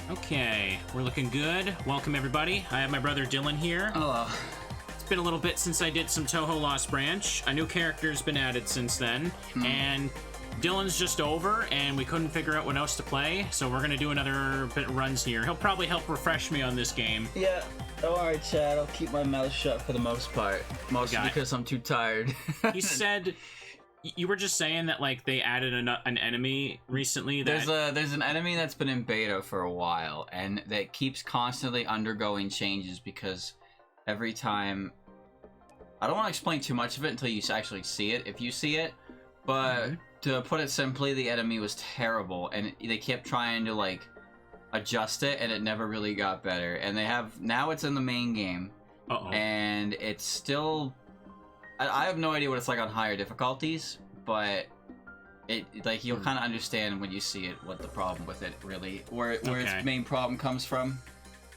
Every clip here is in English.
Okay, we're looking good. Welcome, everybody. I have my brother Dylan here. Hello. It's been a little bit since I did some Touhou Lost Branch. A new character's been added since then, and Dylan's just over, and we couldn't figure out what else to play, so we're gonna do another bit of runs here. He'll probably help refresh me on this game. Yeah, don't worry, Chad. I'll keep my mouth shut for the most part. Mostly because I'm too tired. He said... You were just saying that, like, they added an enemy recently that... There's an enemy that's been in beta for a while, and that keeps constantly undergoing changes because every time... I don't want to explain too much of it until you actually see it, if you see it, but to put it simply, the enemy was terrible, and they kept trying to, like, adjust it, and it never really got better. And they have... Now it's in the main game, and it's still... I have no idea what it's like on higher difficulties, but like you'll kind of understand when you see it what the problem with it really, where its main problem comes from.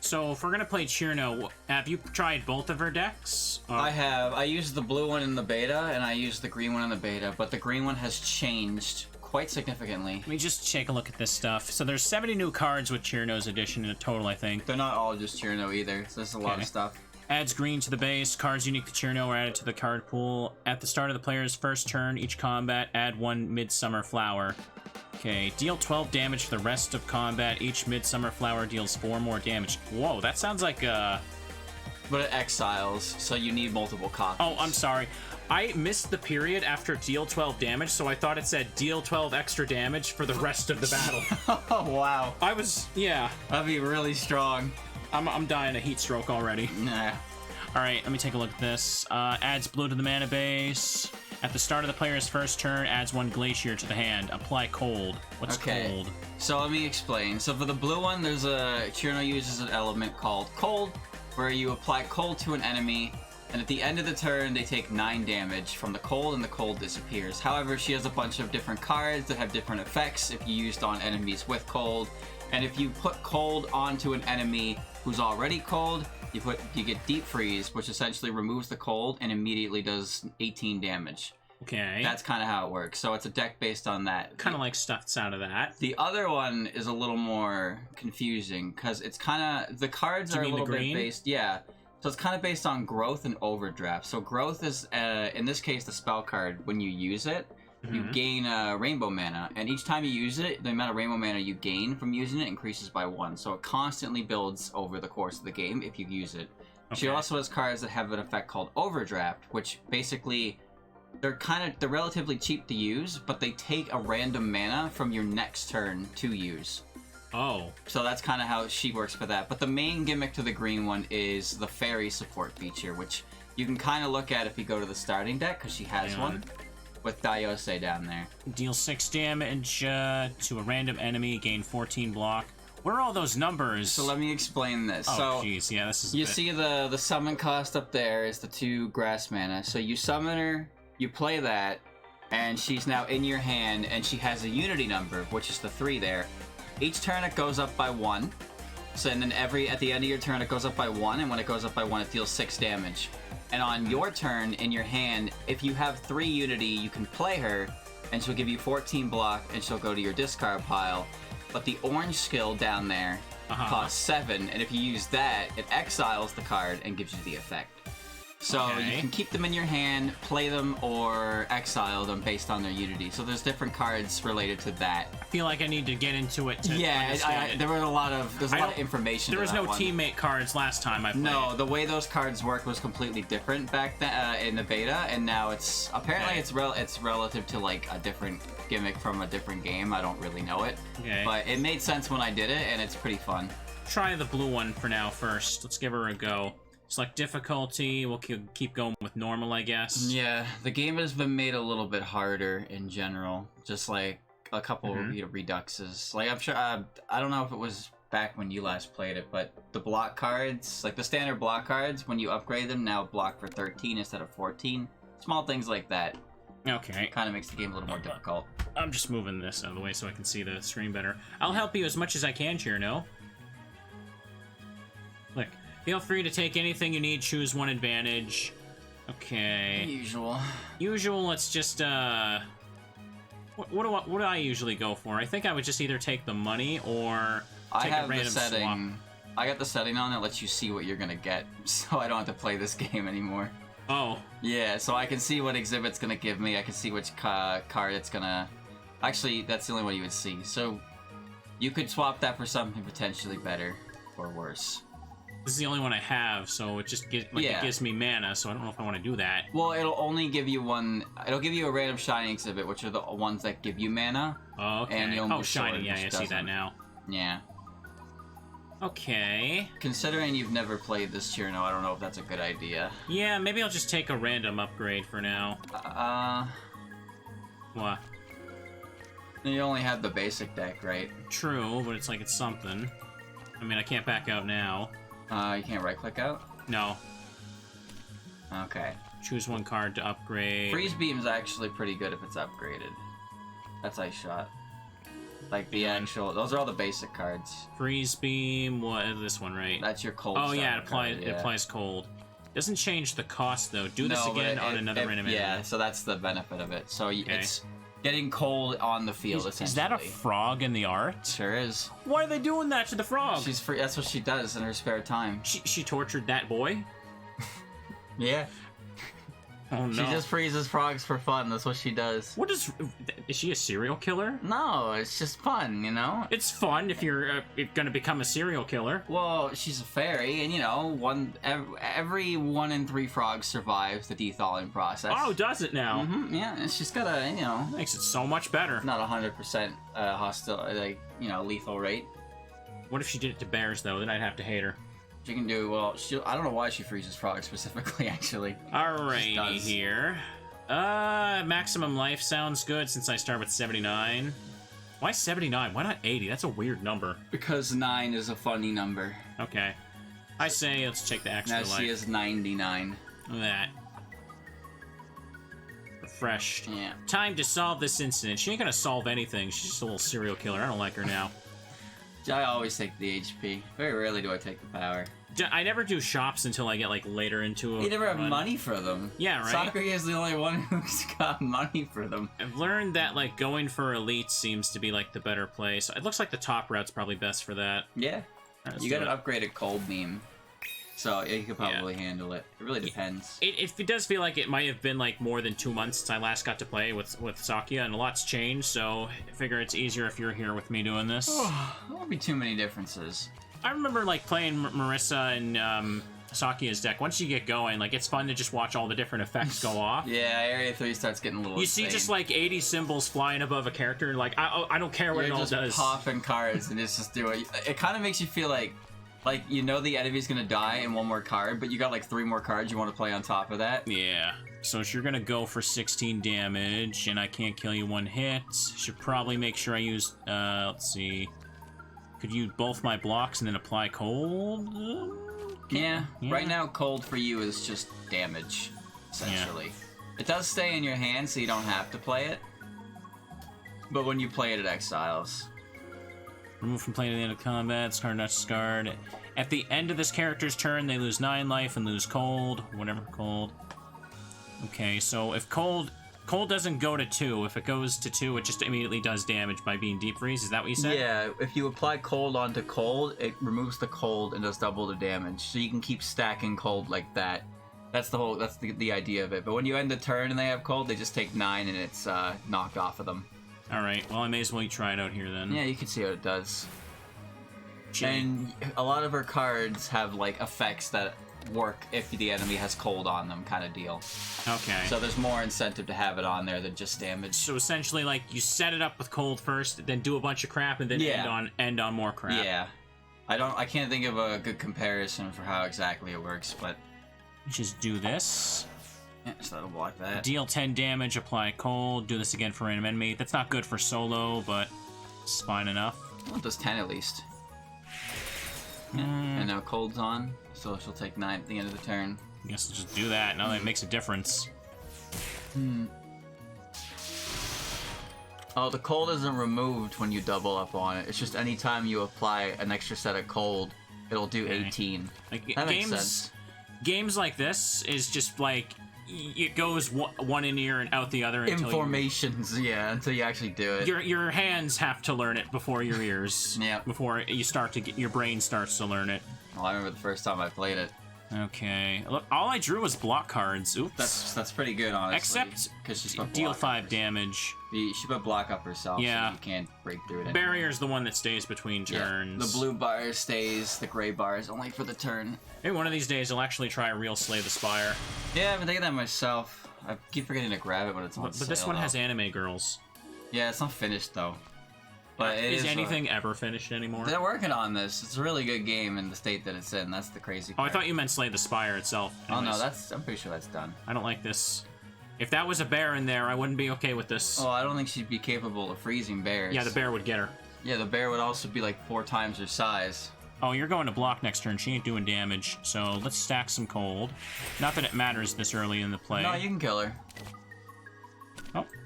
So if we're gonna play Cirno, have you tried both of her decks? I have. I used the blue one in the beta, and I used the green one in the beta, but the green one has changed quite significantly. Let me just take a look at this stuff. So there's 70 new cards with Cirno's edition in a total, I think. They're not all just Cirno either, so there's a lot of stuff. Adds green to the base. Cards unique to Cirno are added to the card pool. At the start of the player's first turn, each combat, add one Midsummer Flower. Okay, deal 12 damage for the rest of combat. Each Midsummer Flower deals 4 more damage. Whoa, that sounds like But it exiles, so you need multiple copies. Oh, I'm sorry. I missed the period after deal 12 damage, so I thought it said deal 12 extra damage for the rest of the battle. Oh, wow. Yeah. That'd be really strong. I'm dying a heat stroke already. Nah. Alright, let me take a look at this. Adds blue to the mana base. At the start of the player's first turn, adds one Glacier to the hand. Apply cold. What's cold? So let me explain. So for the blue one, there's Cirno uses an element called cold, where you apply cold to an enemy, and at the end of the turn, they take 9 damage from the cold, and the cold disappears. However, she has a bunch of different cards that have different effects if you used on enemies with cold. And if you put cold onto an enemy who's already cold, you get Deep Freeze, which essentially removes the cold and immediately does 18 damage. Okay. That's kind of how it works. So it's a deck based on that. Kind of like stuffs out of that. The other one is a little more confusing because it's kind of... The cards are a little bit based... Yeah. So it's kind of based on growth and overdraft. So growth is, in this case, the spell card. When you use it, you gain rainbow mana, and each time you use it, the amount of rainbow mana you gain from using it increases by 1. So it constantly builds over the course of the game if you use it. She also has cards that have an effect called Overdraft, which basically they're relatively cheap to use, but they take a random mana from your next turn to use. Oh. So that's kind of how she works for that. But the main gimmick to the green one is the fairy support feature, which you can kind of look at if you go to the starting deck, because she has one. With Daiose down there. Deal 6 damage to a random enemy, gain 14 block. What are all those numbers? So let me explain this. Oh, jeez, yeah, this is You see the summon cost up there is the 2 grass mana. So you summon her, you play that, and she's now in your hand, and she has a unity number, which is the 3 there. Each turn it goes up by 1. So and then at the end of your turn it goes up by 1, and when it goes up by 1 it deals 6 damage. And on your turn, in your hand, if you have 3 Unity, you can play her, and she'll give you 14 block, and she'll go to your discard pile. But the orange skill down there costs 7, and if you use that, it exiles the card and gives you the effect. So you can keep them in your hand, play them, or exile them based on their Unity. So there's different cards related to that. I feel like I need to get into it to understand it. There was a lot of information. There was no teammate cards last time I played. No, the way those cards work was completely different back then in the beta, and now it's apparently it's relative to like a different gimmick from a different game. I don't really know it, but it made sense when I did it, and it's pretty fun. Try the blue one for now first. Let's give her a go. Select difficulty. We'll keep going with normal, I guess. Yeah, the game has been made a little bit harder in general. Just like a couple reduxes. Like I'm sure I don't know if it was back when you last played it, but the block cards, like the standard block cards, when you upgrade them, now block for 13 instead of 14. Small things like that. Okay. Kind of makes the game a little more difficult. I'm just moving this out of the way so I can see the screen better. I'll help you as much as I can, Cirno. Look. Feel free to take anything you need, choose one advantage. Okay. Usual, let's just, what do I usually go for? I think I would just either take the money or I take a have the random setting. I got the setting on that lets you see what you're gonna get, so I don't have to play this game anymore. Oh. Yeah, so I can see what exhibit's gonna give me. I can see which card it's gonna. Actually, that's the only one you would see. So you could swap that for something potentially better or worse. This is the only one I have, so it just gives it gives me mana. So I don't know if I want to do that. Well, it'll only give you one. It'll give you a random shiny exhibit, which are the ones that give you mana. Oh, okay. And Oh, shiny. Yeah, I see that now. Yeah. Okay. Considering you've never played this Cirno, I don't know if that's a good idea. Yeah, maybe I'll just take a random upgrade for now. What? You only have the basic deck, right? True, but it's like it's something. I mean, I can't back out now. You can't right-click out? No. Okay. Choose one card to upgrade. Freeze Beam's actually pretty good if it's upgraded. That's Ice Shot. Like the actual, those are all the basic cards. Freeze Beam, what is this one, right? That's your cold. Oh yeah, it applies cold. Doesn't change the cost though. Do this again on another random enemy. Yeah, so that's the benefit of it. So Okay. it's getting cold on the field. Essentially. Is that a frog in the art? Sure is. Why are they doing that to the frog? She's free. That's what she does in her spare time. She tortured that boy? Yeah. Oh no. She just freezes frogs for fun. That's what she does. What is she a serial killer? No, it's just fun, you know? It's fun if you're gonna become a serial killer. Well, she's a fairy, and you know, every 1 in 3 frogs survives the thawing process. Oh, does it now? Yeah, and she's got a, you know... Makes it so much better. Not 100% hostile, like, you know, lethal rate. What if she did it to bears, though? Then I'd have to hate her. She can do, well, I don't know why she freezes frogs specifically, actually. Alrighty here. Maximum life sounds good since I start with 79. Why 79? Why not 80? That's a weird number. Because 9 is a funny number. Okay. I say let's take the extra now life. she is 99. Look at that. Refreshed. Yeah. Time to solve this incident. She ain't gonna solve anything. She's just a little serial killer. I don't like her now. I always take the HP. Very rarely do I take the power. I never do shops until I get like later into a You never have run. money for them. Yeah, right? Sakura is the only one who's got money for them. I've learned that like going for elite seems to be like the better play. So it looks like the top route's probably best for that. Yeah. Right, You got an upgraded cold beam. So yeah, you could probably Yeah. handle it. It really depends. It does feel like it might have been like more than 2 months since I last got to play with Sakia, and a lot's changed, so I figure it's easier if you're here with me doing this. There won't be too many differences. I remember like playing Marissa and Sakia's deck. Once you get going, like it's fun to just watch all the different effects go off. Yeah, Area 3 starts getting a little You see insane. just like 80 symbols flying above a character, and like I don't care what You're it all just does. popping cards and it's just doing. It kind of makes you feel like you know the enemy's gonna die in one more card, but you got like 3 more cards you want to play on top of that. Yeah. So if you're gonna go for 16 damage, and I can't kill you 1 hit, should probably make sure I use. Let's see. Could use both my blocks and then apply cold? Yeah. Yeah. Right now, cold for you is just damage, essentially. It does stay in your hand, so you don't have to play it. But when you play it, it exiles. Remove from play to the end of combat. Scarred, not scarred. At the end of this character's turn, they lose 9 life and lose cold. Whatever, cold. Okay, so if cold doesn't go to 2. If it goes to 2, it just immediately does damage by being deep freeze. Is that what you said? Yeah, if you apply cold onto cold, it removes the cold and does double the damage. So you can keep stacking cold like that. That's the idea of it. But when you end the turn and they have cold, they just take 9 and it's knocked off of them. Alright, well I may as well try it out here then. Yeah, you can see what it does. Gee. And a lot of her cards have like effects that work if the enemy has cold on them, kind of deal. Okay. So there's more incentive to have it on there than just damage. So essentially, like, you set it up with cold first, then do a bunch of crap, and then end on more crap. Yeah. I can't think of a good comparison for how exactly it works, but Just do this. yeah, so that'll block that. Deal 10 damage, apply cold, do this again for random enemy. That's not good for solo, but it's fine enough. Well, it does 10 at least. Yeah. And now cold's on, so she'll take 9 at the end of the turn. I guess I'll just do that. Now that makes a difference. Oh, the cold isn't removed when you double up on it. It's just anytime you apply an extra set of cold, it'll do 18. Like, That makes sense. Games like this is just like, it goes one in ear and out the other until Informations, yeah, until you actually do it. Your hands have to learn it before your ears. Yeah. Before you start to your brain starts to learn it. Well, I remember the first time I played it. Okay. Look, all I drew was block cards. Oops. That's pretty good, honestly. Except because she deal 5 damage. She put block up herself, yeah. so you can't break through it anymore. Barrier's the one that stays between turns. Yeah. The blue bar stays, the gray bar is only for the turn. Maybe one of these days I'll actually try a real Slay the Spire. Yeah, I've been thinking that myself. I keep forgetting to grab it when it's on sale. But this one has anime girls. Yeah, it's not finished though. But is anything ever finished anymore? They're working on this. It's a really good game in the state that it's in. That's the crazy part. Oh, I thought you meant Slay the Spire itself. Anyways. Oh no, I'm pretty sure that's done. I don't like this. If that was a bear in there, I wouldn't be okay with this. Oh, I don't think she'd be capable of freezing bears. Yeah, the bear would get her. Yeah, the bear would also be like 4 times her size. Oh, you're going to block next turn. She ain't doing damage. So let's stack some cold. Not that it matters this early in the play. No, you can kill her.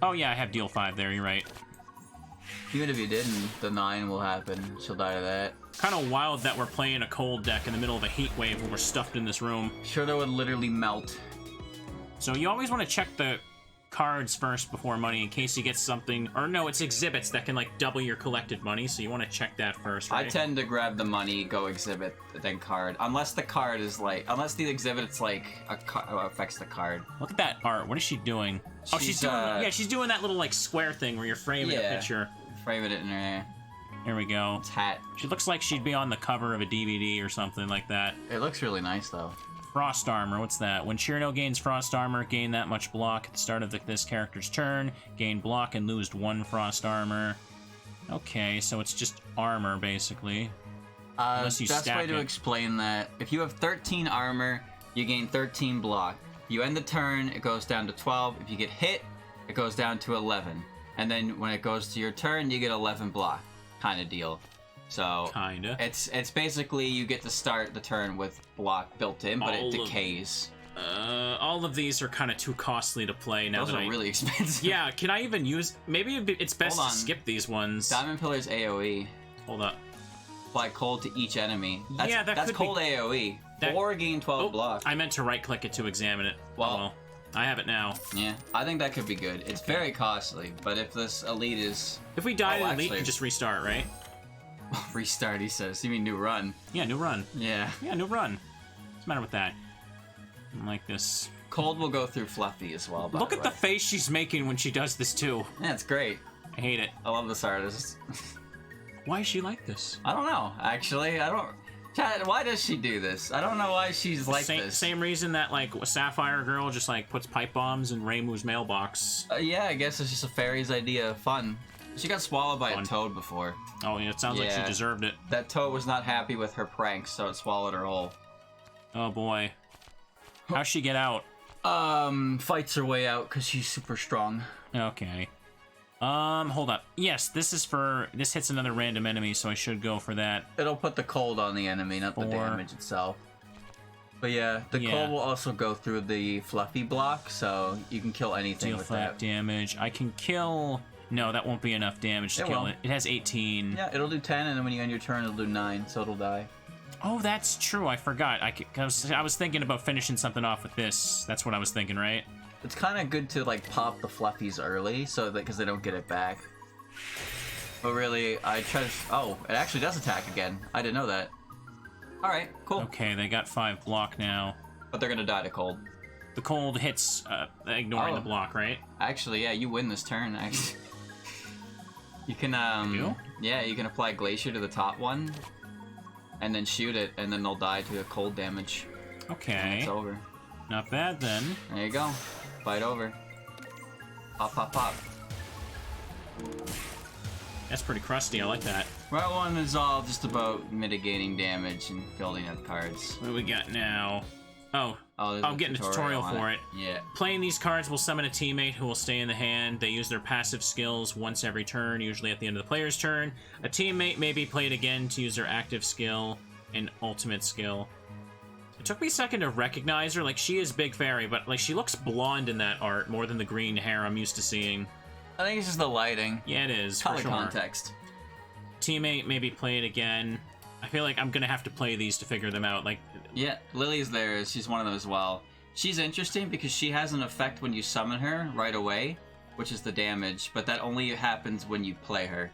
Oh yeah, I have deal 5 there. You're right. Even if you didn't, the 9 will happen. She'll die to that. Kind of wild that we're playing a cold deck in the middle of a heat wave when we're stuffed in this room. Cirno would literally melt. So you always want to check the cards first before money in case you get something, or no, it's exhibits that can like double your collected money, so you want to check that first, right? I tend to grab the money, go exhibit, then card, unless the card is like, unless the exhibit's like affects the card. Look at that art. What is she doing? Oh, she's doing yeah, she's doing that little like square thing where you're framing a picture. Framing it in her hair. Here we go. It's hat. She looks like she'd be on the cover of a DVD or something like that. It looks really nice though. Frost Armor, what's that? When Cirno gains Frost Armor, gain that much block at the start of this character's turn. Gain block and lose 1 Frost Armor. Okay, so it's just armor, basically. Unless you best stack way to it. explain that, if you have 13 armor, you gain 13 block. You end the turn, it goes down to 12. If you get hit, it goes down to 11. And then when it goes to your turn, you get 11 block, kind of deal. So Kinda. It's basically you get to start the turn with block built in, but it decays. All of these are kind of too costly to play now. Those are really expensive. Yeah, can I even use? Maybe it's best to skip these ones. Diamond Pillar's AOE. Hold up. Apply cold to each enemy. That's could cold AOE. Or gain 12 block. I meant to right-click it to examine it. Well, I have it now. Yeah, I think that could be good. It's very costly, but if this elite is... If we die to elite, you just restart, right? Restart, he says. You mean new run? Yeah, new run. Yeah. Yeah, new run. What's the matter with that? I don't like this. Cold will go through Fluffy as well, Look at the face she's making when she does this, too. Yeah, it's great. I hate it. I love this artist. Why is she like this? I don't know, actually. I don't... Chad, why does she do this? I don't know why she's like this. Same reason that, like, a Sapphire Girl just, like, puts pipe bombs in Reimu's mailbox. Yeah, I guess it's just a fairy's idea of fun. She got swallowed by a toad before. Oh, yeah, it sounds like she deserved it. That toad was not happy with her pranks, so it swallowed her whole. Oh, boy. How'd she get out? Fights her way out because she's super strong. Okay. Hold up. Yes, this hits another random enemy, so I should go for that. It'll put the cold on the enemy, not the damage itself. But yeah, the cold will also go through the Fluffy block, so you can kill anything with that. Damage. I can kill... No, that won't be enough damage to kill it. It has 18. Yeah, it'll do 10, and then when you end your turn, it'll do 9, so it'll die. Oh, that's true. I forgot. I was thinking about finishing something off with this. That's what I was thinking, right? It's kind of good to like pop the Fluffies early, so that because they don't get it back. But really, I try to. Oh, it actually does attack again. I didn't know that. All right, cool. Okay, they got 5 block now. But they're gonna die to cold. The cold hits, ignoring the block, right? Actually, yeah, you win this turn. Actually, you can yeah, you can apply Glacier to the top one, and then shoot it, and then they'll die to a cold damage. Okay. And it's over. Not bad then. There you go. Fight over. Pop, pop, pop. That's pretty crusty. I like that. Route 1 is all just about mitigating damage and building up cards. What do we got now? Oh, I'm getting a tutorial for it. Yeah. Playing these cards will summon a teammate who will stay in the hand. They use their passive skills once every turn, usually at the end of the player's turn. A teammate may be played again to use their active skill and ultimate skill. It took me a second to recognize her. Like, she is Big Fairy, but like she looks blonde in that art more than the green hair I'm used to seeing. I think it's just the lighting. Yeah, it is. Color for sure. context. Teammate may be played again. I feel like I'm gonna have to play these to figure them out. Like, yeah, Lily's there. She's one of those. Well, She's interesting because she has an effect when you summon her right away, which is the damage, but that only happens when you play her.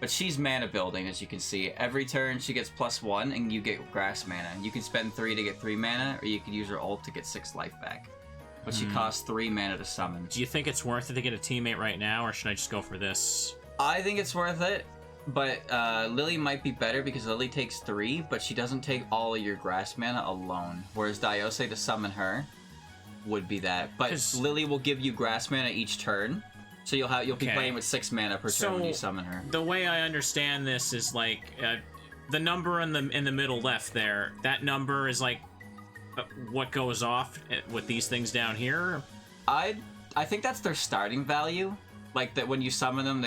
But she's mana building, as you can see. Every turn she gets +1 and you get grass mana. You can spend 3 to get 3 mana, or you can use her ult to get 6 life back. But she costs 3 mana to summon. Do you think it's worth it to get a teammate right now, or should I just go for this? I think it's worth it, but Lily might be better because Lily takes 3, but she doesn't take all of your grass mana alone. Whereas Diose to summon her would be that. But Lily will give you grass mana each turn, so you'll be playing with 6 mana per turn when you summon her. The way I understand this is like the number in the middle left there. That number is like what goes off with these things down here. I think that's their starting value. Like that when you summon them,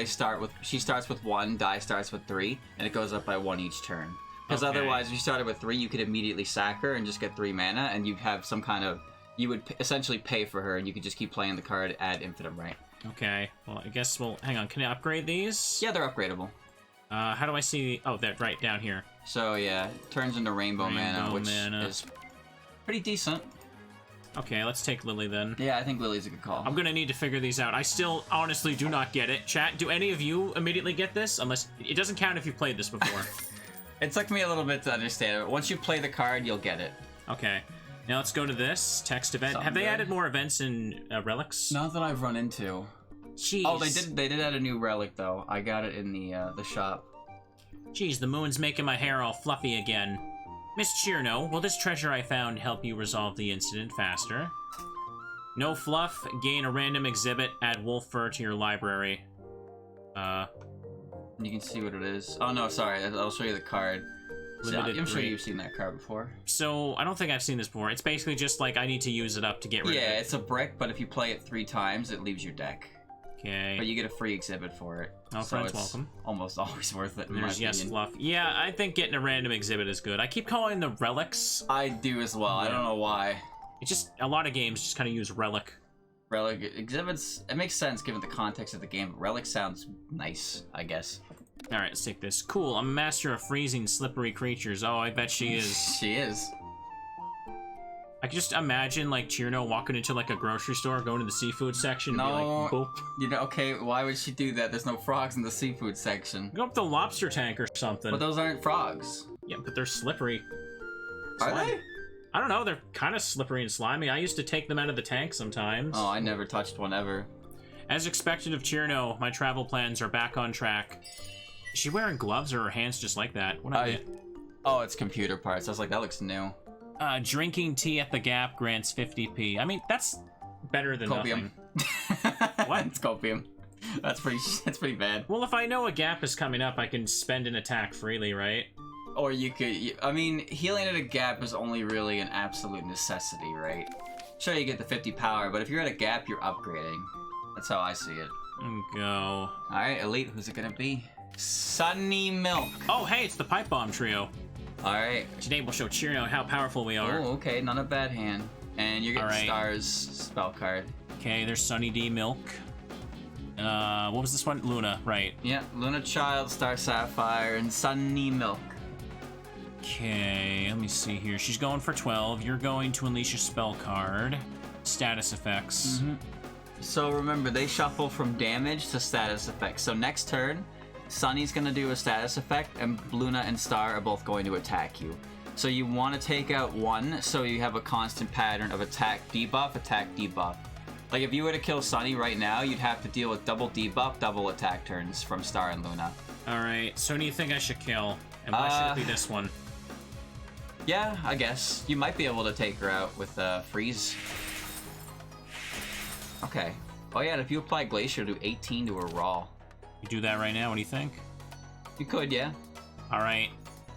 she starts with 1, Di starts with 3, and it goes up by 1 each turn. Because otherwise, if you started with 3, you could immediately sack her and just get 3 mana, and you'd have some kind of... You would essentially pay for her, and you could just keep playing the card ad infinitum, right? Okay, well, I guess we'll... Hang on, can I upgrade these? Yeah, they're upgradable. How do I see... Oh, they're right down here. So, yeah, it turns into rainbow mana, which is pretty decent. Okay, let's take Lily then. Yeah, I think Lily's a good call. I'm gonna need to figure these out. I still honestly do not get it. Chat, do any of you immediately get this? Unless... It doesn't count if you've played this before. It took me a little bit to understand it. Once you play the card, you'll get it. Okay. Now let's go to this text event. Have they added more events in Relics? Not that I've run into. Jeez. Oh, they did add a new relic though. I got it in the shop. Jeez, the moon's making my hair all fluffy again. Miss Cirno, will this treasure I found help you resolve the incident faster? No fluff, gain a random exhibit, add wolf fur to your library. You can see what it is. Oh no, sorry, I'll show you the card. I'm sure you've seen that card before. So, I don't think I've seen this before. It's basically just like I need to use it up to get rid of it. Yeah, it's a brick, but if you play it 3 times, it leaves your deck. Okay. But you get a free exhibit for it. Oh, so friends welcome. Almost always worth it, in There's my opinion. fluff. Yeah, I think getting a random exhibit is good. I keep calling the relics. I do as well. Yeah. I don't know why. It's just, a lot of games just kind of use relic. Relic exhibits, it makes sense given the context of the game. Relic sounds nice, I guess. Alright, let's take this. Cool, I'm a master of freezing slippery creatures. Oh, I bet she is. She is. I can just imagine, like, Cirno walking into, like, a grocery store, going to the seafood section, and be like, boop. You know, okay, why would she do that? There's no frogs in the seafood section. Go up the lobster tank or something. But those aren't frogs. Yeah, but they're slippery. Are they? I don't know, they're kind of slippery and slimy. I used to take them out of the tank sometimes. Oh, I never touched one ever. As expected of Cirno, my travel plans are back on track. Is she wearing gloves or her hands just like that? What I get? Oh, it's computer parts. I was like, that looks new. Drinking tea at the Gap grants 50p. I mean, that's better than copium. Nothing. What? It's copium. That's pretty bad. Well, if I know a Gap is coming up, I can spend an attack freely, right? Or you could... I mean, healing at a Gap is only really an absolute necessity, right? Sure, you get the 50 power, but if you're at a Gap, you're upgrading. That's how I see it. Go. Alright, Elite, who's it gonna be? Sunny Milk. Oh, hey, it's the Pipe Bomb Trio. Alright. Today we'll show Cirno how powerful we are. Oh, okay, not a bad hand. And you're getting Star's spell card. Okay, there's Sunny D Milk. What was this one? Luna, right. Yeah, Luna Child, Star Sapphire, and Sunny Milk. Okay, let me see here. She's going for 12. You're going to unleash a spell card. Status effects. Mm-hmm. So remember, they shuffle from damage to status effects. So next turn, Sunny's gonna do a status effect, and Luna and Star are both going to attack you. So you want to take out one, so you have a constant pattern of attack, debuff. Like if you were to kill Sunny right now, you'd have to deal with double debuff, double attack turns from Star and Luna. Alright, so who do you think I should kill? And why should it be this one? Yeah, I guess. You might be able to take her out with Freeze. Okay. Oh yeah, and if you apply Glacier, do 18 to her Raw. You do that right now, what do you think? You could, yeah. Alright,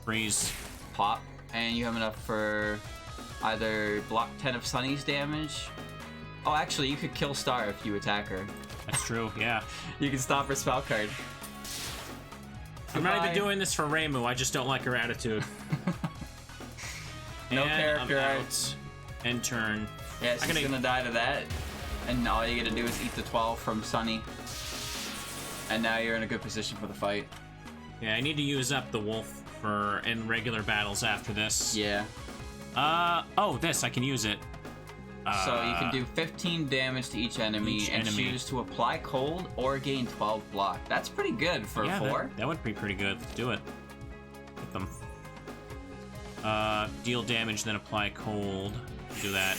Freeze. Pop. And you have enough for either block 10 of Sunny's damage. Oh, actually, you could kill Star if you attack her. That's true, yeah. You can stop her spell card. I'm not even doing this for Reimu, I just don't like her attitude. No character out. End turn. Yeah, she's gonna die to that. And all you gotta do is eat the 12 from Sunny. And now you're in a good position for the fight. Yeah, I need to use up the wolf in regular battles after this. Yeah. Oh, this, I can use it. So you can do 15 damage to each enemy and choose to apply cold or gain 12 block. That's pretty good for 4. That would be pretty good. Let's do it. Hit them. Deal damage, then apply cold. Do that.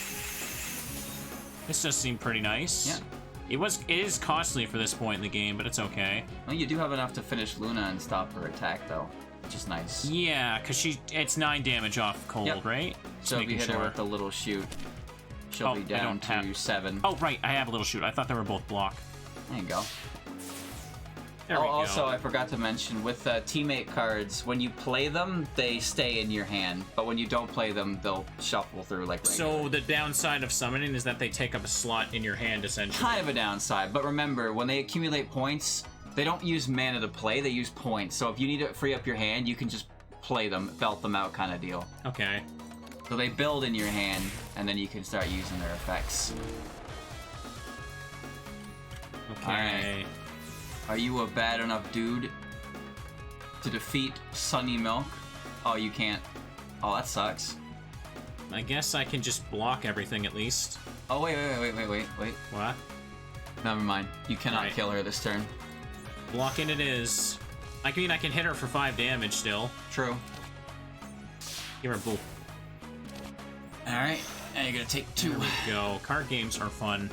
This does seem pretty nice. Yeah. It is costly for this point in the game, but it's okay. Well, you do have enough to finish Luna and stop her attack, though, which is nice. Yeah, because it's 9 damage off cold, right? So if you hit her with the little shoot, she'll be down to 7. Oh, right, I have a little shoot. I thought they were both block. There you go. There we go. Also, I forgot to mention, with teammate cards, when you play them, they stay in your hand. But when you don't play them, they'll shuffle through like regular. So the downside of summoning is that they take up a slot in your hand, essentially. Kind of a downside. But remember, when they accumulate points, they don't use mana to play, they use points. So if you need to free up your hand, you can just play them, belt them out kind of deal. Okay. So they build in your hand, and then you can start using their effects. Okay. Alright. Are you a bad enough dude to defeat Sunny Milk? Oh, you can't. Oh, that sucks. I guess I can just block everything at least. Oh, wait. What? Never mind. You cannot kill her this turn. Blocking it is. I mean, I can hit her for 5 damage still. True. Give her a boo. Alright, now you're gonna take 2. There we go. Card games are fun.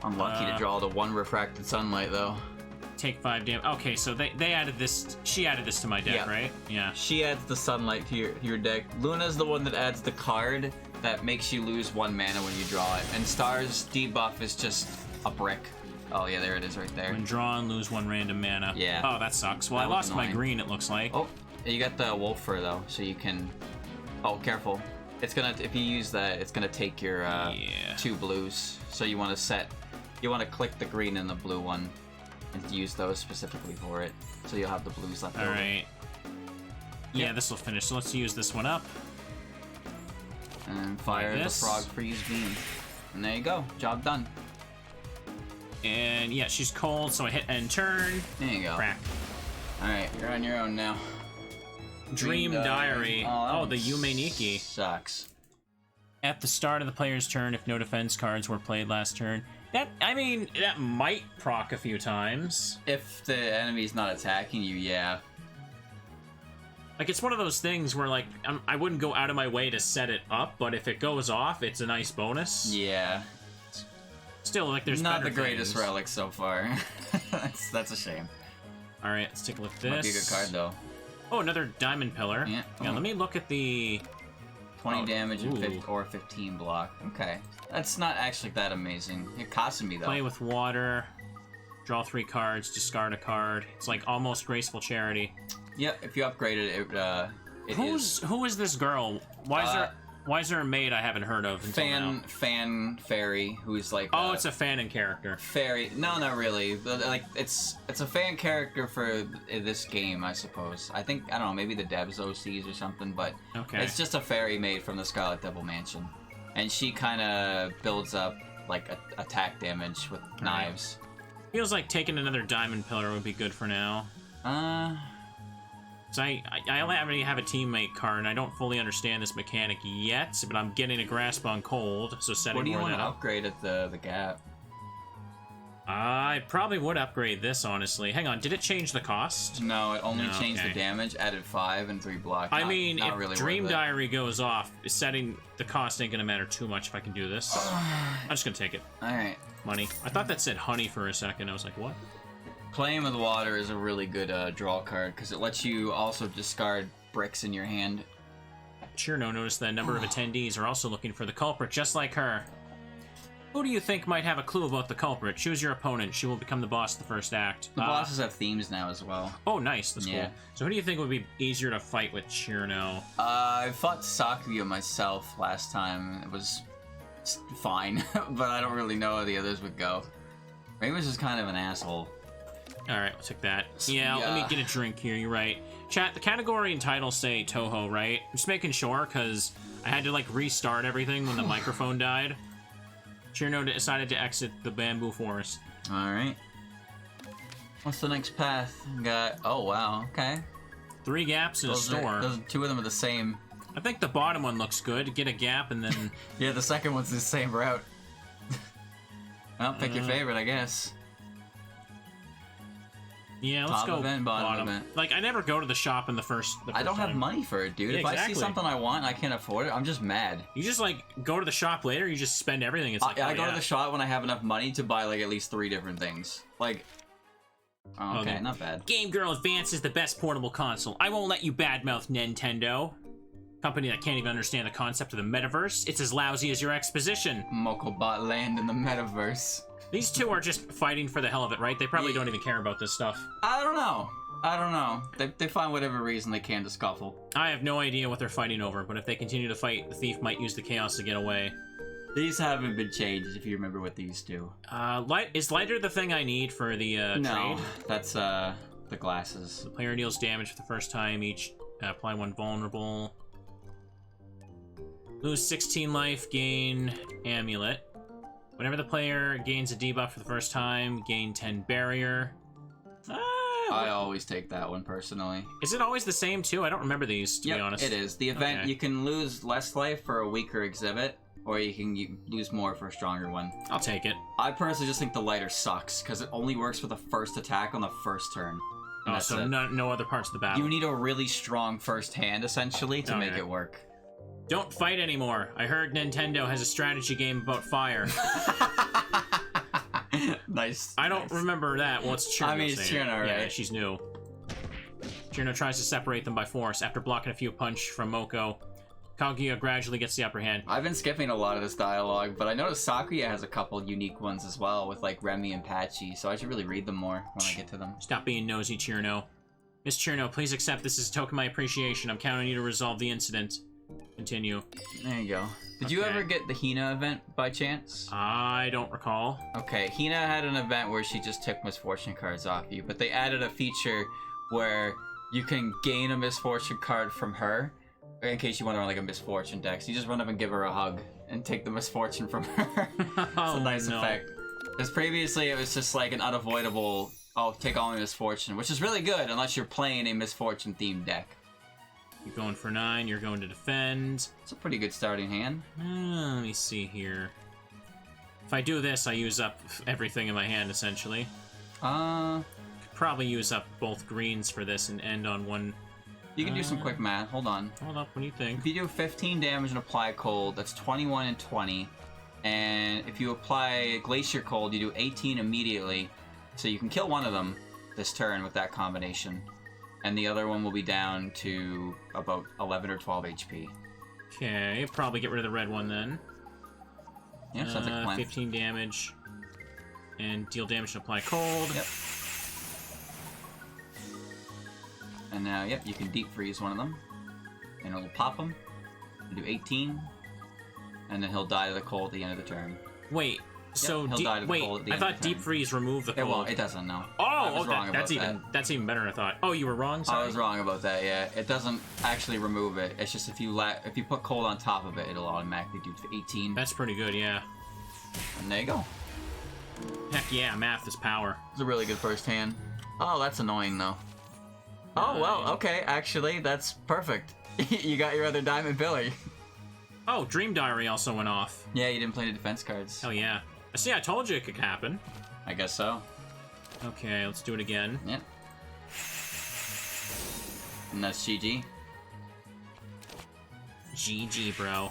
I'm lucky to draw the 1 refracted sunlight, though. Take 5 damage. Okay, so they added this. She added this to my deck, right? Yeah. She adds the sunlight to your deck. Luna's the one that adds the card that makes you lose 1 mana when you draw it. And Star's debuff is just a brick. Oh yeah, there it is right there. When drawn, lose 1 random mana. Yeah. Oh, that sucks. Well, I lost my green, it looks like. Oh, you got the wolf fur though, so you can. Oh, careful. It's gonna, if you use that, it's gonna take your 2 blues. So you want to click the green and the blue one, and use those specifically for it. So you'll have the blues left over. All right. Yeah, this will finish. So let's use this one up. And fire the frog freeze beam. And there you go. Job done. And yeah, she's cold, so I hit end turn. There you go. Crack. All right, you're on your own now. Dream Diary. Oh, the Yume Nikki. Sucks. At the start of the player's turn, if no defense cards were played last turn. That might proc a few times. If the enemy's not attacking you, yeah. Like, it's one of those things where, like, I wouldn't go out of my way to set it up, but if it goes off, it's a nice bonus. Yeah. Still, like, there's not better the greatest things. relic so far. that's a shame. All right, let's take a look at this. Might be a good card though. Oh, another diamond pillar. Yeah. Let me look at the 20 damage and or 15 block. Okay, that's not actually that amazing. It costed me though. Play with water. Draw 3 cards. Discard a card. It's like almost graceful charity. Yeah, if you upgrade it, Who is this girl? Why is there a maid I haven't heard of until now? Fan fairy who's like it's a fanon character. Fairy? No, not really. But, like it's a fan character for this game, I suppose. I don't know, maybe the devs OCs or something, but it's just a fairy made from the Scarlet Devil Mansion, and she kind of builds up like attack damage with knives. Feels like taking another diamond pillar would be good for now. So I only have a teammate card, and I don't fully understand this mechanic yet, but I'm getting a grasp on cold, so setting more of that up. What do you want to upgrade at the gap? I probably would upgrade this, honestly. Hang on, did it change the cost? No, it only changed the damage, added 5 and 3 block. If really Dream Diary goes off, setting the cost ain't gonna matter too much if I can do this. I'm just gonna take it. Alright. Money. I thought that said honey for a second. I was like, what? Playing with water is a really good draw card because it lets you also discard bricks in your hand. Cirno noticed that a number of attendees are also looking for the culprit, just like her. Who do you think might have a clue about the culprit? Choose your opponent. She will become the boss of the first act. The bosses have themes now as well. Oh, nice. That's cool. So who do you think would be easier to fight with Cirno? I fought Sakuya myself last time. It was fine, but I don't really know how the others would go. Maybe he was just kind of an asshole. Alright, we'll take that. Yeah, let me get a drink here, you're right. Chat, the category and title say Touhou, right? I'm just making sure, because I had to, like, restart everything when the microphone died. Cirno decided to exit the bamboo forest. Alright. What's the next path? Got... Oh, wow, okay. 3 gaps in a store. Those 2 of them are the same. I think the bottom one looks good. Get a gap and then... Yeah, the second one's the same route. Well, pick your favorite, I guess. Yeah, let's Top go event, bottom event. Like, I never go to the shop in the first I don't time. have money for it, dude. Yeah, if I exactly. see something I want and I can't afford it, I'm just mad. You just, like, go to the shop later, you just spend everything. It's like, I go to the shop when I have enough money to buy, like, at least 3 different things. Like... Oh, okay, not bad. Game Girl Advance is the best portable console. I won't let you badmouth Nintendo. Company that can't even understand the concept of the metaverse. It's as lousy as your exposition. Mokobot land in the metaverse. These two are just fighting for the hell of it, right? They probably don't even care about this stuff. I don't know. They find whatever reason they can to scuffle. I have no idea what they're fighting over, but if they continue to fight, the thief might use the chaos to get away. These haven't been changed, if you remember what these do. Is lighter the thing I need for the no, trade? That's the glasses. The player deals damage for the first time each. Apply 1 vulnerable. Lose 16 life, gain amulet. Whenever the player gains a debuff for the first time, gain 10 barrier. I always take that one, personally. Is it always the same, too? I don't remember these, to be honest. It is. The event, you can lose less life for a weaker exhibit, or you can lose more for a stronger one. I'll take it. I personally just think the lighter sucks, because it only works for the first attack on the first turn. Oh, so no other parts of the battle. You need a really strong first hand, essentially, to make it work. Don't fight anymore. I heard Nintendo has a strategy game about fire. Nice. I don't remember that. Well, it's Cirno. I mean, it's Cirno, right? Yeah, she's new. Cirno tries to separate them by force. After blocking a few punch from Moko, Kaguya gradually gets the upper hand. I've been skipping a lot of this dialogue, but I noticed Sakuya has a couple unique ones as well, with like Remy and Patchy, so I should really read them more when I get to them. Stop being nosy, Cirno. Miss Cirno, please accept this as a token of my appreciation. I'm counting you to resolve the incident. Continue. There you go. Did you ever get the Hina event by chance? I don't recall. Okay, Hina had an event where she just took misfortune cards off you, but they added a feature where you can gain a misfortune card from her, in case you want to run like a misfortune deck. So you just run up and give her a hug and take the misfortune from her. It's a nice effect. Because previously it was just like an unavoidable, oh, take all my misfortune, which is really good unless you're playing a misfortune themed deck. You're going for 9, you're going to defend. It's a pretty good starting hand. Let me see here. If I do this, I use up everything in my hand, essentially. Could probably use up both greens for this and end on one. You can do some quick math. Hold on. Hold up, what do you think? If you do 15 damage and apply cold, that's 21 and 20. And if you apply Glacier Cold, you do 18 immediately. So you can kill one of them this turn with that combination. And the other one will be down to about 11 or 12 HP. Okay, probably get rid of the red one then. Yeah, sounds like a plan. 15 damage. And deal damage and apply cold. Yep. And now, yep, you can deep freeze one of them. And it'll pop him. Do 18. And then he'll die to the cold at the end of the turn. Wait, so he'll die to the cold at the I end thought of the deep turn. freeze removed the cold. It won't, it doesn't, no. Oh, that's even better than I thought. Oh, you were wrong? Sorry. I was wrong about that, yeah. It doesn't actually remove it. It's just if you put cold on top of it, it'll automatically do 18. That's pretty good, yeah. And there you go. Heck yeah, math is power. It's a really good first hand. Oh, that's annoying, though. Oh, well, okay, actually, that's perfect. You got your other diamond pillar. Oh, Dream Diary also went off. Yeah, you didn't play the defense cards. Oh, yeah. See, I told you it could happen. I guess so. Okay, let's do it again. Yep. And that's GG. GG, bro.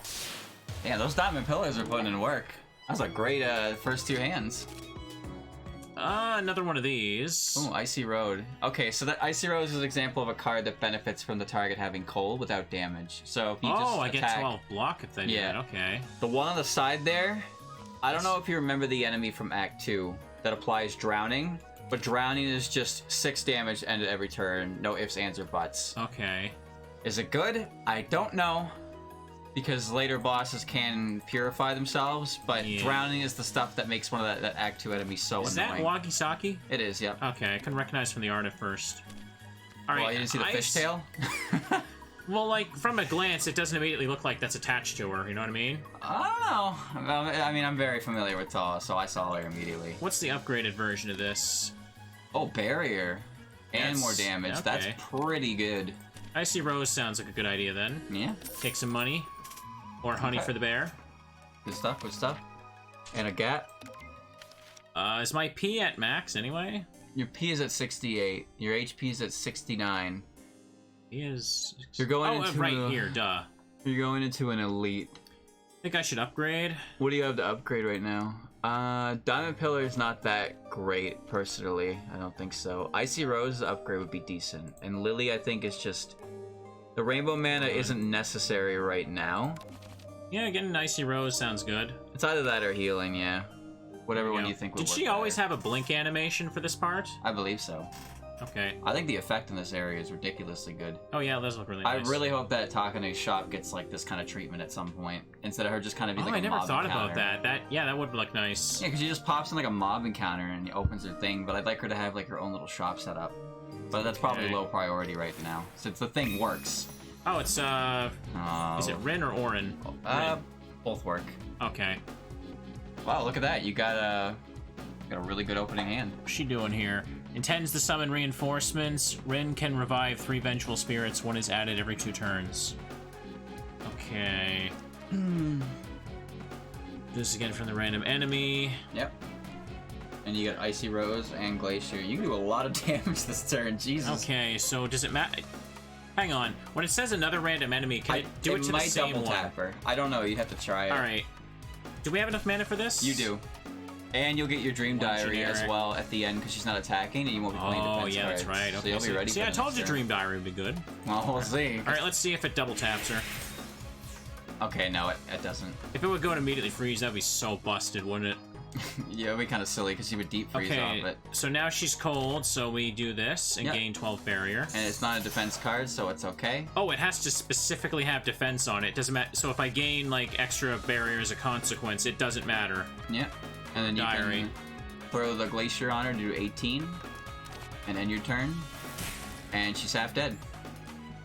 Yeah, those diamond pillars are putting in work. That was a great first 2 hands. Another one of these. Ooh, Icy Road. Okay, so that Icy Road is an example of a card that benefits from the target having cold without damage. So if you just I attack, get 12 block if they do that. Okay. The one on the side there, I don't know if you remember the enemy from Act 2 that applies Drowning, but Drowning is just 6 damage end of every turn, no ifs, ands, or buts. Okay. Is it good? I don't know, because later bosses can purify themselves, but Drowning is the stuff that makes one of that Act 2 enemy so annoying. Is that Wagisaki? It is, yep. Okay, I couldn't recognize from the art at first. All right, well, you didn't see the fishtail? Well, like, from a glance, it doesn't immediately look like that's attached to her, you know what I mean? I don't know. I mean, I'm very familiar with Touhou, so I saw her immediately. What's the upgraded version of this? Oh, barrier. And more damage. Okay. That's pretty good. Icy Rose sounds like a good idea then. Yeah. Take some money. Or honey for the bear. Good stuff, good stuff. And a gap. Is my P at max anyway? Your P is at 68. Your HP is at 69. He is... You're going into right here, duh. You're going into an elite. Think I should upgrade? What do you have to upgrade right now? Diamond Pillar is not that great, personally. I don't think so. Icy Rose's upgrade would be decent. And Lily, I think, is just... The Rainbow Mana isn't necessary right now. Yeah, getting an Icy Rose sounds good. It's either that or healing, yeah. Whatever one you think would work. Did she always have a blink animation for this part? I believe so. Okay. I think the effect in this area is ridiculously good. Oh yeah, it does look really nice. I really hope that Takane's shop gets like this kind of treatment at some point, instead of her just kind of being like a mob I never thought encounter. about that. That would look nice. Yeah, because she just pops in like a mob encounter and opens her thing, but I'd like her to have like her own little shop set up. But that's probably low priority right now, since the thing works. Oh, it's is it Rin or Orin? Both work. Okay. Wow, look at that. You got a really good opening hand. What's she doing here? Intends to summon reinforcements. Rin can revive 3 vengeful spirits. 1 is added every 2 turns. Okay. This again from the random enemy. Yep. And you got Icy Rose and Glacier. You can do a lot of damage this turn. Jesus. Okay, so does it matter? Hang on. When it says another random enemy, can it do it to the same double one? tap her. I don't know. You have to try it. All right. Do we have enough mana for this? You do. And you'll get your Dream Diary as well at the end because she's not attacking and you won't be playing defense cards. Oh, yeah, that's right. So Okay, you'll be ready see, for I the told next you turn. Dream Diary would be good. Well, we'll see. All right, let's see if it double taps her. Okay, no, it doesn't. If it would go and immediately freeze, that'd be so busted, wouldn't it? Yeah, it'd be kind of silly because you would deep freeze off it. So now she's cold, so we do this and gain 12 barrier. And it's not a defense card, so it's okay. Oh, it has to specifically have defense on it. Doesn't matter. So if I gain like extra barrier as a consequence, it doesn't matter. Yeah. And then you can throw the Glacier on her to do 18, and end your turn. And she's half dead.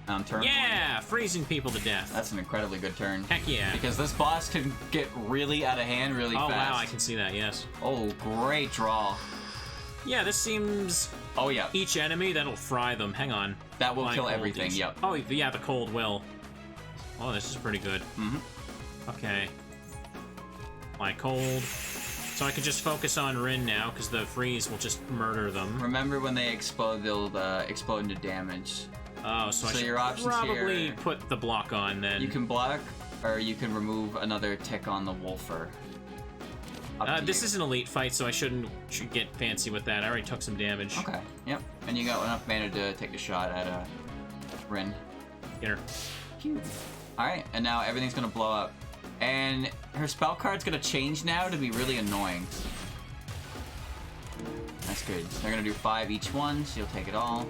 On turn 1. Freezing people to death. That's an incredibly good turn. Heck yeah. Because this boss can get really out of hand really fast. Oh wow, I can see that, yes. Oh, great draw. Yeah, this seems... Oh yeah. Each enemy, that'll fry them. Hang on. That will kill everything, yep. Oh yeah, the cold will. Oh, this is pretty good. Okay. My cold. So I can just focus on Rin now, because the freeze will just murder them. Remember when they explode, they'll explode into damage. Oh, so I should your options probably here, put the block on then. You can block, or you can remove another tick on the Wolfer. This is an elite fight, so I should get fancy with that. I already took some damage. Okay, yep. And you got enough mana to take a shot at Rin. Get her. Alright, and now everything's gonna blow up. And her spell card's gonna change now to be really annoying. That's good. They're gonna do 5 each one, so you'll take it all.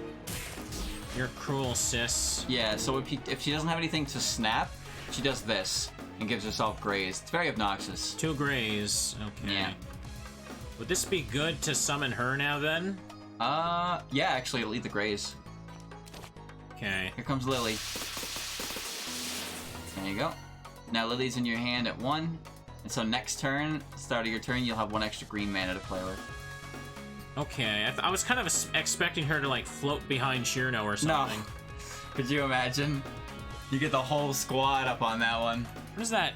You're cruel, sis. Yeah, so if she doesn't have anything to snap, she does this and gives herself graze. It's very obnoxious. 2 graze. Okay. Yeah. Would this be good to summon her now then? Yeah, actually, it'll eat the graze. Okay. Here comes Lily. There you go. Now Lily's in your hand at 1. And so next turn, start of your turn, you'll have 1 extra green mana to play with. Okay, I was kind of expecting her to like float behind Cirno or something. No. Could you imagine? You get the whole squad up on that one. What is that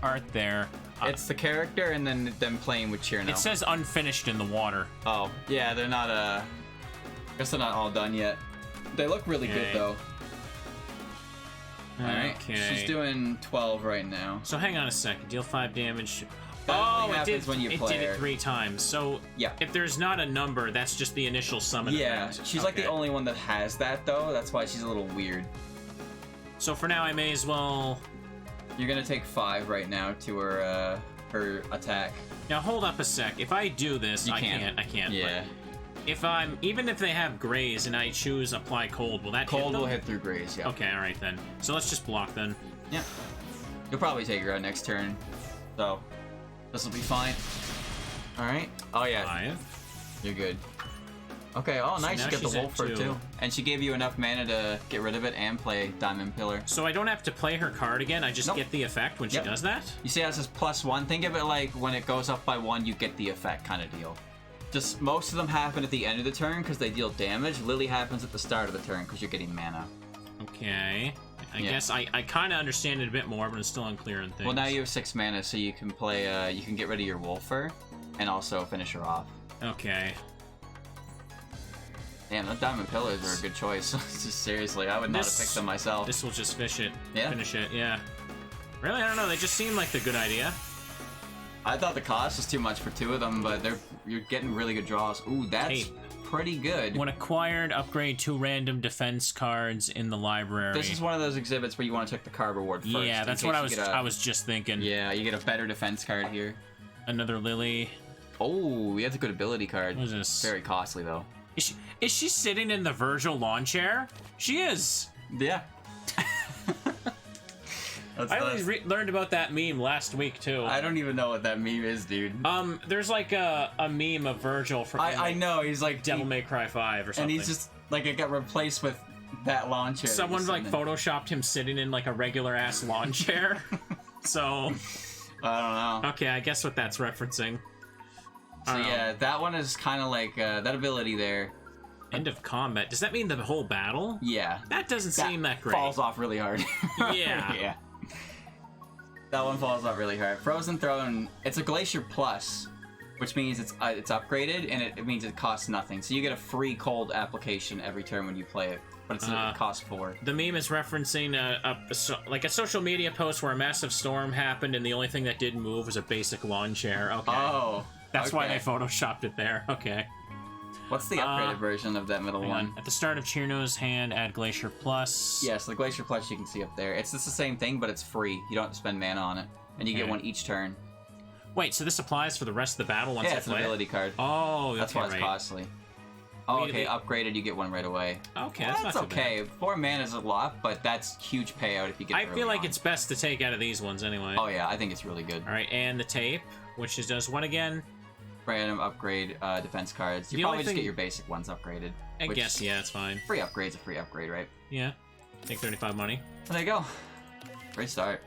art there? It's the character and then them playing with Cirno. It says unfinished in the water. Oh, yeah, they're not, I guess they're not all done yet. They look really good, though. Alright, she's doing 12 right now. So hang on a second, deal 5 damage. That it did, when you play it did it 3 times. So yeah, if there's not a number, that's just the initial summon effect. She's like the only one that has that, though. That's why she's a little weird. So for now, I may as well... You're gonna take 5 right now to her, her attack. Now hold up a sec. If I do this, I can't. Yeah. If even if they have graze and I choose apply cold, will that hit them? Cold will hit through graze, yeah. Okay, alright then. So let's just block then. Yeah. You'll probably take her out next turn. So, this will be fine. Alright. Oh yeah. 5. You're good. Okay, oh nice, you get the Wolfer too. And she gave you enough mana to get rid of it and play Diamond Pillar. So I don't have to play her card again, I just get the effect when she does that? You see how it says +1? Think of it like when it goes up by 1, you get the effect kind of deal. Just most of them happen at the end of the turn because they deal damage. Lily happens at the start of the turn because you're getting mana. Okay. I Yeah. guess I kind of understand it a bit more, but it's still unclear on things. Well, now you have 6 mana, so you can play. You can get rid of your Wolfer, and also finish her off. Okay. Damn, those Diamond Pillars are a good choice. Just seriously, I would not have picked them myself. This will just finish it. Yeah? Finish it, yeah. Really? I don't know. They just seem like the good idea. I thought the cost was too much for 2 of them, but you're getting really good draws. Ooh, that's Tape. pretty good. When acquired, upgrade 2 random defense cards in the library. This is one of those exhibits where you want to check the card reward first. Yeah, that's what I was just thinking. Yeah, you get a better defense card here. Another Lily. Oh, that's a good ability card. What is this? Very costly though. Is she sitting in the Virgil lawn chair? She is. Yeah. I only learned about that meme last week too. I don't even know what that meme is, dude. There's like a meme of Virgil from I know, he's like Devil May Cry 5 or something. And he's just like, it got replaced with that lawn chair. Someone like photoshopped him sitting in like a regular ass lawn chair. So I don't know. Okay, I guess what that's referencing. So yeah, that one is kind of like that ability there. End of combat. Does that mean the whole battle? Yeah. That doesn't seem that great. Falls off really hard. Yeah. Yeah. That one falls off really hard. Frozen Throne, it's a Glacier Plus, which means it's upgraded, and it means it costs nothing. So you get a free cold application every turn when you play it, but it costs 4. The meme is referencing a social media post where a massive storm happened, and the only thing that didn't move was a basic lawn chair. Okay. Oh. That's why they photoshopped it there. Okay. What's the upgraded version of that middle one? At the start of Cirno's hand, add Glacier Plus. Yes, the Glacier Plus you can see up there. It's just the same thing, but it's free. You don't have to spend mana on it. And you get one each turn. Wait, so this applies for the rest of the battle once it's an ability card. Oh, that's why it's costly. Oh, okay, upgraded, you get one right away. Okay, that's not okay. 4 mana is a lot, but that's huge payout if you get it I feel like it's best to take out of these ones anyway. Oh yeah, I think it's really good. Alright, and the tape, which does what again? Random upgrade defense cards. You probably just get your basic ones upgraded. I guess, yeah, it's fine. Free upgrade's a free upgrade, right? Yeah. Take 35 money. There you go. Great start.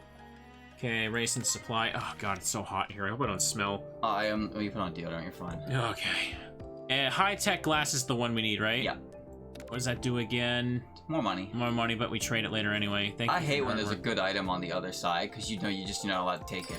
Okay, race and supply. Oh god, it's so hot here. I hope I don't smell. I am. You put on deodorant, you're fine. Okay. High-tech glass is the one we need, right? Yeah. What does that do again? More money. More money, but we trade it later anyway. I hate when there's a good item on the other side, because you're not allowed to take it.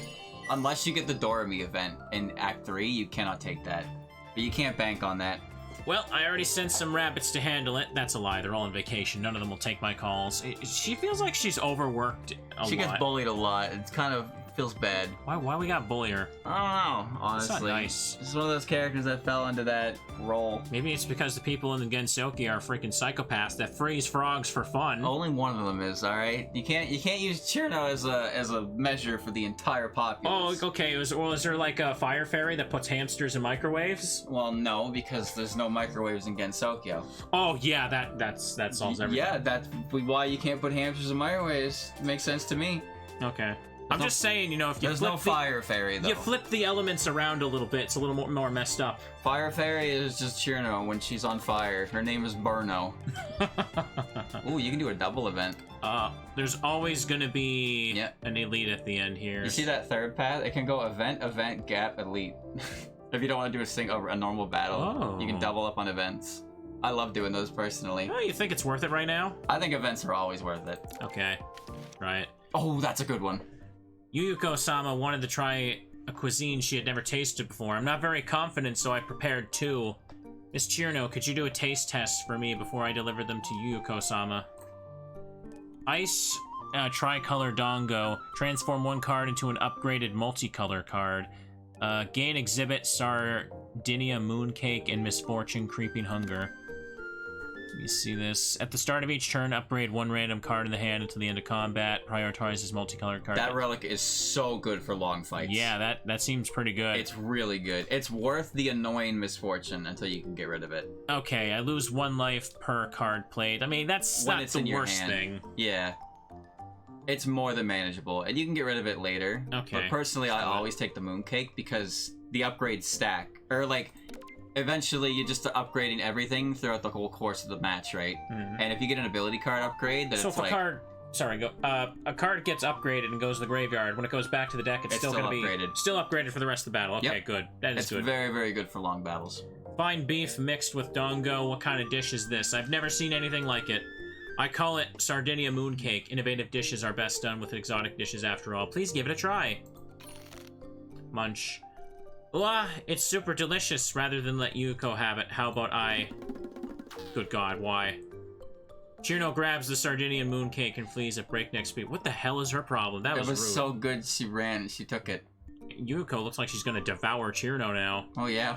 Unless you get the Dorami event in Act 3, you cannot take that. But you can't bank on that. Well, I already sent some rabbits to handle it. That's a lie. They're all on vacation. None of them will take my calls. She feels like she's overworked a lot. She gets bullied a lot. It's kind of feels bad. Why we got bully her? I don't know, honestly. It's not nice. It's one of those characters that fell into that role. Maybe it's because the people in the Gensoki are freaking psychopaths that freeze frogs for fun. Only one of them is, alright? You can't use Cirno as a measure for the entire populace. Oh, okay. Is there like a fire fairy that puts hamsters in microwaves? Well, no, because there's no microwaves in Gensokyo. Oh yeah, that solves everything. Yeah, that's why you can't put hamsters in microwaves. It makes sense to me. Okay. I'm just saying, if you there's no fire fairy though. You flip the elements around a little bit, it's a little more messed up. Fire fairy is just Cirno when she's on fire. Her name is Burno. Ooh, you can do a double event. There's always gonna be an elite at the end here. You see that third path? It can go event, gap, elite. If you don't want to do a normal battle, you can double up on events. I love doing those personally. Oh, you think it's worth it right now? I think events are always worth it. Okay, right. Oh, that's a good one. Yuyuko-sama wanted to try a cuisine she had never tasted before. I'm not very confident, so I prepared 2. Miss Cirno, could you do a taste test for me before I deliver them to Yuyuko-sama? Ice Tricolor Dongo. Transform 1 card into an upgraded multicolor card. Gain exhibit Sardinia Mooncake and Misfortune Creeping Hunger. Let me see this. At the start of each turn, upgrade 1 random card in the hand until the end of combat. Prioritizes multicolored cards. That relic is so good for long fights. Yeah, that seems pretty good. It's really good. It's worth the annoying misfortune until you can get rid of it. Okay, I lose 1 life per card played. I mean, that's not the worst thing. Yeah. It's more than manageable, and you can get rid of it later. Okay. But personally, I always take the Mooncake because the upgrades stack. Or, like, eventually you're just upgrading everything throughout the whole course of the match, right? Mm-hmm. And if you get an ability card upgrade, then it's like... a card gets upgraded and goes to the graveyard. When it goes back to the deck, it's still going to be upgraded for the rest of the battle. Okay, good. That is good. It's very, very good for long battles. Fine beef mixed with dongo. What kind of dish is this? I've never seen anything like it. I call it Sardinia Mooncake. Innovative dishes are best done with exotic dishes after all. Please give it a try. Munch. Ah, it's super delicious. Rather than let Yuko have it, how about I... Good God, why? Cirno grabs the Sardinian mooncake and flees at breakneck speed. What the hell is her problem? That was rude. It was so good she ran, she took it. Yuko looks like she's gonna devour Cirno now. Oh yeah.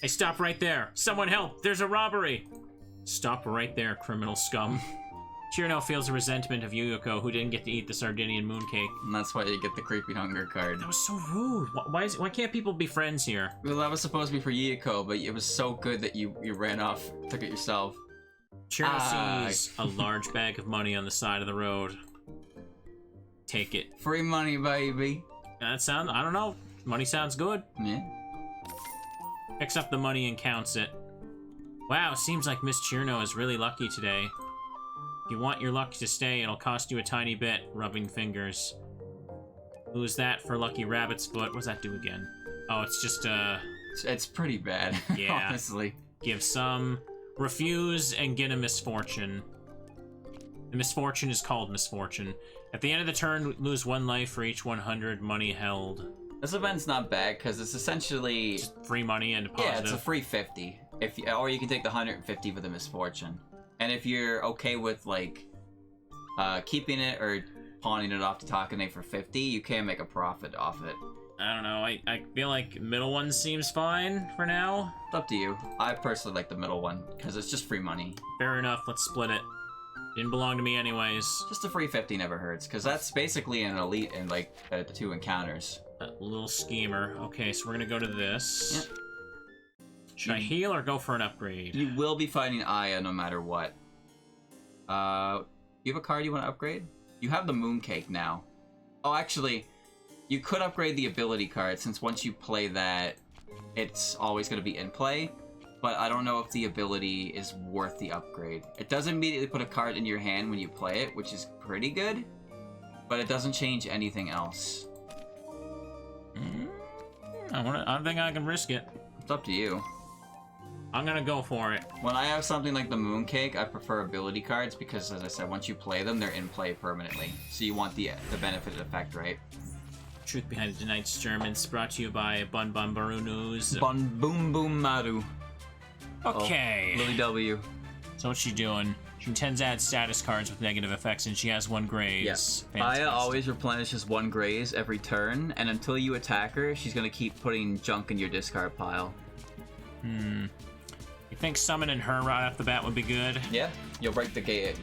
Hey, stop right there. Someone help, there's a robbery. Stop right there, criminal scum. Cirno feels a resentment of Yuko, who didn't get to eat the Sardinian mooncake. And that's why you get the creepy hunger card. That was so rude. Why can't people be friends here? Well, that was supposed to be for Yuko, but it was so good that you ran off, took it yourself. Cirno sees a large bag of money on the side of the road. Take it. Free money, baby. That sounds, I don't know. Money sounds good. Yeah. Picks up the money and counts it. Wow, seems like Miss Cirno is really lucky today. If you want your luck to stay, it'll cost you a tiny bit, rubbing fingers. Who's that for Lucky Rabbit's foot? What does that do again? Oh, it's just, It's pretty bad, yeah. honestly. Give some, refuse, and get a misfortune. The misfortune is called misfortune. At the end of the turn, lose 1 life for each 100 money held. This event's not bad, because it's essentially... Just free money and positive. Yeah, it's a free 50. Or you can take the 150 for the misfortune. And if you're okay with, like, keeping it or pawning it off to Takane for 50, you can make a profit off it. I don't know, I feel like middle one seems fine for now. It's up to you. I personally like the middle one, because it's just free money. Fair enough, let's split it. Didn't belong to me anyways. Just a free 50 never hurts, because that's basically an elite in, like, the 2 encounters. That little schemer. Okay, so we're gonna go to this. Yep. Should I heal or go for an upgrade? You will be fighting Aya no matter what. You have a card you want to upgrade? You have the mooncake now. Oh, actually, you could upgrade the ability card, since once you play that, it's always going to be in play. But I don't know if the ability is worth the upgrade. It does immediately put a card in your hand when you play it, which is pretty good. But it doesn't change anything else. I don't think I can risk it. It's up to you. I'm gonna go for it. When I have something like the mooncake, I prefer ability cards because, as I said, once you play them, they're in play permanently. So you want the benefited effect, right? Truth behind tonight's Germans, brought to you by Bun Bun Baru News. Bun Boom Boom Maru. Okay. Oh, Lily W. So what's she doing? She intends to add status cards with negative effects, and she has 1 graze. Yes. Fantastic. Aya always replenishes 1 graze every turn, and until you attack her, she's gonna keep putting junk in your discard pile. You think summoning her right off the bat would be good? Yeah. You'll break the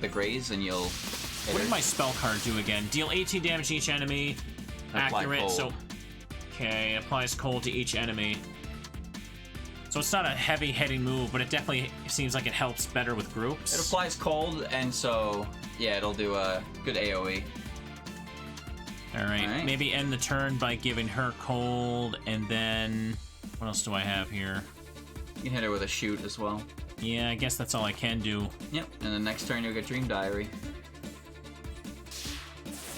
graze, and you'll... What did my spell card do again? Deal 18 damage to each enemy. Apply Accurate, cold. so... Okay, applies cold to each enemy. So it's not a heavy-hitting move, but it definitely seems like it helps better with groups. It applies cold, and so, yeah, it'll do a good AoE. Alright, maybe end the turn by giving her cold, and then... What else do I have here? You can hit her with a shoot as well. Yeah, I guess that's all I can do. Yep, and the next turn you'll get Dream Diary.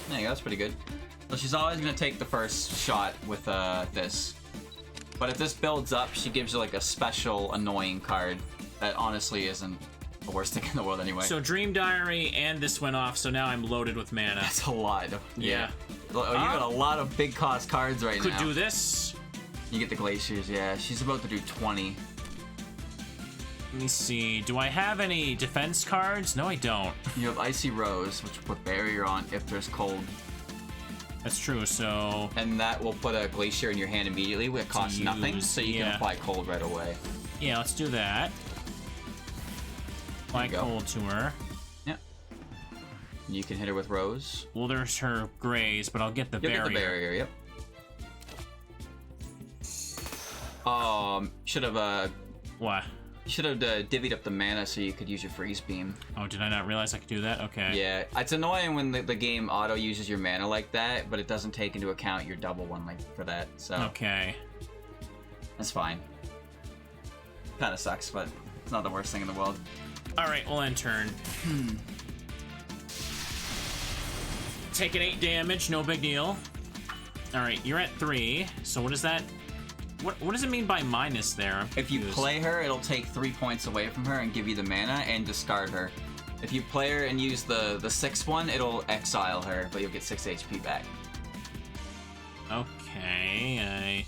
There you go, that's pretty good. So she's always going to take the first shot with this. But if this builds up, she gives you like a special annoying card that honestly isn't the worst thing in the world anyway. So Dream Diary and this went off, so now I'm loaded with mana. That's a lot. Yeah. You got a lot of big cost cards right now. Could do this. You get the Glaciers, yeah. She's about to do 20. Let me see. Do I have any defense cards? No, I don't. You have Icy Rose, which will put Barrier on if there's cold. That's true, so... And that will put a Glacier in your hand immediately, which costs nothing, so you can apply cold right away. Yeah, let's do that. Apply cold to her. Yep. You can hit her with Rose. Well, there's her graze, but I'll get the barrier. You'll get the barrier, yep. Should have, What? You should have divvied up the mana so you could use your Freeze Beam. Oh, did I not realize I could do that? Okay. Yeah, it's annoying when the game auto uses your mana like that, but it doesn't take into account your double one like for that, so... Okay. That's fine. Kinda sucks, but it's not the worst thing in the world. Alright, we'll end turn. Taking 8 damage, no big deal. Alright, you're at 3, so what is that? What does it mean by minus there? If you play her, it'll take 3 points away from her and give you the mana and discard her. If you play her and use the 6th one, it'll exile her, but you'll get 6 HP back. Okay,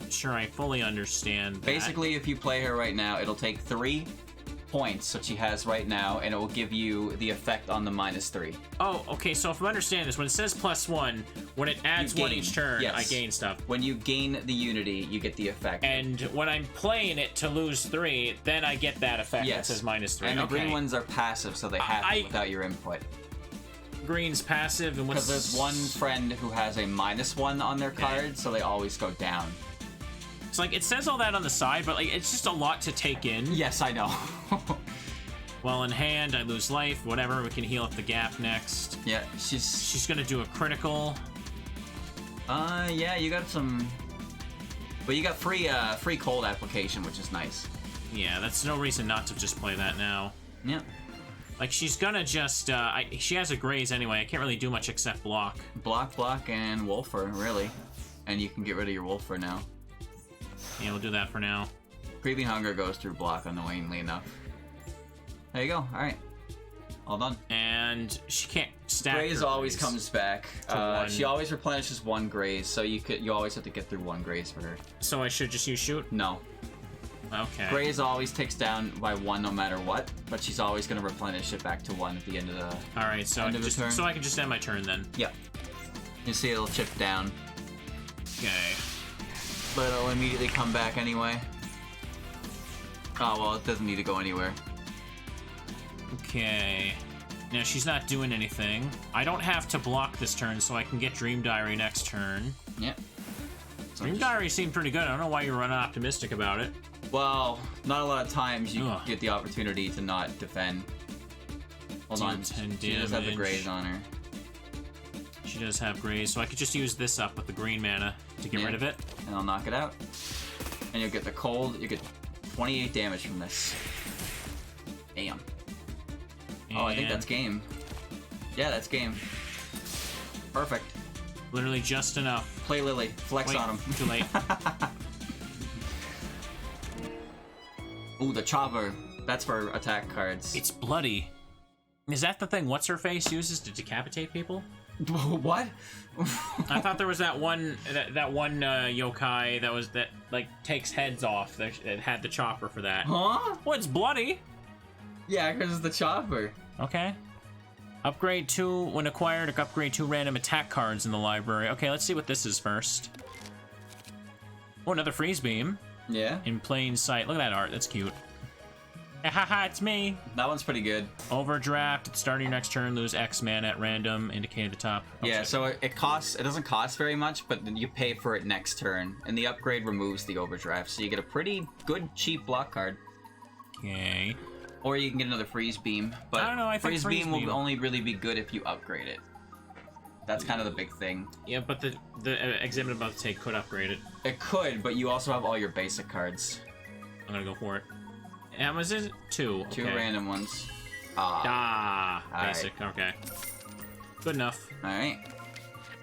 sure I fully understand that. Basically, if you play her right now, it'll take 3 points that she has right now, and it will give you the effect on the -3. Oh, okay, so if I understand this, when it says +1, when it adds one each turn, yes. I gain stuff. When you gain the unity, you get the effect. And when I'm playing it to lose 3, then I get that effect that says -3. And the green ones are passive, so they happen without your input. Green's passive, and what's... Because there's one friend who has a -1 on their card, so they always go down. It's like, it says all that on the side, but like it's just a lot to take in. Yes, I know. Well, in hand, I lose life, whatever, we can heal up the gap next. Yeah, she's gonna do a critical. Yeah, you got some... But you got free cold application, which is nice. Yeah, that's no reason not to just play that now. Yeah. Like, she's gonna just, she has a graze anyway, I can't really do much except block. Block, and Wolfer, really. And you can get rid of your Wolfer now. Yeah, we'll do that for now. Grieving Hunger goes through block, annoyingly enough. There you go. All right. All done. And she can't stack Graze always comes back. She always replenishes 1 graze, so you always have to get through 1 graze for her. So I should just use shoot? No. Okay. Graze always takes down by 1 no matter what, but she's always going to replenish it back to 1 at the end of the Alright, so end of the turn. So I can just end my turn then. Yep. You see it'll chip down. Okay. But it'll immediately come back anyway. Oh, well, it doesn't need to go anywhere. Okay. Now, she's not doing anything. I don't have to block this turn, so I can get Dream Diary next turn. Yep. So Dream Diary seemed pretty good. I don't know why you were unoptimistic about it. Well, not a lot of times you get the opportunity to not defend. Hold on. 10 she does have the damage. graze on her. She does have graze, so I could just use this up with the green mana to get rid of it. And I'll knock it out. And you'll get the cold. You get 28 damage from this. Damn. And oh, I think that's game. Yeah, that's game. Perfect. Literally just enough. Play Lily. Flex on him. Too late. Ooh, the chopper. That's for attack cards. It's bloody. Is that the thing What's-Her-Face uses to decapitate people? What? I thought there was that one yokai that like takes heads off that had the chopper for that. Huh? Well, it's bloody. Yeah, because it's the chopper. Okay. Upgrade 2 when acquired. Upgrade 2 random attack cards in the library. Okay, let's see what this is first. Oh, another freeze beam. Yeah. In plain sight. Look at that art. That's cute. Haha, it's me. That one's pretty good. Overdraft. At the start of your next turn, lose X mana at random. Indicated at the top. Oh, yeah, shit. so it doesn't cost very much, but you pay for it next turn, and the upgrade removes the overdraft, so you get a pretty good cheap block card. Okay. Or you can get another freeze beam, but I don't know, I think freeze beam will only really be good if you upgrade it. That's kind of the big thing. Yeah, but the exhibit I'm about to take could upgrade it. It could, but you also have all your basic cards. I'm gonna go for it. How much is it? 2. Two okay. random ones. Basic. Okay. Good enough. Alright.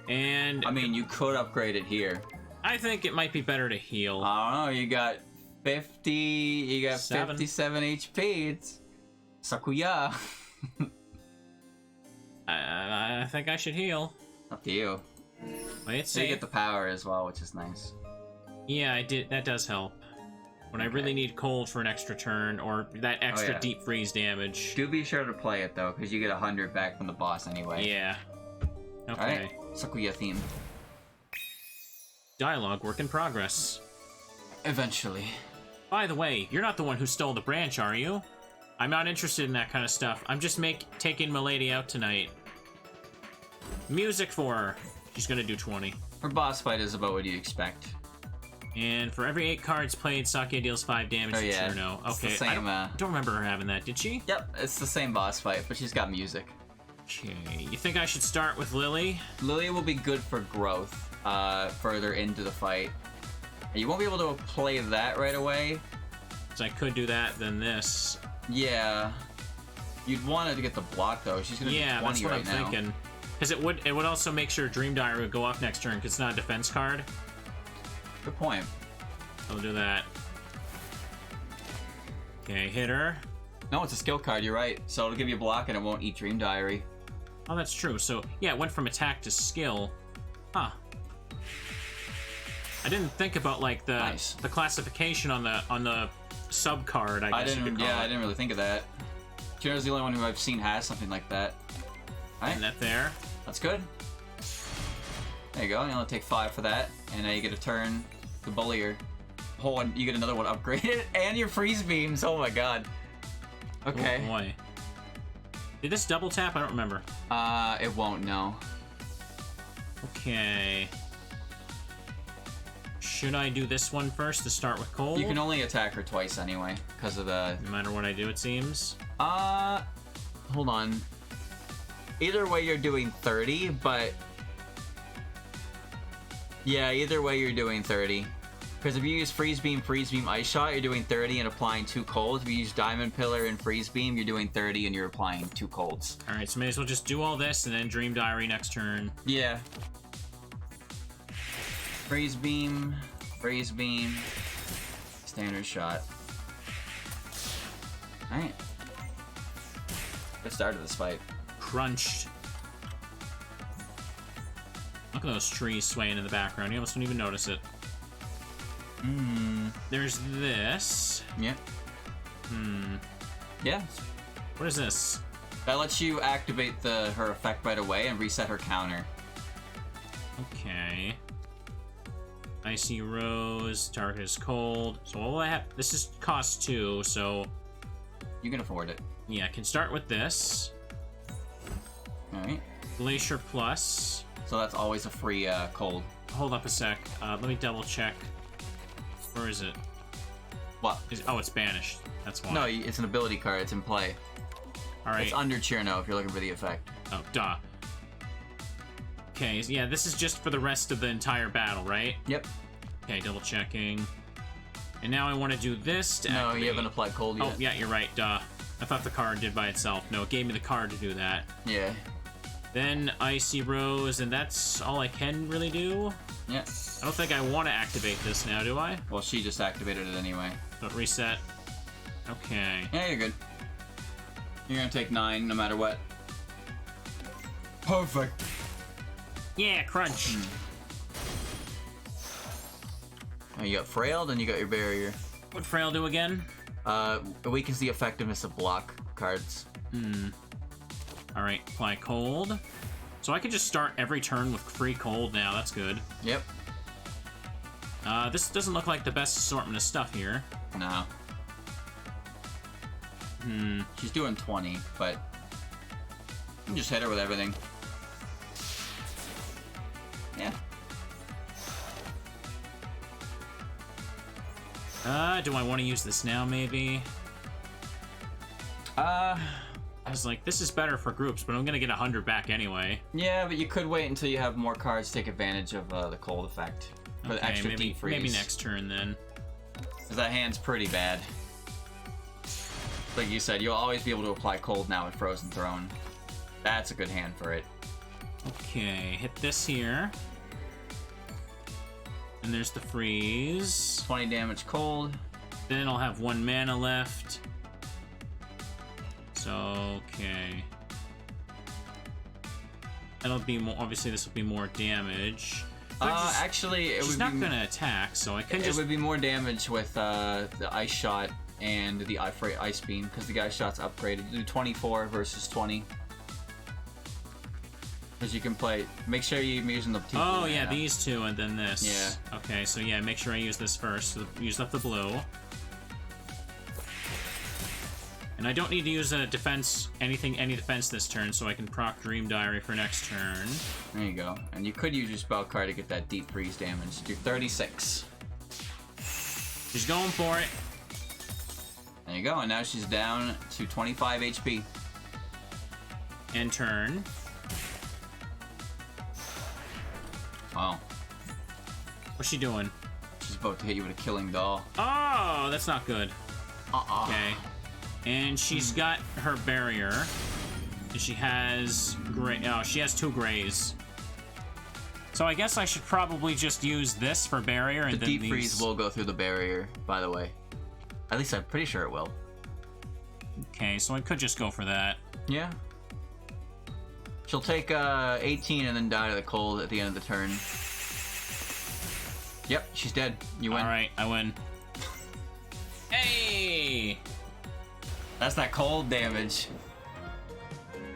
And I mean, you could upgrade it here. I think it might be better to heal. I don't know, you got 50, you got 7. 57 HP. It's Sakuya. I think I should heal. Up to you. Wait, So you get the power as well, which is nice. Yeah, I did. That does help. When I really need cold for an extra turn, or that extra deep freeze damage. Do be sure to play it though, because you get 100 back from the boss anyway. Yeah. Okay. Alright, Sakuya theme. Dialogue work in progress. Eventually. By the way, you're not the one who stole the branch, are you? I'm not interested in that kind of stuff. I'm just taking Milady out tonight. Music for her. She's gonna do 20. Her boss fight is about what you expect. And for every 8 cards played, Sake deals 5 damage to Cirno. It's Okay, the same, I don't remember her having that, did she? Yep, it's the same boss fight, but she's got music. Okay, you think I should start with Lily? Lily will be good for growth, further into the fight. You won't be able to play that right away. So I could do that, then this. Yeah. You'd want her to get the block though. She's gonna do 20 that's what right I'm now. thinking. Because it would also make sure Dream Diary would go off next turn, because it's not a defense card. Good point. I'll do that. Okay, hit her. No, it's a skill card, you're right. So it'll give you a block and it won't eat Dream Diary. Oh, that's true. So, yeah, it went from attack to skill. Huh. I didn't think about, like, the classification on the sub card, I guess you could call it. I didn't really think of that. Cirno's the only one who I've seen has something like that. Alright. And that there. That's good. There you go. You only take 5 for that. And now you get a turn to Bullier. Oh, and you get another one upgraded. And your freeze beams. Oh my god. Okay. Oh boy. Did this double tap? I don't remember. It won't, no. Okay. Should I do this one first to start with cold? You can only attack her twice anyway, because of the... No matter what I do, it seems. Hold on. Either way, you're doing 30, but... Yeah, either way, you're doing 30. Because if you use Freeze Beam, Ice Shot, you're doing 30 and applying 2 colds. If you use Diamond Pillar and Freeze Beam, you're doing 30 and you're applying 2 colds. Alright, so may as well just do all this and then Dream Diary next turn. Yeah. Freeze Beam, Standard Shot. Alright. Good start of this fight. Crunched. Look at those trees swaying in the background. You almost don't even notice it. There's this. Yeah. Yeah. What is this? That lets you activate her effect right away and reset her counter. Okay. Icy Rose, target is cold. So all I have, this is cost 2, so... You can afford it. Yeah, I can start with this. Alright. Glacier Plus. So that's always a free cold. Hold up a sec. Let me double check. Where is it? What? Oh, it's banished. That's why. No, it's an ability card. It's in play. Alright. It's under Cirno if you're looking for the effect. Oh, duh. Okay, yeah, this is just for the rest of the entire battle, right? Yep. Okay, double checking. And now I want to do this to activate. No, you haven't applied cold yet. Oh, yeah, you're right, duh. I thought the card did by itself. No, it gave me the card to do that. Yeah. Then Icy Rose, and that's all I can really do? Yeah. I don't think I want to activate this now, do I? Well, she just activated it anyway. Don't reset. Okay. Yeah, you're good. You're gonna take 9 no matter what. Perfect. Yeah, crunch. Oh, you got Frail, then you got your Barrier. What'd Frail do again? It weakens the effectiveness of block cards. Alright, apply cold. So I can just start every turn with free cold now, that's good. Yep. This doesn't look like the best assortment of stuff here. No. She's doing 20, but you can just hit her with everything. Yeah. Do I want to use this now, maybe? I was like, this is better for groups, but I'm gonna get 100 back anyway. Yeah, but you could wait until you have more cards to take advantage of the cold effect. For the extra deep freeze. Maybe next turn, then. Because that hand's pretty bad. Like you said, you'll always be able to apply cold now with Frozen Throne. That's a good hand for it. Okay, hit this here. And there's the freeze. 20 damage cold. Then I'll have 1 mana left. So, okay. That'll be more, obviously this will be more damage. Actually, it would be... She's not gonna attack, so I can just... It would be more damage with the Ice Shot and the Ice Beam, because the Ice Shot's upgraded. Do 24 versus 20. Because you can play... Make sure you're using the two. Oh, yeah, these two and then this. Yeah. Okay, so yeah, make sure I use this first. So use up the blue. And I don't need to use a defense, any defense this turn, so I can proc Dream Diary for next turn. There you go. And you could use your spell card to get that deep freeze damage. Do 36. She's going for it. There you go, and now she's down to 25 HP. End turn. Wow. What's she doing? She's about to hit you with a killing doll. Oh, that's not good. Okay. And she's got her barrier. And she has gray. Oh, she has 2 grays. So I guess I should probably just use this for barrier and the then deep freeze will go through the barrier, by the way. At least I'm pretty sure it will. Okay, so I could just go for that. Yeah. She'll take 18 and then die to the cold at the end of the turn. Yep, she's dead. You win. Alright, I win. Hey! That's that cold damage.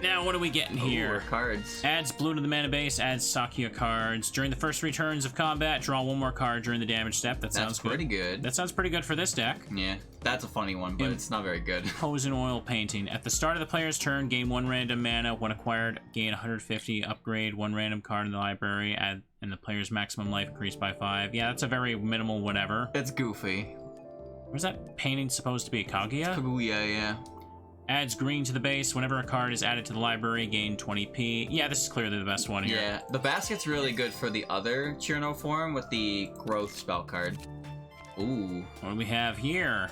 Now, what are we getting here? Ooh, cards. Adds blue to the mana base, adds Sakuya cards. During the first 3 turns of combat, draw 1 more card during the damage step. That sounds good. That's pretty good. That sounds pretty good for this deck. Yeah, that's a funny one, but it's not very good. Pose and oil painting. At the start of the player's turn, gain 1 random mana. When acquired, gain 150. Upgrade 1 random card in the library, and the player's maximum life increased by 5. Yeah, that's a very minimal whatever. It's goofy. Where's that painting supposed to be? Kaguya? Kaguya, yeah. Adds green to the base. Whenever a card is added to the library, gain 20p. Yeah, this is clearly the best one here. Yeah, the basket's really good for the other Cirno form with the growth spell card. Ooh. What do we have here?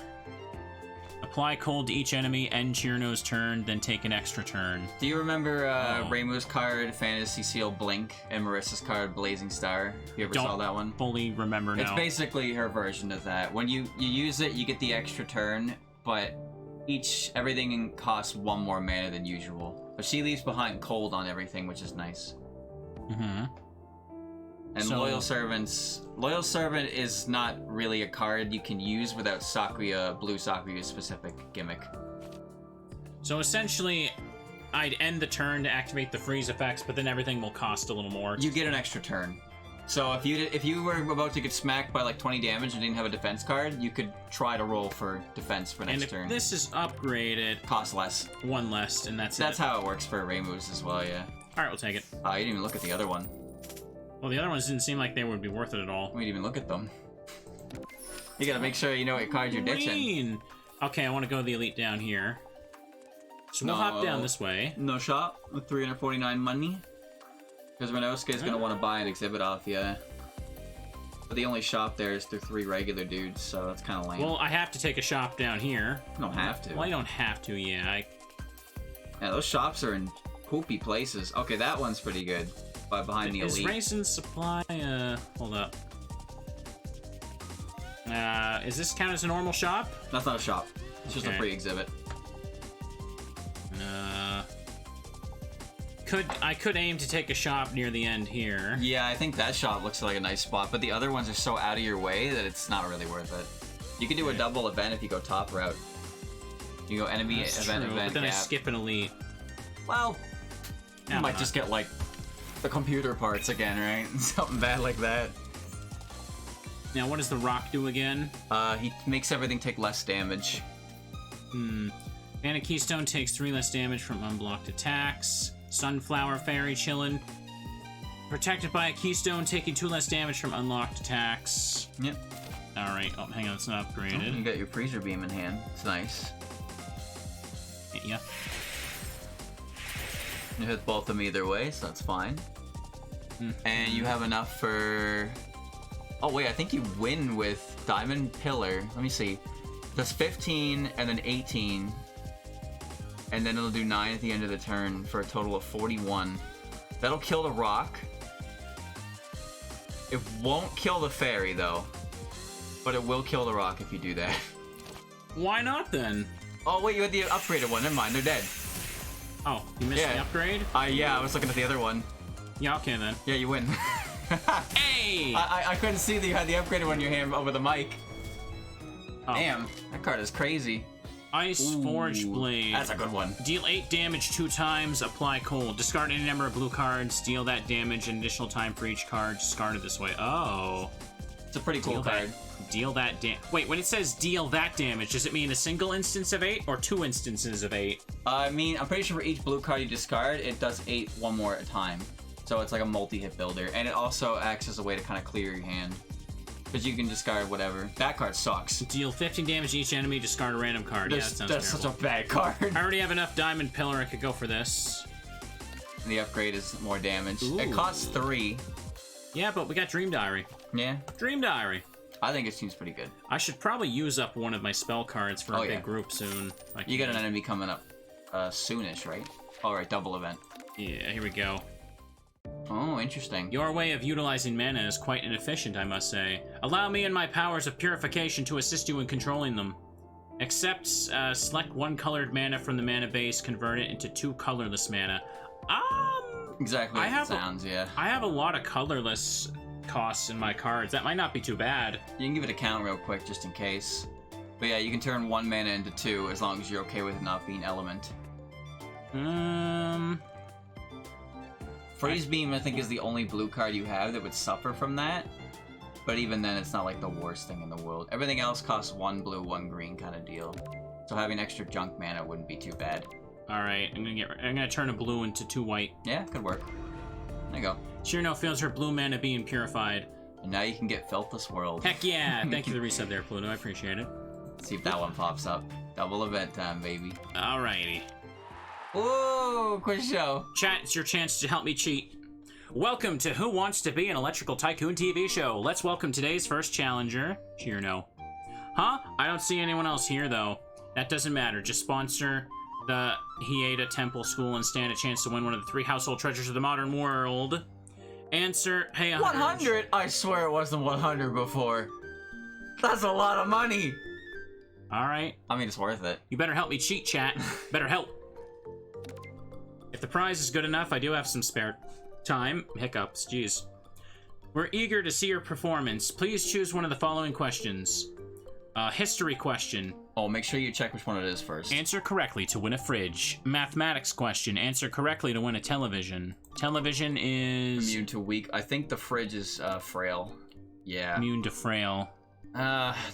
Apply cold to each enemy, end Cirno's turn, then take an extra turn. Do you remember Reimu's card, Fantasy Seal Blink, and Marissa's card, Blazing Star? You ever saw that one? Fully remember now. It's basically her version of that. When you use it, you get the extra turn, but everything costs 1 more mana than usual. But she leaves behind cold on everything, which is nice. Mm-hmm. And Loyal Servant is not really a card you can use without Blue Sakuya's specific gimmick. So essentially, I'd end the turn to activate the freeze effects, but then everything will cost a little more. You get an extra turn. So if you were about to get smacked by like 20 damage and didn't have a defense card, you could try to roll for defense for next turn. And if this is upgraded, cost less. 1 less, and that's it. That's how it works for Reimu's as well, yeah. Alright, we'll take it. You didn't even look at the other one. Well, the other ones didn't seem like they would be worth it at all. We didn't even look at them. You gotta make sure you know what cards you're ditching. Okay, I want to go to the elite down here. So we'll hop down this way. No shop with 349 money. Because Renosuke is gonna want to buy an exhibit off you. But the only shop there is through 3 regular dudes, so that's kind of lame. Well, I have to take a shop down here. You don't have to. Well, I don't have to, yeah. Yeah, those shops are in poopy places. Okay, that one's pretty good. Behind the elite. Is Raisin Supply, hold up. Is this count as a normal shop? That's not a shop. It's just a free exhibit. I could aim to take a shop near the end here. Yeah, I think that shop looks like a nice spot, but the other ones are so out of your way that it's not really worth it. You can do a double event if you go top route. You go enemy event, but then gap. I skip an elite. Well, you might just get like the computer parts again, right? Something bad like that. Now, what does the rock do again? He makes everything take less damage. Mana Keystone takes 3 less damage from unblocked attacks. Sunflower Fairy chillin'. Protected by a Keystone, taking 2 less damage from unlocked attacks. Yep. Alright, oh, hang on, it's not upgraded. You got your Freezer Beam in hand. It's nice. Yeah. You hit both of them either way, so that's fine. And you have enough for... Oh, wait, I think you win with Diamond Pillar. Let me see. That's 15 and then 18. And then it'll do 9 at the end of the turn for a total of 41. That'll kill the rock. It won't kill the fairy, though. But it will kill the rock if you do that. Why not, then? Oh, wait, you had the upgraded one. Never mind, they're dead. Oh, you missed the upgrade? Yeah, I was looking at the other one. Yeah, okay, then. Yeah, you win. Hey! I couldn't see that you had the upgraded one in your hand over the mic. Oh. Damn, that card is crazy. Ice Forge Blade. That's a good one. Deal 8 damage 2 times, apply cold. Discard any number of blue cards, deal that damage an additional time for each card discarded this way. Oh. It's a pretty cool card. Deal that Wait, when it says deal that damage, does it mean a single instance of 8 or 2 instances of 8? I mean, I'm pretty sure for each blue card you discard, it does 8 one more at a time. So it's like a multi-hit builder. And it also acts as a way to kind of clear your hand. Because you can discard whatever. That card sucks. Deal 15 damage to each enemy, discard a random card. Yeah, that sounds That's terrible. such a bad card. I already have enough Diamond Pillar, I could go for this. And the upgrade is more damage. Ooh. It costs 3. Yeah, but we got Dream Diary. Yeah. Dream Diary. I think it seems pretty good. I should probably use up one of my spell cards for a big group soon. You got an enemy coming up soonish, right? Alright, double event. Yeah, here we go. Oh, interesting. Your way of utilizing mana is quite inefficient, I must say. Allow me and my powers of purification to assist you in controlling them. Except select one colored mana from the mana base, convert it into 2 colorless mana. Exactly as it sounds, yeah. I have a lot of colorless costs in my cards. That might not be too bad. You can give it a count real quick just in case. But yeah, you can turn 1 mana into 2 as long as you're okay with it not being element. Freeze Beam, I think, is the only blue card you have that would suffer from that. But even then, it's not like the worst thing in the world. Everything else costs 1 blue, 1 green kind of deal. So having extra junk mana wouldn't be too bad. All right, I'm gonna turn a blue into 2 white. Yeah, could work. There you go. Cirno feels her blue mana being purified. And now you can get Filthless World. Heck yeah! Thank you for the reset there, Pluto. I appreciate it. See if that one pops up. Double event time, baby. Alrighty. Whoa, quiz show. Chat, it's your chance to help me cheat. Welcome to Who Wants to Be an Electrical Tycoon TV show. Let's welcome today's first challenger, Cirno. Huh? I don't see anyone else here, though. That doesn't matter. Just sponsor the Hieda Temple School and stand a chance to win one of the 3 household treasures of the modern world. Answer, pay 100? I swear it wasn't 100 before. That's a lot of money. Alright. I mean, it's worth it. You better help me cheat, chat. Better help. If the prize is good enough, I do have some spare time. Hiccups, jeez. We're eager to see your performance. Please choose one of the following questions. History question. Oh, make sure you check which one it is first. Answer correctly to win a fridge. Mathematics question. Answer correctly to win a television. Television is... Immune to weak. I think the fridge is frail. Yeah. Immune to frail.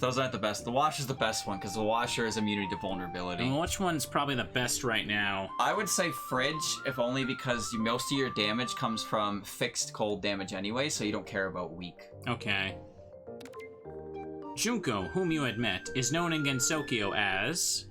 Those aren't the best. The wash is the best one, because the washer is immunity to vulnerability. And which one's probably the best right now? I would say fridge, if only because most of your damage comes from fixed cold damage anyway, so you don't care about weak. Okay. Junko, whom you had met, is known in Gensokyo as...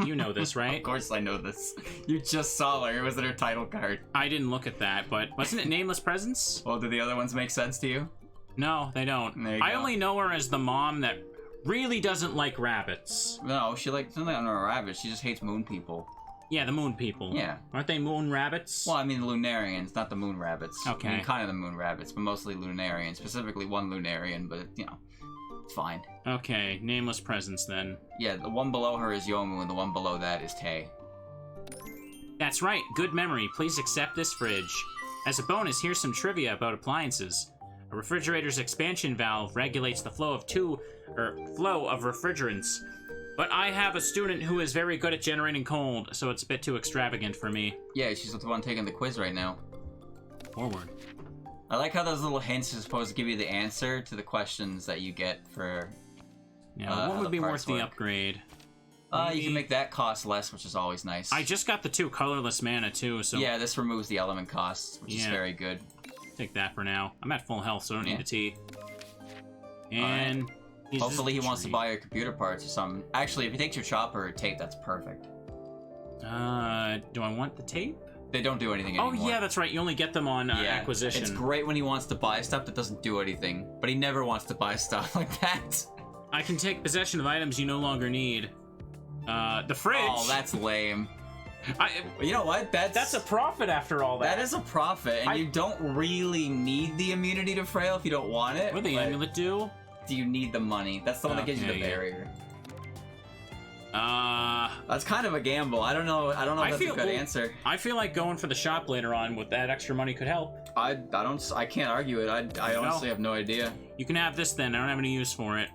you know this, right? Of course I know this. You just saw her. It was in her title card. I didn't look at that, but wasn't it Nameless Presence? Well, do the other ones make sense to you? No, they don't. There you I go. only know her as the mom that really doesn't like rabbits. No, she like something on a rabbit. She just hates moon people. Yeah, the moon people. Yeah. Aren't they moon rabbits? Well, I mean the Lunarians, not the moon rabbits. Okay. I mean, kind of the moon rabbits, but mostly Lunarian. Specifically one Lunarian, but, you know, it's fine. Okay, Nameless Presence then. Yeah, the one below her is Yomu, and the one below that is Tay. That's right, good memory. Please accept this fridge. As a bonus, here's some trivia about appliances. A refrigerator's expansion valve regulates the flow of refrigerants. But I have a student who is very good at generating cold, so it's a bit too extravagant for me. Yeah, she's the one taking the quiz right now. Forward. I like how those little hints are supposed to give you the answer to the questions that you get for... Yeah, what would be worth the upgrade? You can make that cost less, which is always nice. I just got the 2 colorless mana too, so... Yeah, this removes the element costs, which is very good. Take that for now. I'm at full health, so I don't need the tea. And... Right. Hopefully he wants to buy your computer parts or something. Actually, if he takes your chopper or tape, that's perfect. Do I want the tape? They don't do anything anymore. Oh yeah, that's right. You only get them on acquisition. It's great when he wants to buy stuff that doesn't do anything, but he never wants to buy stuff like that. I can take possession of items you no longer need. The fridge. Oh, that's lame. You know what? That's a profit after all that. That is a profit, and you don't really need the immunity to frail if you don't want it. What did the amulet do? Do you need the money? That's the one that gives you the barrier. That's kind of a gamble. I don't know. I don't know if that's a good answer. I feel like going for the shop later on with that extra money could help. I can't argue it. I honestly have no idea. You can have this then. I don't have any use for it.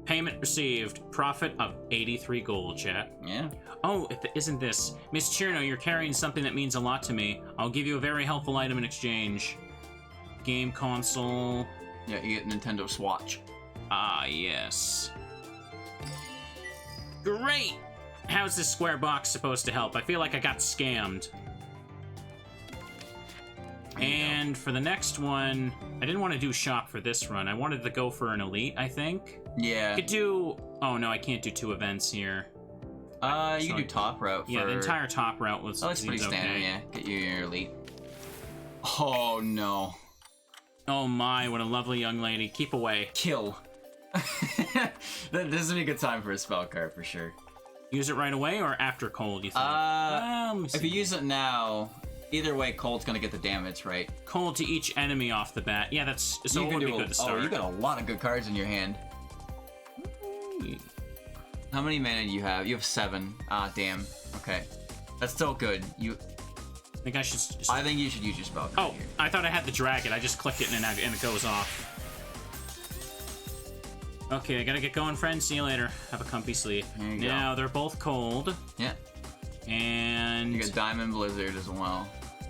Payment received. Profit of 83 gold, chat. Yeah. Oh, isn't this? Miss Cirno, you're carrying something that means a lot to me. I'll give you a very helpful item in exchange. Game console. Yeah, you get Nintendo Swatch. Ah, yes. Great! How's this square box supposed to help? I feel like I got scammed. And for the next one, I didn't want to do shop for this run. I wanted to go for an elite, I think. Yeah. I could do... Oh, no, I can't do 2 events here. You can do top route for... Yeah, the entire top route was... Oh, that's pretty standard, yeah. Get you your elite. Oh, no. Oh, my, what a lovely young lady. Keep away. Kill. This would be a good time for a spell card, for sure. Use it right away or after cold, you think? If you use it now... Either way, cold's gonna get the damage, right? Cold to each enemy off the bat. Yeah, that's... So it would be good to start. Oh, you got a lot of good cards in your hand. How many mana do you have? You have 7. Ah, damn. Okay. That's still good. I think I should just... I think you should use your spell card here. I thought I had the dragon. I just clicked it and it goes off. Okay, I gotta get going, friends. See you later. Have a comfy sleep. There you now, go. they're both cold. Yeah. And... You get Diamond Blizzard as well.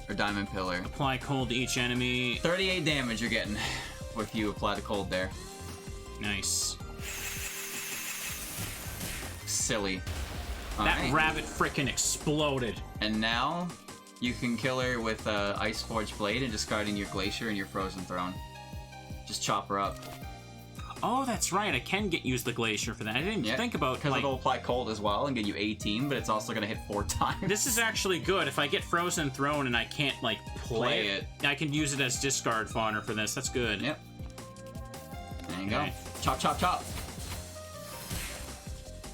Or Diamond Pillar. Apply cold to each enemy. 38 damage you're getting if you apply the cold there. Nice. Silly. That rabbit frickin' exploded. And now, you can kill her with Ice Forge Blade and discarding your Glacier and your Frozen Throne. Just chop her up. Oh, that's right. I can use the Glacier for that. I didn't think about... Because it'll apply cold as well and get you 18, but it's also going to hit 4 times. This is actually good. If I get Frozen Throne and I can't, like, play it, I can use it as discard fodder for this. That's good. Yep. There you go. Chop, chop, chop.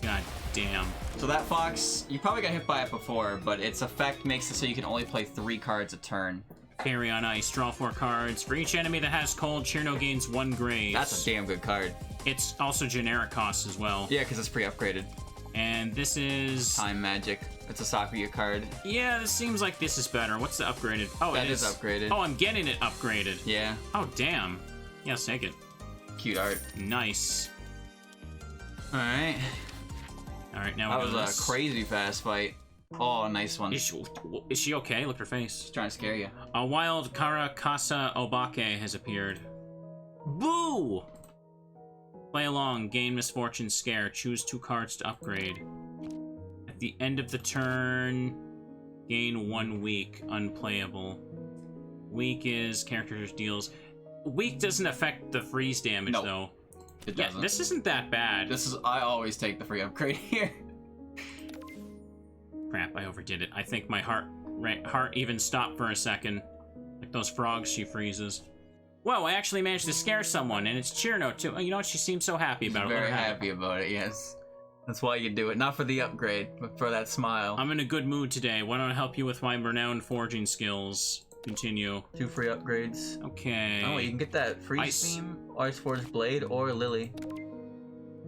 God damn. So that fox, you probably got hit by it before, but its effect makes it so you can only play 3 cards a turn. Carry on ice. Draw 4 cards. For each enemy that has cold, Cirno gains 1 grave. That's a damn good card. It's also generic cost as well. Yeah, because it's pre-upgraded. And this is... Time Magic. It's a Sakuya card. Yeah, this seems like this is better. What's the upgraded? Oh, that is upgraded. Oh, I'm getting it upgraded. Yeah. Oh, damn. Yeah, take it. Cute art. Nice. Alright. Alright, now that was a crazy fast fight. Oh, nice one. Is she okay? Look at her face. She's trying to scare you. A wild Karakasa Obake has appeared. Boo! Play along. Gain Misfortune Scare. Choose 2 cards to upgrade. At the end of the turn, gain 1 weak. Unplayable. Weak is character deals... Weak doesn't affect the freeze damage, though. It doesn't. Yeah, this isn't that bad. I always take the free upgrade here. Crap, I overdid it. I think my heart even stopped for a second. Like those frogs she freezes. Whoa, I actually managed to scare someone, and it's Cirno, too. You know what? She seems so happy about it. Very happy about it, yes. That's why you do it. Not for the upgrade, but for that smile. I'm in a good mood today. Why don't I help you with my renowned forging skills? Continue. 2 free upgrades. Okay. Oh, you can get that Freeze Beam, Ice Forge Blade, or Lily.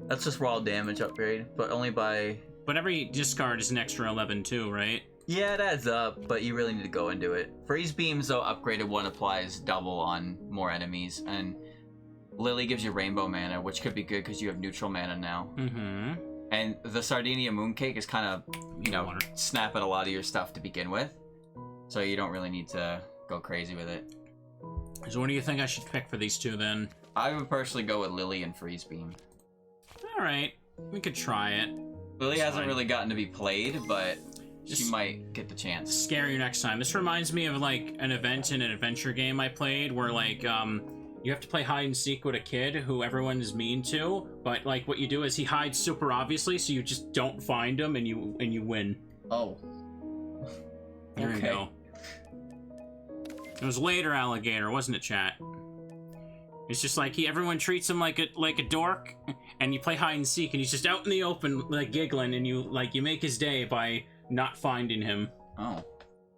That's just raw damage upgrade, but only by... But every discard is an extra 11 too, right? Yeah, it adds up, but you really need to go into it. Freeze Beams, though, upgraded one applies double on more enemies, and Lily gives you Rainbow Mana, which could be good because you have neutral mana now. Mm-hmm. And the Sardinia Mooncake is kind of, you know, snapping a lot of your stuff to begin with, so you don't really need to go crazy with it. So what do you think I should pick for these 2, then? I would personally go with Lily and Freeze Beam. Alright, we could try it. Lily hasn't really gotten to be played, but she might get the chance. Scare you next time. This reminds me of, like, an event in an adventure game I played where, like, you have to play hide and seek with a kid who everyone is mean to, but, like, what you do is he hides super obviously, so you just don't find him and you win. Oh. There you go. It was later, Alligator, wasn't it, chat? It's just like everyone treats him like a dork, and you play hide and seek, and he's just out in the open, like giggling, and you make his day by not finding him. Oh,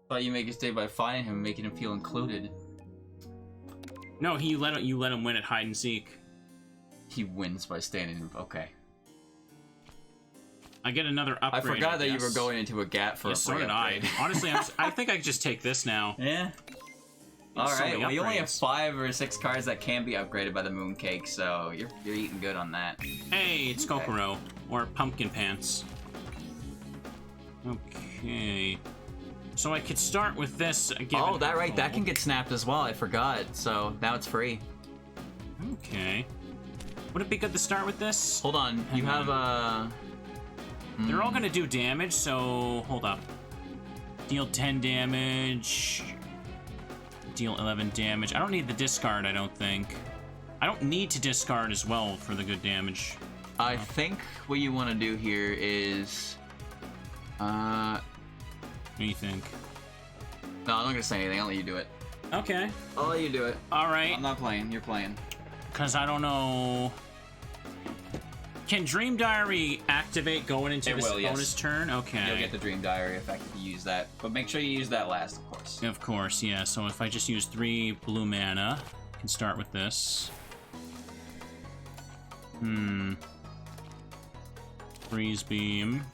thought you make his day by finding him, and making him feel included. No, you let him win at hide and seek. He wins by standing. Okay. I get another upgrade. I forgot that you were going into a gap for a free upgrade. Honestly, I think I could just take this now. Yeah. Alright, well you only have 5 or 6 cards that can be upgraded by the Mooncake, so you're eating good on that. Hey, it's Kokoro. Or Pumpkin Pants. Okay. So I could start with this. Oh, that can get snapped as well, I forgot. So now it's free. Okay. Would it be good to start with this? Hold on, you have They're all gonna do damage, so hold up. Deal 10 damage. Deal 11 damage. I don't need the discard, I don't think. I don't need to discard as well for the good damage. I think what you want to do here is... What do you think? No, I'm not gonna say anything. I'll let you do it. Okay. I'll let you do it. Alright. I'm not playing. You're playing. Because I don't know... Can Dream Diary activate going into this bonus turn? Okay. You'll get the Dream Diary effect if you use that. But make sure you use that last, of course. Of course, yeah. So if I just use 3 blue mana, I can start with this. Freeze beam.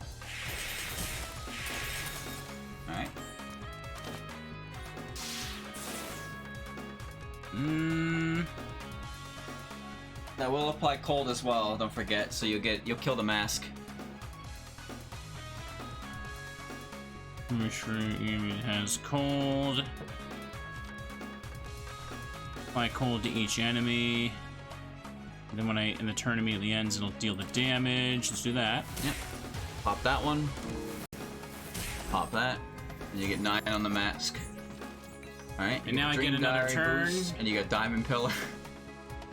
Alright. That will apply cold as well, don't forget, so you'll kill the mask. Mushroom has cold. Apply cold to each enemy. And then when the turn immediately ends, it'll deal the damage. Let's do that. Yep. Pop that one. Pop that. And you get 9 on the mask. Alright. And now I get another turn. Boost, and you got Diamond Pillar.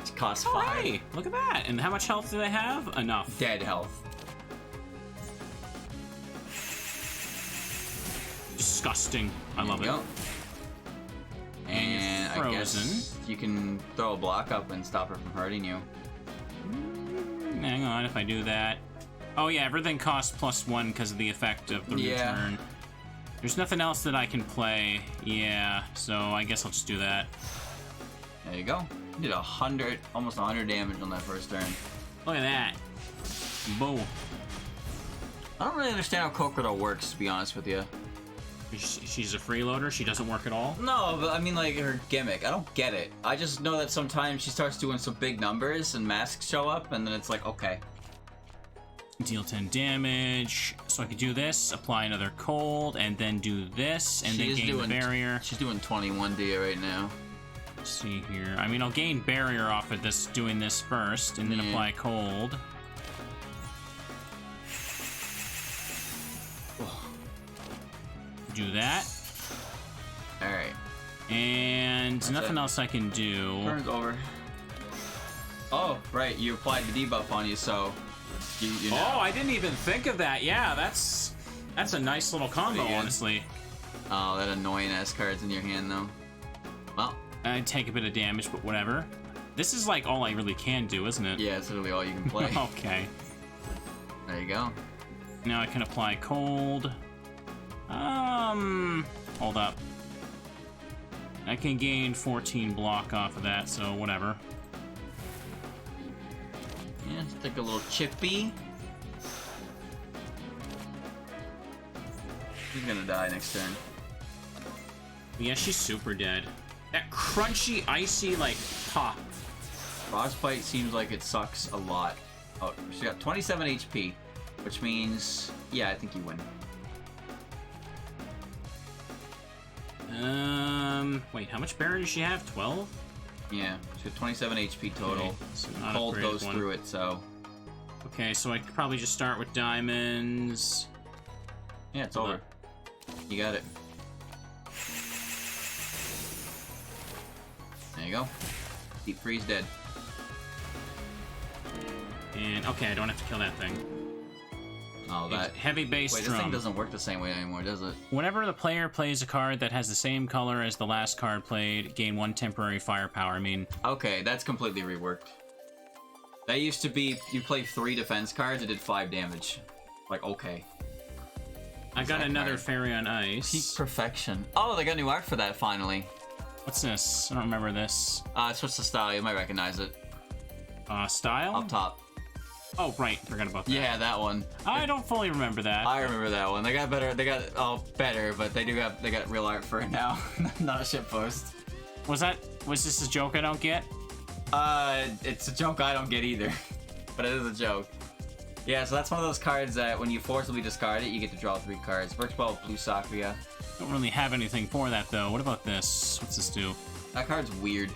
It costs 5. Hey, look at that. And how much health do they have? Enough. Dead health. Disgusting. I love it. Go. And I guess you can throw a block up and stop her from hurting you. Hang on, if I do that. Oh yeah, everything costs +1 because of the effect of the return. There's nothing else that I can play. Yeah, so I guess I'll just do that. There you go. You did 100, almost 100 damage on that first turn. Look at that. Boom. I don't really understand how Kokoro works, to be honest with you. She's a freeloader? She doesn't work at all? No, but I mean, like, her gimmick. I don't get it. I just know that sometimes she starts doing some big numbers and masks show up, and then it's like, okay. Deal 10 damage. So I could do this, apply another cold, and then do this, and then gain the barrier. She's doing 21 dia right now. Let's see here. I mean, I'll gain barrier off of this, doing this first, and then apply cold. Do that. Alright. And that's nothing else I can do. Turn's over. Oh, right. You applied the debuff on you, so you know. Oh, I didn't even think of that. Yeah, that's a nice little combo, honestly. Oh, that annoying ass card's in your hand, though. Well. I take a bit of damage, but whatever. This is like all I really can do, isn't it? Yeah, it's literally all you can play. Okay. There you go. Now I can apply cold. Hold up. I can gain 14 block off of that, so whatever. Yeah, let's take a little chippy. He's gonna die next turn. Yeah, she's super dead. That crunchy, icy, like, pop. Frostbite seems like it sucks a lot. Oh, she got 27 HP, which means, yeah, I think you win. Wait, how much barrier does she have? 12? Yeah, she got 27 HP total. Okay, so cold goes through it, so. Okay, so I could probably just start with diamonds. Yeah, it's over. You got it. There you go. Deep freeze dead. And, okay, I don't have to kill that thing. Oh, that heavy bass drum. Wait, this thing doesn't work the same way anymore, does it? Whenever the player plays a card that has the same color as the last card played, gain 1 temporary firepower. I mean... Okay, that's completely reworked. That used to be, you play 3 defense cards, it did 5 damage. Like, okay. I got another Fairy on Ice. Peak Perfection. Oh, they got new art for that, finally. What's this? I don't remember this. Switch the style, you might recognize it. Style? Up top. Oh, right. Forgot about that. Yeah, that one. I don't fully remember that. I remember that one. They got better. They got better, but they got real art for it now. Not a shitpost. Was this a joke I don't get? It's a joke I don't get either. But it is a joke. Yeah, so that's one of those cards that when you forcibly discard it, you get to draw 3 cards. Works well with Blue Sakura. Don't really have anything for that though. What about this? What's this do? That card's weird.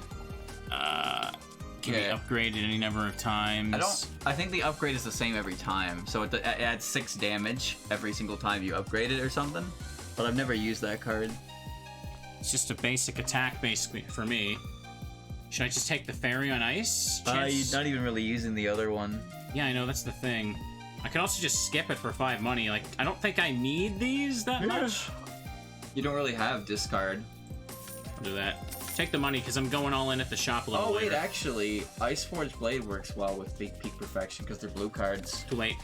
Can be upgraded any number of times. I think the upgrade is the same every time. So it adds 6 damage every single time you upgrade it or something. But I've never used that card. It's just a basic attack, basically, for me. Should I just take the Fairy on Ice? You're not even really using the other one. Yeah, I know, that's the thing. I could also just skip it for 5 money. Like, I don't think I need these that much. You don't really have discard. I'll do that. Take the money, because I'm going all in at the shop a little later. later. Actually, Iceforge Blade works well with Peak Perfection, because they're blue cards. Too late.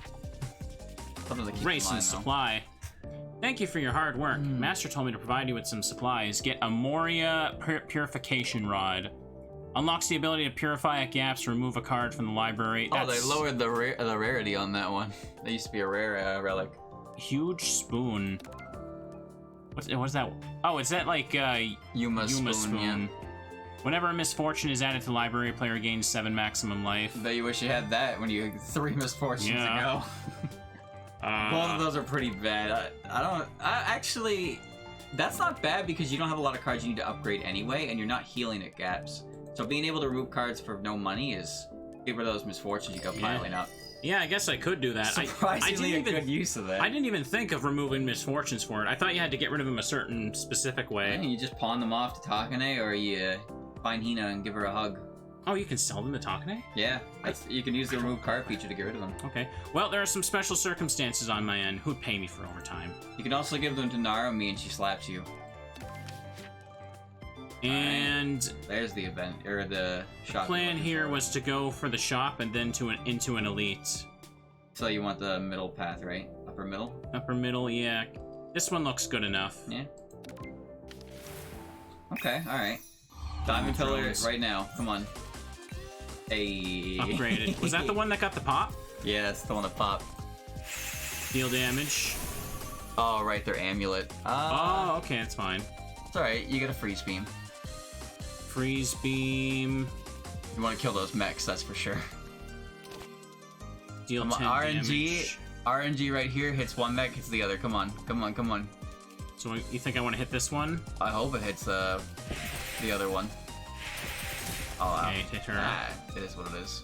Race and supply. Thank you for your hard work. Master told me to provide you with some supplies. Get a Moria Purification Rod. Unlocks the ability to purify at gaps, remove a card from the library. Oh, they lowered the rarity on that one. That used to be a rare relic. Huge spoon. What's that? Oh, is that like Yuma spoon. Yeah. Whenever a misfortune is added to the library, player gains 7 maximum life. Bet you wish you had that when you had 3 misfortunes ago. Both of those are pretty bad. Actually, that's not bad because you don't have a lot of cards you need to upgrade anyway, and you're not healing at gaps. So being able to remove cards for no money is get rid of those misfortunes you go piling up. Yeah, I guess I could do that. Surprisingly, a good use of that. I didn't even think of removing misfortunes for it. I thought you had to get rid of them a certain specific way. Yeah, you just pawn them off to Takane, or you find Hina and give her a hug. Oh, you can sell them to Takane? Yeah, you can use the remove card feature to get rid of them. Okay. Well, there are some special circumstances on my end. Who'd pay me for overtime? You can also give them to Narumi and she slaps you. And right. There's the event, or the shop. The plan here was to go for the shop and then into an elite. So you want the middle path, right? Upper middle? Upper middle, yeah. This one looks good enough. Yeah. Okay, alright. Diamond pillar right now, come on. Hey. Upgraded. Was that the one that got the pop? Yeah, that's the one that popped. Deal damage. Oh, right, their amulet. Oh, okay, that's fine. It's alright, you get a freeze beam. Freeze beam. You want to kill those mechs, that's for sure. Deal 10 damage. RNG right here hits one mech, hits the other. Come on, come on, come on. So you think I want to hit this one? I hope it hits the other one. Oh, okay, hit her. It is what it is.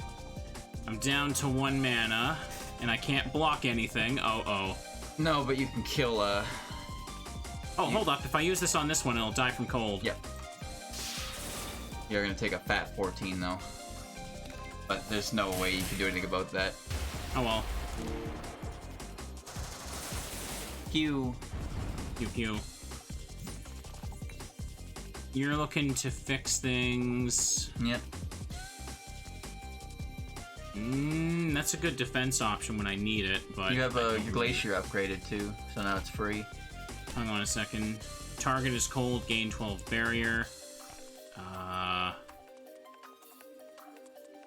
I'm down to 1 mana, and I can't block anything. Oh. No, but you can kill, Oh, hold up. If I use this on this one, it'll die from cold. Yep. You're gonna take a fat 14, though. But there's no way you can do anything about that. Oh, well. Pew. Pew, pew. You're looking to fix things. Yep. That's a good defense option when I need it, but... You have your Glacier upgraded, too, so now it's free. Hang on a second. Target is cold, gain 12 barrier.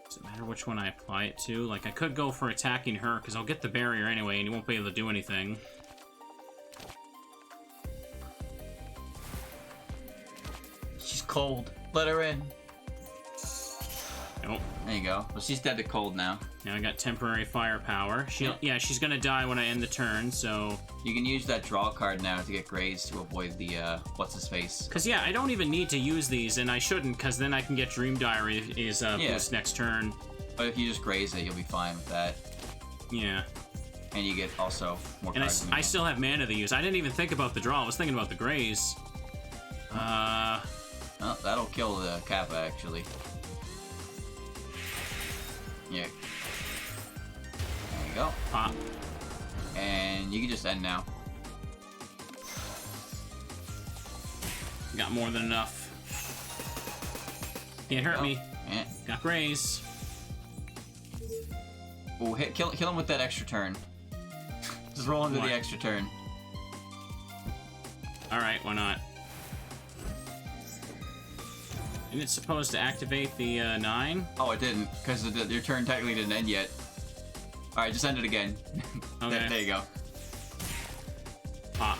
Does it matter which one I apply it to? Like, I could go for attacking her, because I'll get the barrier anyway, and you won't be able to do anything. She's cold. Let her in. Nope. There you go. Well, she's dead to cold now. Now I got temporary firepower. Yeah, she's gonna die when I end the turn, so... You can use that draw card now to get grazed to avoid the, what's-his-face. Because, yeah, I don't even need to use these, and I shouldn't, because then I can get Dream Diary boost next turn. But if you just graze it, you'll be fine with that. Yeah. And you get also more cards. And I still have mana to use. I didn't even think about the draw. I was thinking about the graze. Well, that'll kill the Kappa, actually. Yeah. There you go. Pop. And you can just end now. Got more than enough. Can't hurt me. Yeah. Got graze. Ooh, kill him with that extra turn. Just roll into the extra turn. Alright, why not? Isn't it supposed to activate the 9? Oh, it didn't, because your turn technically didn't end yet. Alright, just end it again. Okay. There you go. Pop.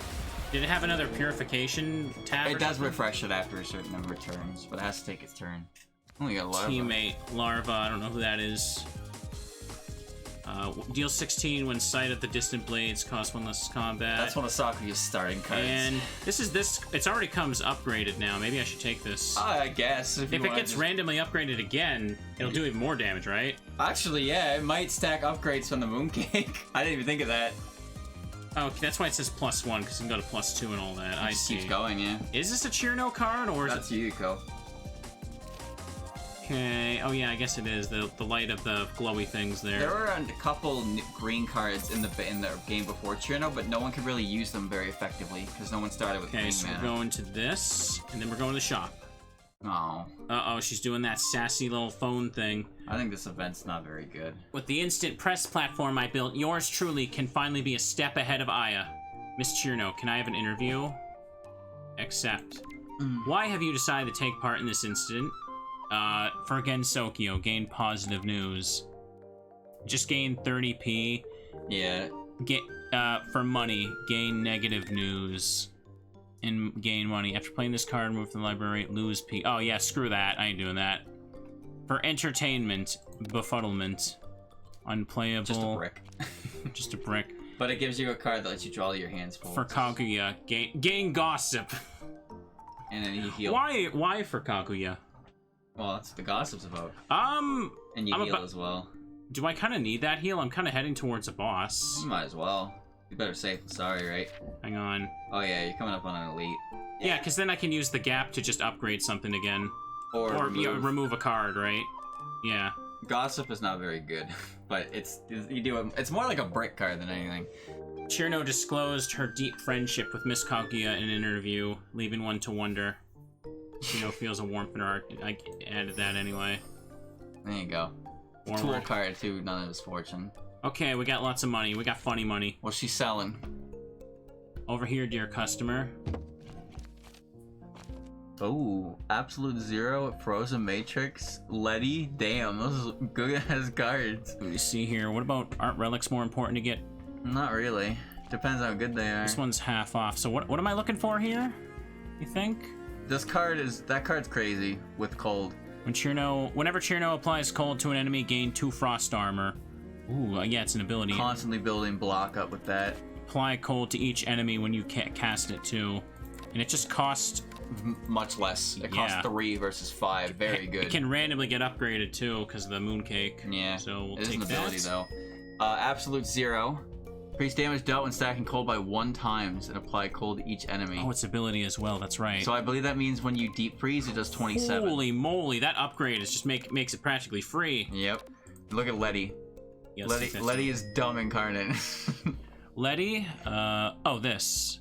Did it have another purification tab? It does refresh it after a certain number of turns, but it has to take its turn. Only got Larva. Teammate Larva, I don't know who that is. Deal 16 when sight of the distant blades, cost 1 less combat. That's one of Sakuya's starting cards. And it's already comes upgraded now. Maybe I should take this. I guess. If it gets randomly upgraded again, it'll do even more damage, right? Actually, yeah, it might stack upgrades from the Mooncake. I didn't even think of that. Oh, that's why it says +1, because you can go to +2 and all that. I see. Keeps going, yeah. Is this a Cirno card, or is That's Yukiko. Okay. Oh yeah, I guess it is the light of the glowy things there. There were a couple green cards in the game before Cirno, but no one could really use them very effectively because no one started with green mana. Okay, so we're going to this, and then we're going to the shop. Oh. Uh-oh, she's doing that sassy little phone thing. I think this event's not very good. With the instant press platform I built, yours truly can finally be a step ahead of Aya. Miss Cirno, can I have an interview? Accept. Why have you decided to take part in this incident? For Gensokyo, gain positive news. Just gain 30p. Yeah. For money, gain negative news. And gain money. After playing this card, move from the library, lose p. Oh yeah, screw that. I ain't doing that. For entertainment, befuddlement. Unplayable. Just a brick. Just a brick. But it gives you a card that lets you draw your hands full. For Kaguya, gain gossip. And then you heal. Why for Kaguya? Well, that's what the gossip's about. And you heal as well. Do I kind of need that heal? I'm kind of heading towards a boss. You might as well. You better safe than sorry, right? Hang on. Oh yeah, you're coming up on an elite. Yeah, because then I can use the gap to just upgrade something again. Or remove a card, right? Yeah. Gossip is not very good, but it's more like a brick card than anything. Cirno disclosed her deep friendship with Miss Kaguya in an interview, leaving one to wonder. Cirno feels a warmth in her heart. I added that anyway. There you go. Tool card too, none of his fortune. Okay, we got lots of money. We got funny money. What's she selling? Over here, dear customer. Oh, Absolute Zero, Frozen Matrix, Letty. Damn, those are good ass cards. Let me see here. What about aren't relics more important to get? Not really. Depends how good they are. This one's half off. So what am I looking for here? You think? That card's crazy with cold. Whenever Cirno applies cold to an enemy, gain 2 frost armor. Ooh, yeah, it's an ability. Constantly building block up with that. Apply cold to each enemy when you cast it too, and it just costs much less. It costs 3 versus 5. Very good. It can randomly get upgraded too because of the mooncake. Yeah. So we'll it is take an ability that. though. Absolute Zero. Increase damage dealt when stacking cold by 1 times and apply cold to each enemy. Oh, it's ability as well. That's right. So I believe that means when you deep freeze, it does 27. Holy moly! That upgrade is just makes it practically free. Yep. Look at Letty. Yes, Letty is dumb incarnate. Letty. Oh, this.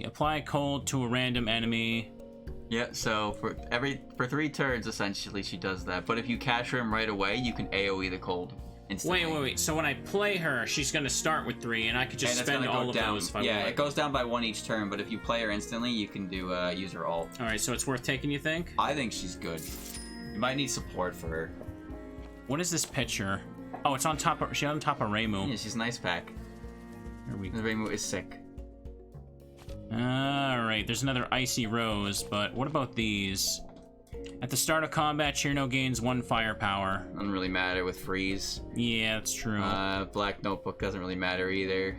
Apply cold to a random enemy. Yeah. So for 3 turns, essentially, she does that. But if you capture him right away, you can AOE the cold. Instantly. Wait. So when I play her, she's gonna start with 3, and I could just spend all of those if I want. Yeah, it goes down by 1 each turn, but if you play her instantly, you can do use her ult. All right, so it's worth taking, you think? I think she's good. You might need support for her. What is this picture? Oh, it's on top of. She's on top of Reimu. Yeah, she's nice pack. Here we go. Reimu is sick. All right, there's another icy rose, but what about these? At the start of combat, Cirno gains 1 firepower. Doesn't really matter with freeze. Yeah, that's true. Black Notebook doesn't really matter either.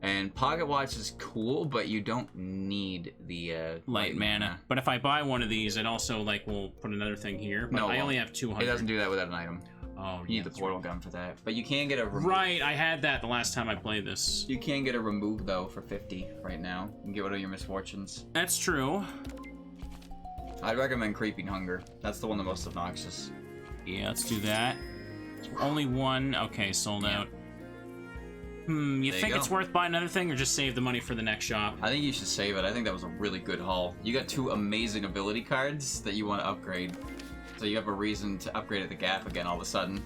And Pocket Watch is cool, but you don't need the light mana. But if I buy one of these, it also will put another thing here. But I only have 200. It doesn't do that without an item. Oh, you need the portal gun for that. But you can get a remove. Right, I had that the last time I played this. You can get a remove though for 50 right now. You can get rid of your misfortunes. That's true. I'd recommend Creeping Hunger. That's the one the most obnoxious. Yeah, let's do that. Only 1. Okay, sold out. You think it's worth buying another thing or just save the money for the next shop? I think you should save it. I think that was a really good haul. You got 2 amazing ability cards that you want to upgrade. So you have a reason to upgrade at the gap again all of a sudden.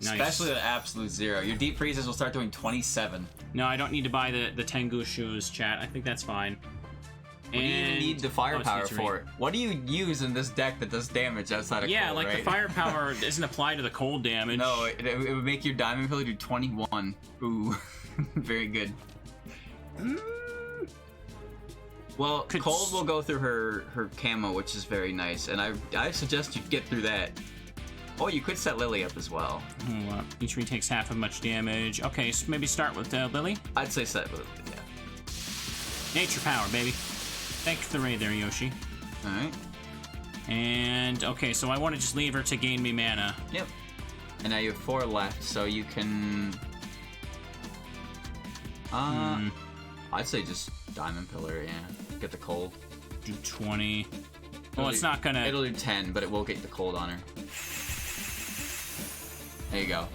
Nice. Especially the Absolute Zero. Your deep freezes will start doing 27. No, I don't need to buy the Tengu shoes, chat. I think that's fine. What do you even need the firepower for? What do you use in this deck that does damage outside of cold, right? The firepower isn't applied to the cold damage. No, it would make your Diamond Pillar do 21. Ooh, very good. Well, cold will go through her camo, which is very nice, and I suggest you get through that. Oh, you could set Lily up as well. Each retakes half as much damage. Okay, so maybe start with Lily? I'd say set with Lily, yeah. Nature power, baby. Thanks for the raid there, Yoshi. Alright. And, okay, so I want to just leave her to gain me mana. Yep. And now you have 4 left, so you can... I'd say just Diamond Pillar, yeah. Get the cold. Do 20. Well, it's not gonna... It'll do 10, but it will get the cold on her. There you go.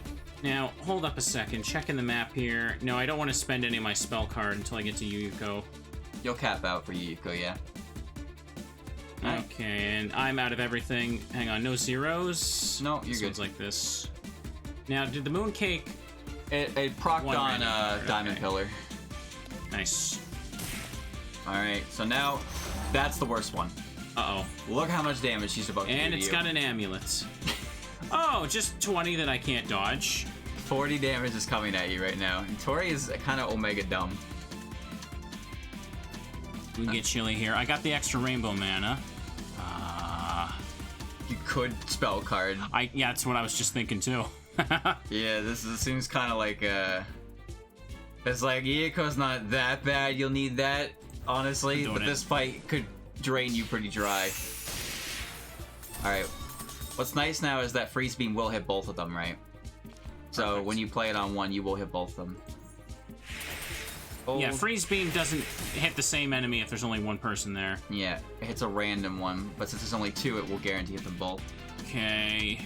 Now, hold up a second. Checking the map here. No, I don't want to spend any of my spell card until I get to Yuyuko. You'll cap out for Yuyuko, yeah. Okay, and I'm out of everything. Hang on, no zeros? No, you're good. Sounds like this. Now, did the mooncake... It procced on Diamond Pillar. Nice. Alright, so now, that's the worst one. Uh-oh. Look how much damage she's about to do to you. And it's got an amulet. Oh, just 20 that I can't dodge. 40 damage is coming at you right now. And Tori is kind of Omega dumb. We can get chilly here. I got the extra rainbow mana. You could spell card. Yeah, that's what I was just thinking too. Yeah, this seems kind of like it's like Ieko's not that bad. You'll need that, honestly. But this fight could drain you pretty dry. All right. What's nice now is that freeze beam will hit both of them, right? So Perfect. when you play it on one, you will hit both of them. Oh. Yeah, freeze beam doesn't hit the same enemy if there's only one person there. Yeah, it hits a random one, but since there's only two, it will guarantee hit them both. Okay.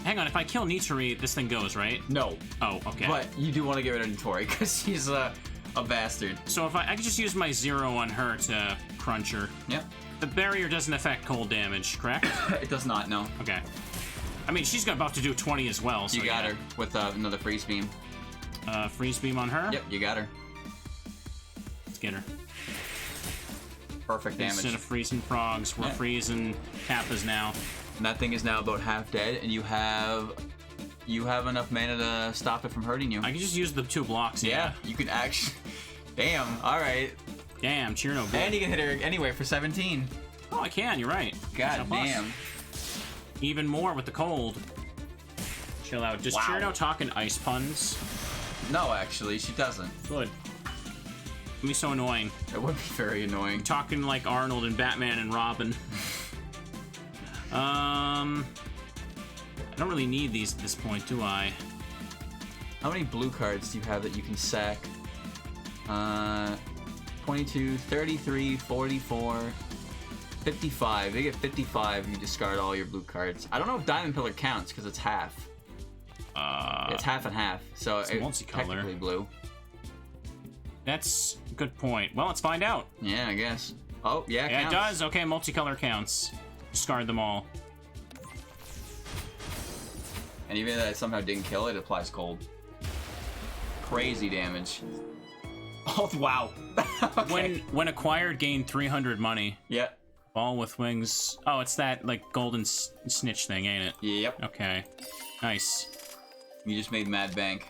Hang on, if I kill Nitori, this thing goes, right? No. Oh, okay. But you do want to get rid of Tori because she's a bastard. So if I could just use my 0 on her to crunch her. Yep. The barrier doesn't affect cold damage, correct? It does not, no. Okay. I mean, she's about to do 20 as well, so You got her with another freeze beam. Freeze beam on her? Yep, you got her. Let's get her. Perfect damage. Instead of freezing frogs, we're freezing Kappas now. And that thing is now about half dead, and you have enough mana to stop it from hurting you. I can just use the 2 blocks. Yeah, you can actually... Damn, alright. Damn, Cirno. And you can hit her anyway for 17. Oh, I can, you're right. God damn. Even more with the cold. Chill out. Does Cirno talk in ice puns? No, actually, she doesn't. Good. It'd be so annoying. It would be very annoying. Talking like Arnold and Batman and Robin. I don't really need these at this point, do I? How many blue cards do you have that you can sack? 22, 33, 44, 55. You get 55 and you discard all your blue cards. I don't know if Diamond Pillar counts because it's half. It's half and half, so it's technically blue. That's a good point. Well, let's find out. Yeah, I guess. Oh, yeah, it does. Okay, multicolor counts. Discard them all. And even if I somehow didn't kill it, it applies cold. Crazy damage. Oh, wow. Okay. When acquired, gain 300 money. Yeah. Ball with wings. Oh, it's that, like, golden snitch thing, ain't it? Yep. Okay. Nice. You just made mad bank.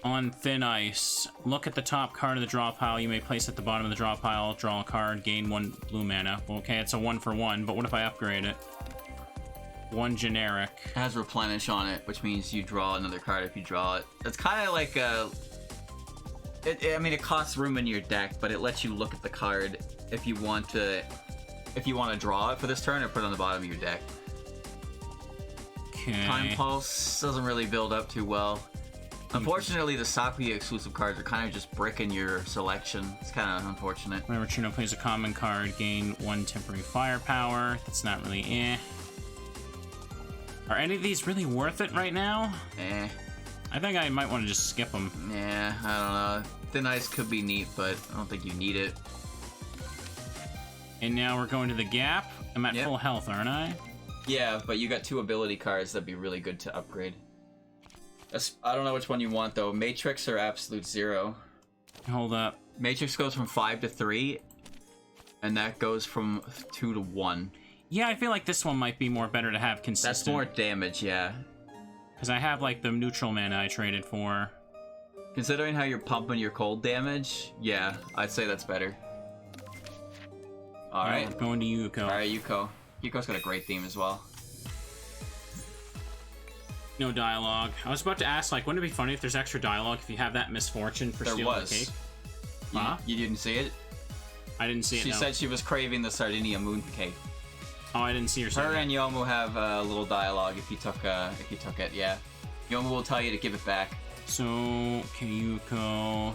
On thin ice, look at the top card of the draw pile. You may place at the bottom of the draw pile, draw a card, gain 1 blue mana. Okay, it's a 1-for-1, but what if I upgrade it? 1 generic. It has replenish on it, which means you draw another card if you draw it. It's kind of like a... I mean, it costs room in your deck, but it lets you look at the card if you want to draw it for this turn or put it on the bottom of your deck. Okay. Time Pulse doesn't really build up too well. Unfortunately, the Sakuya exclusive cards are kind of just bricking your selection. It's kind of unfortunate. Whenever Cirno plays a common card, gain 1 temporary firepower. That's not really Are any of these really worth it right now? I think I might want to just skip them. Yeah, I don't know. Thin Ice could be neat, but I don't think you need it. And now we're going to the Gap. I'm at full health, aren't I? Yeah, but you got 2 ability cards that'd be really good to upgrade. I don't know which one you want, though. Matrix or Absolute Zero? Hold up. Matrix goes from 5 to 3, and that goes from 2 to 1. Yeah, I feel like this one might be better to have consistent. That's more damage, yeah. Because I have, like, the neutral mana I traded for. Considering how you're pumping your cold damage, yeah, I'd say that's better. Alright. We're going to Yuko. Alright, Yuko. Yuko's got a great theme as well. No dialogue. I was about to ask, like, wouldn't it be funny if there's extra dialogue if you have that misfortune for stealing the cake? Huh? You didn't see it? I didn't see it, She said she was craving the Sardinia moon cake. Oh, I didn't see her say Her that. and Yomu have a little dialogue if you took it, yeah. Yomu will tell you to give it back. So, okay, Yuko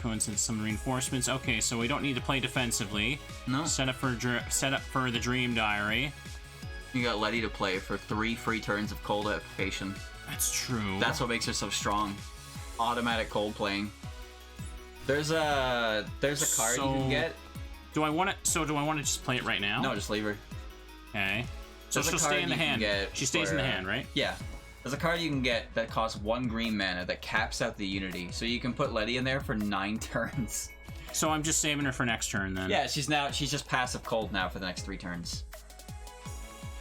and sends some reinforcements. Okay, so we don't need to play defensively. No. Set up for the Dream Diary. You got Letty to play for 3 free turns of cold application. That's true. That's what makes her so strong. Automatic cold playing. There's a card you can get. Do I want to just play it right now? No, just leave her. Okay. So she'll stay in the hand. She stays in the hand, right? Yeah. There's a card you can get that costs 1 green mana that caps out the Unity. So you can put Letty in there for 9 turns. So I'm just saving her for next turn then. Yeah, she's just passive cold now for the next 3 turns.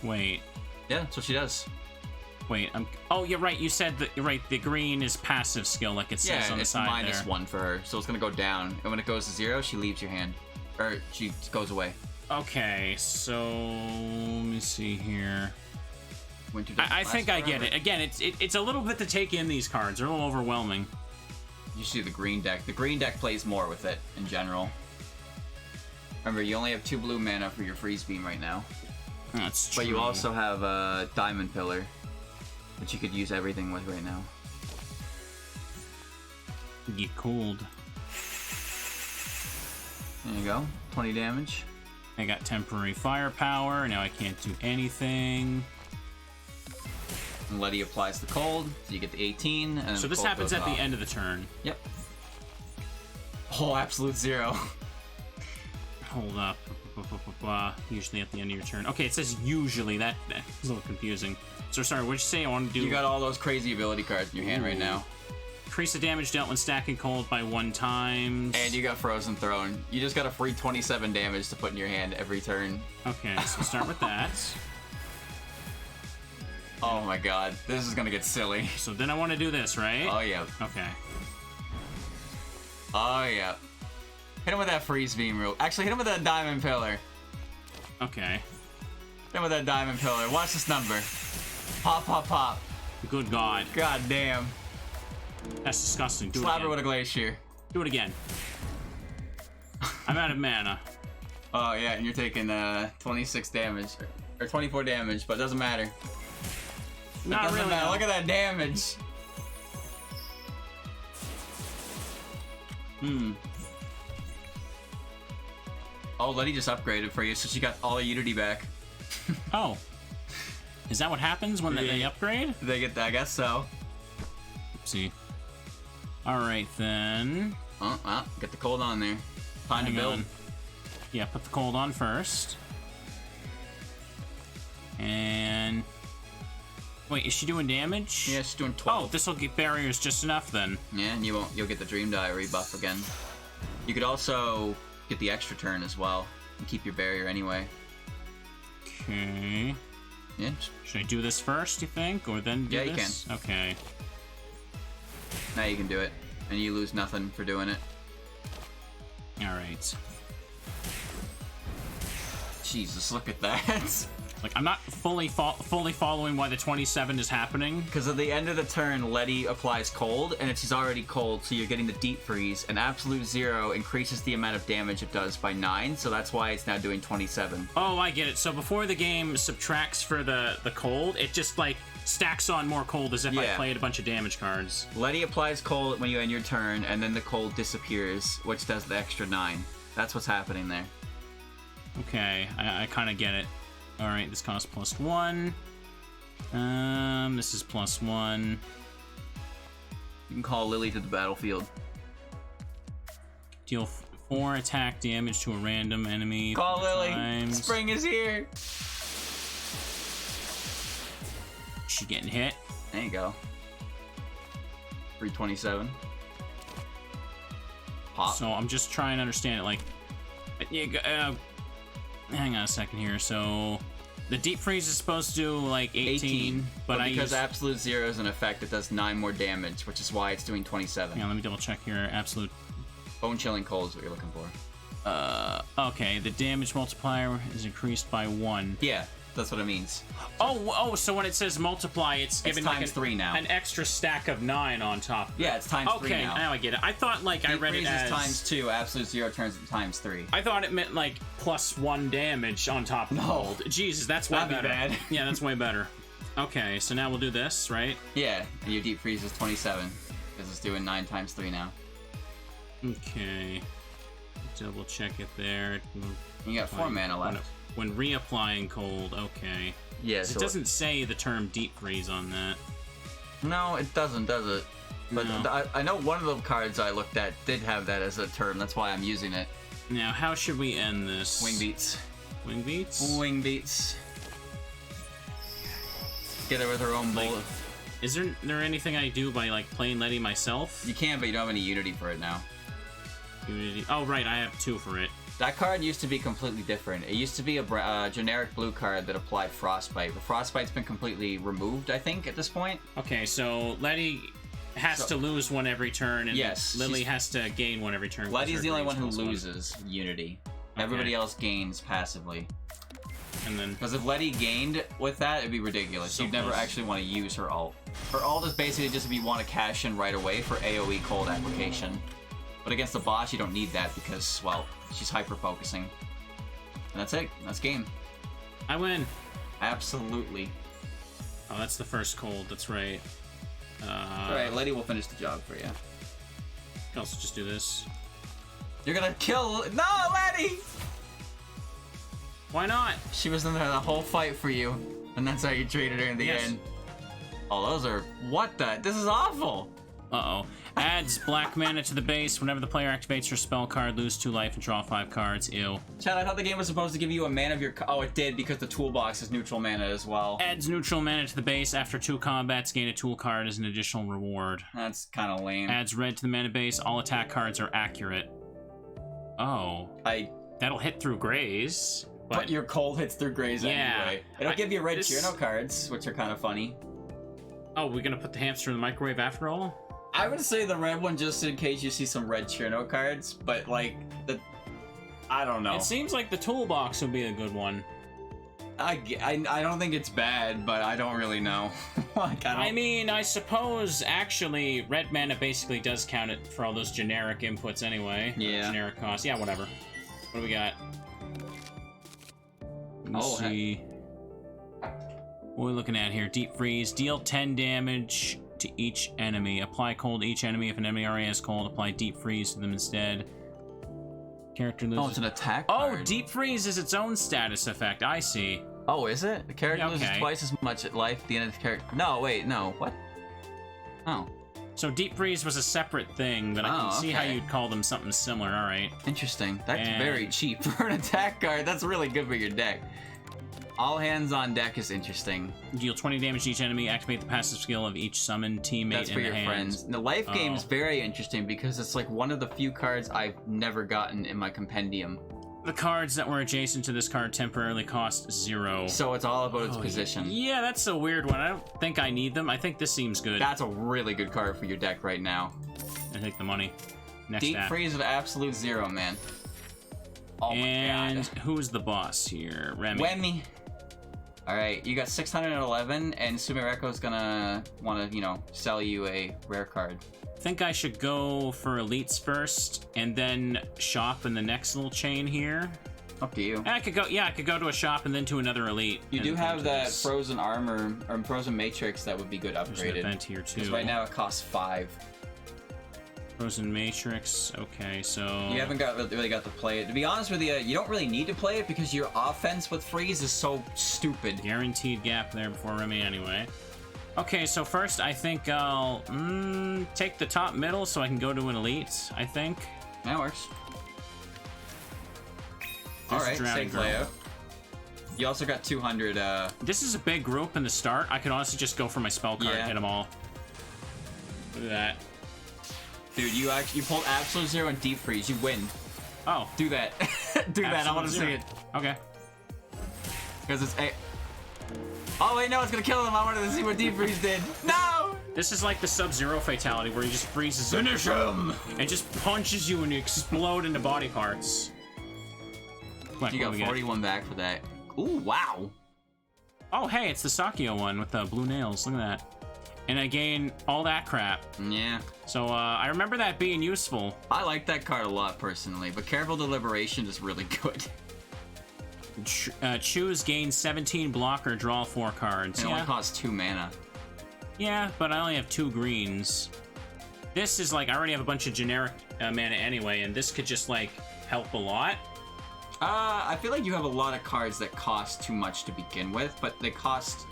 Wait. Yeah, that's what she does. Wait, oh, you're right. You said that. You're right. The green is passive skill, like it says on the side there. Yeah, it's -1 for her, so it's gonna go down. And when it goes to 0, she leaves your hand, or she goes away. Okay, so let me see here. Winter I think I get it. Again, it's a little bit to take in these cards. They're a little overwhelming. You see the green deck. The green deck plays more with it in general. Remember, you only have 2 blue mana for your freeze beam right now. That's true. But you also have a diamond pillar, which you could use everything with right now. Get cooled. There you go. 20 damage. I got temporary firepower. Now I can't do anything. And Letty applies the cold, so you get the 18. And so this happens at the end of the turn. Yep. Oh, absolute 0. Hold up. Usually at the end of your turn. Okay, it says usually. That's a little confusing. So sorry, what'd you say? I want to do. You got all those crazy ability cards in your hand right now. Increase the damage dealt when stacking cold by 1 time. And you got Frozen Throne. You just got a free 27 damage to put in your hand every turn. Okay, so start with that. Oh my god, this is gonna get silly. So then I want to do this, right? Oh yeah. Okay. Oh yeah. Hit him with that freeze beam real. Actually, hit him with that diamond pillar. Okay. Hit him with that diamond pillar. Watch this number. Pop, pop, pop. Good God. God damn. That's disgusting. Do it Slap her again. with a glacier. Do it again. I'm out of mana. Oh yeah, and you're taking 26 damage or 24 damage, but it doesn't matter. Not really. Matter. Look at that damage. Oh, Letty just upgraded for you, so she got all her Unity back. Oh. Is that what happens when they upgrade? They get that, I guess so. Oopsie. Alright then. Get the cold on there. Time to build. Yeah, put the cold on first. And... Wait, is she doing damage? Yeah, she's doing 12. Oh, this'll get barriers just enough then. Yeah, and you'll get the Dream Diary buff again. You could also get the extra turn as well and keep your barrier anyway. Okay. Yeah. Should I do this first, you think? Or then do this? You can. Okay. Now you can do it. And you lose nothing for doing it. Alright. Jesus, look at that. Like, I'm not fully following why the 27 is happening. Because at the end of the turn, Letty applies cold, and she's already cold, so you're getting the deep freeze. And absolute 0 increases the amount of damage it does by 9, so that's why it's now doing 27. Oh, I get it. So before the game subtracts for the cold, it just, like, stacks on more cold as if I played a bunch of damage cards. Letty applies cold when you end your turn, and then the cold disappears, which does the extra 9. That's what's happening there. Okay, I kind of get it. Alright, this costs +1. This is +1. You can call Lily to the battlefield. Deal 4 attack damage to a random enemy. Call Lily! Times. Spring is here! She getting hit. There you go. 327. Pop. So I'm just trying to understand it, like... hang on a second here. So the deep freeze is supposed to do like 18 but because absolute 0 is in effect, it does 9 more damage, which is why it's doing 27. Yeah, let me double check here. Absolute bone chilling cold is what you're looking for. Okay, the damage multiplier is increased by 1. Yeah, that's what it means. Oh, so when it says multiply, it's giving times like 3 now. An extra stack of 9 on top. Yeah, it's times 3 now. Okay, now I get it. I thought like I read it as times 2, absolute 0 turns into times 3. I thought it meant like +1 damage on top of the cold. Jesus, that's way better. That'd be bad. Yeah, that's way better. Okay, so now we'll do this, right? Yeah, and your deep freeze is 27 because it's doing 9 times 3 now. Okay. Double check it there. You got 4 mana left. When reapplying cold, okay. Yeah, so it doesn't say the term deep freeze on that. No, it doesn't, does it? But no. I know one of the cards I looked at did have that as a term. That's why I'm using it. Now, how should we end this? Wing beats. Wing beats? Wing beats. Get her with her own bullet. Is there anything I do by like playing Letty myself? You can, but you don't have any Unity for it now. Unity. Oh, right, I have 2 for it. That card used to be completely different. It used to be a generic blue card that applied Frostbite, but Frostbite's been completely removed, I think, at this point. Okay, so Letty has to lose one every turn, and yes, Lily has to gain one every turn. Letty's the only one who loses Unity. Okay. Everybody else gains passively. And then, because if Letty gained with that, it'd be ridiculous. So you'd never actually want to use her ult. Her ult is basically just if you want to cash in right away for AoE cold application. But against the boss, you don't need that because, well, she's hyper-focusing. And that's it. That's game. I win. Absolutely. Oh, that's the first cold. That's right. Alright, Letty will finish the job for you. You can also just do this. You're gonna kill... No, Letty! Why not? She was in there the whole fight for you. And that's how you treated her in the end. Oh, those are... What the... This is awful! Uh-oh. Adds black mana to the base. Whenever the player activates her spell card, lose 2 life and draw 5 cards. Ew. Chad, I thought the game was supposed to give you a mana of your... Oh, it did, because the toolbox is neutral mana as well. Adds neutral mana to the base. After 2 combats, gain a tool card as an additional reward. That's kind of lame. Adds red to the mana base. All attack cards are accurate. Oh. That'll hit through grays. But your cold hits through grays anyway. It'll give you red Cirno cards, which are kind of funny. Oh, we're gonna put the hamster in the microwave after all? I would say the red one just in case you see some red Cirno cards, but like, I don't know. It seems like the toolbox would be a good one. I don't think it's bad, but I don't really know. I mean, I suppose actually red mana basically does count it for all those generic inputs anyway. Yeah. Generic costs. Yeah, whatever. What do we got? Let's see. What are we looking at here? Deep freeze. Deal 10 damage to each enemy. Apply cold to each enemy. If an enemy already has cold, apply deep freeze to them instead. Character loses... Oh, it's an attack card. Oh, deep freeze is its own status effect. I see. Oh, is it? The character loses twice as much at life at the end of the character... No, wait, no. What? Oh. So deep freeze was a separate thing, but I can see how you'd call them something similar. All right. Interesting. That's very cheap for an attack card. That's really good for your deck. All hands on deck is interesting. Deal 20 damage to each enemy. Activate the passive skill of each summoned teammate. That's for in your the friends. The life game is very interesting because it's like one of the few cards I've never gotten in my compendium. The cards that were adjacent to this card temporarily cost 0. So it's all about its position. Yeah, that's a weird one. I don't think I need them. I think this seems good. That's a really good card for your deck right now. I take the money. Next Deep freeze of absolute 0, man. Oh my god. Who's the boss here? Remy. Alright, you got 611, and Sumireko's gonna want to, you know, sell you a rare card. I think I should go for elites first, and then shop in the next little chain here. Up to you. I could go to a shop and then to another elite. You do have that frozen armor, or frozen matrix that would be good upgraded. There's an event here too. Because right now it costs 5. Frozen Matrix, okay, so... You haven't really got to play it. To be honest with you, you don't really need to play it because your offense with freeze is so stupid. Guaranteed gap there before Remy anyway. Okay, so first I think I'll take the top middle so I can go to an elite, I think. That works. Alright, safe layout. You also got 200, This is a big group in the start. I could honestly just go for my spell card and hit them all. Look at that. Dude, you pulled absolute 0 and deep freeze. You win. Oh. Do that. Do that. I want to see it. Okay. Because it's a... Oh, wait, no, it's going to kill him. I wanted to see what deep freeze did. No! This is like the Sub-Zero fatality where he just freezes Finish him! And just punches you and you explode into body parts. You got 41 back for that. Ooh, wow. Oh, hey, it's the Sakio one with the blue nails. Look at that. And I gain all that crap. Yeah. So, I remember that being useful. I like that card a lot, personally, but Careful Deliberation is really good. Choose, gain 17 block or draw 4 cards. It only costs 2 mana. Yeah, but I only have 2 greens. This is like, I already have a bunch of generic mana anyway, and this could just, like, help a lot. I feel like you have a lot of cards that cost too much to begin with, but they cost...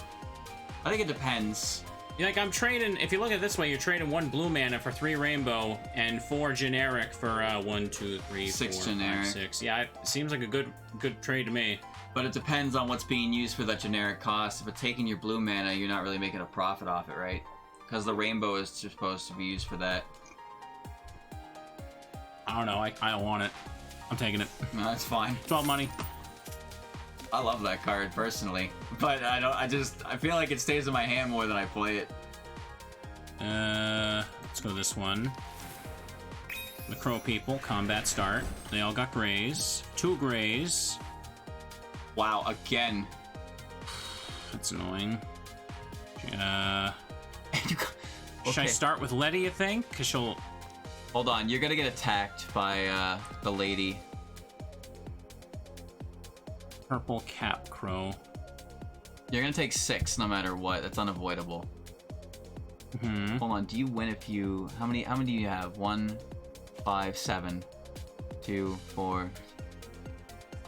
I think it depends. Like, I'm trading, if you look at it this way, you're trading 1 blue mana for 3 rainbow and 4 generic for 1, 2, 3, 6 4, generic. 5, 6. Yeah, it seems like a good trade to me. But it depends on what's being used for that generic cost. If it's taking your blue mana, you're not really making a profit off it, right? Because the rainbow is supposed to be used for that. I don't know. I don't want it. I'm taking it. No, that's fine. 12 money. I love that card personally, but I feel like it stays in my hand more than I play it. Let's go this one. The Crow people, combat start. They all got grays. 2 grays. Wow, again. That's annoying. Should Okay. I start with Letty, you think? Because she'll... Hold on, you're gonna get attacked by the lady. Purple Cap Crow. You're gonna take 6 no matter what. That's unavoidable. Hmm. Hold on, do you win if you... How many do you have? 1, 5, 7, 2, 4...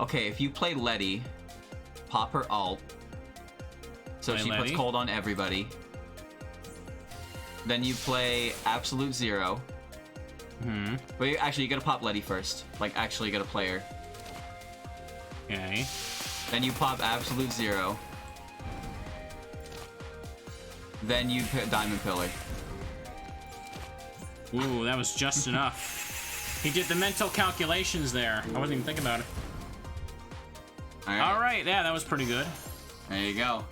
Okay, if you play Letty, pop her alt, so Play she Letty. puts cold on everybody. Then you play Absolute Zero. Hmm. Wait, actually, you gotta pop Letty first. Like, actually, you gotta play her. Okay. Then you pop Absolute Zero. Then you put Diamond Pillar. Ooh, that was just enough. He did the mental calculations there. I wasn't even thinking about it. All right, yeah, that was pretty good. There you go.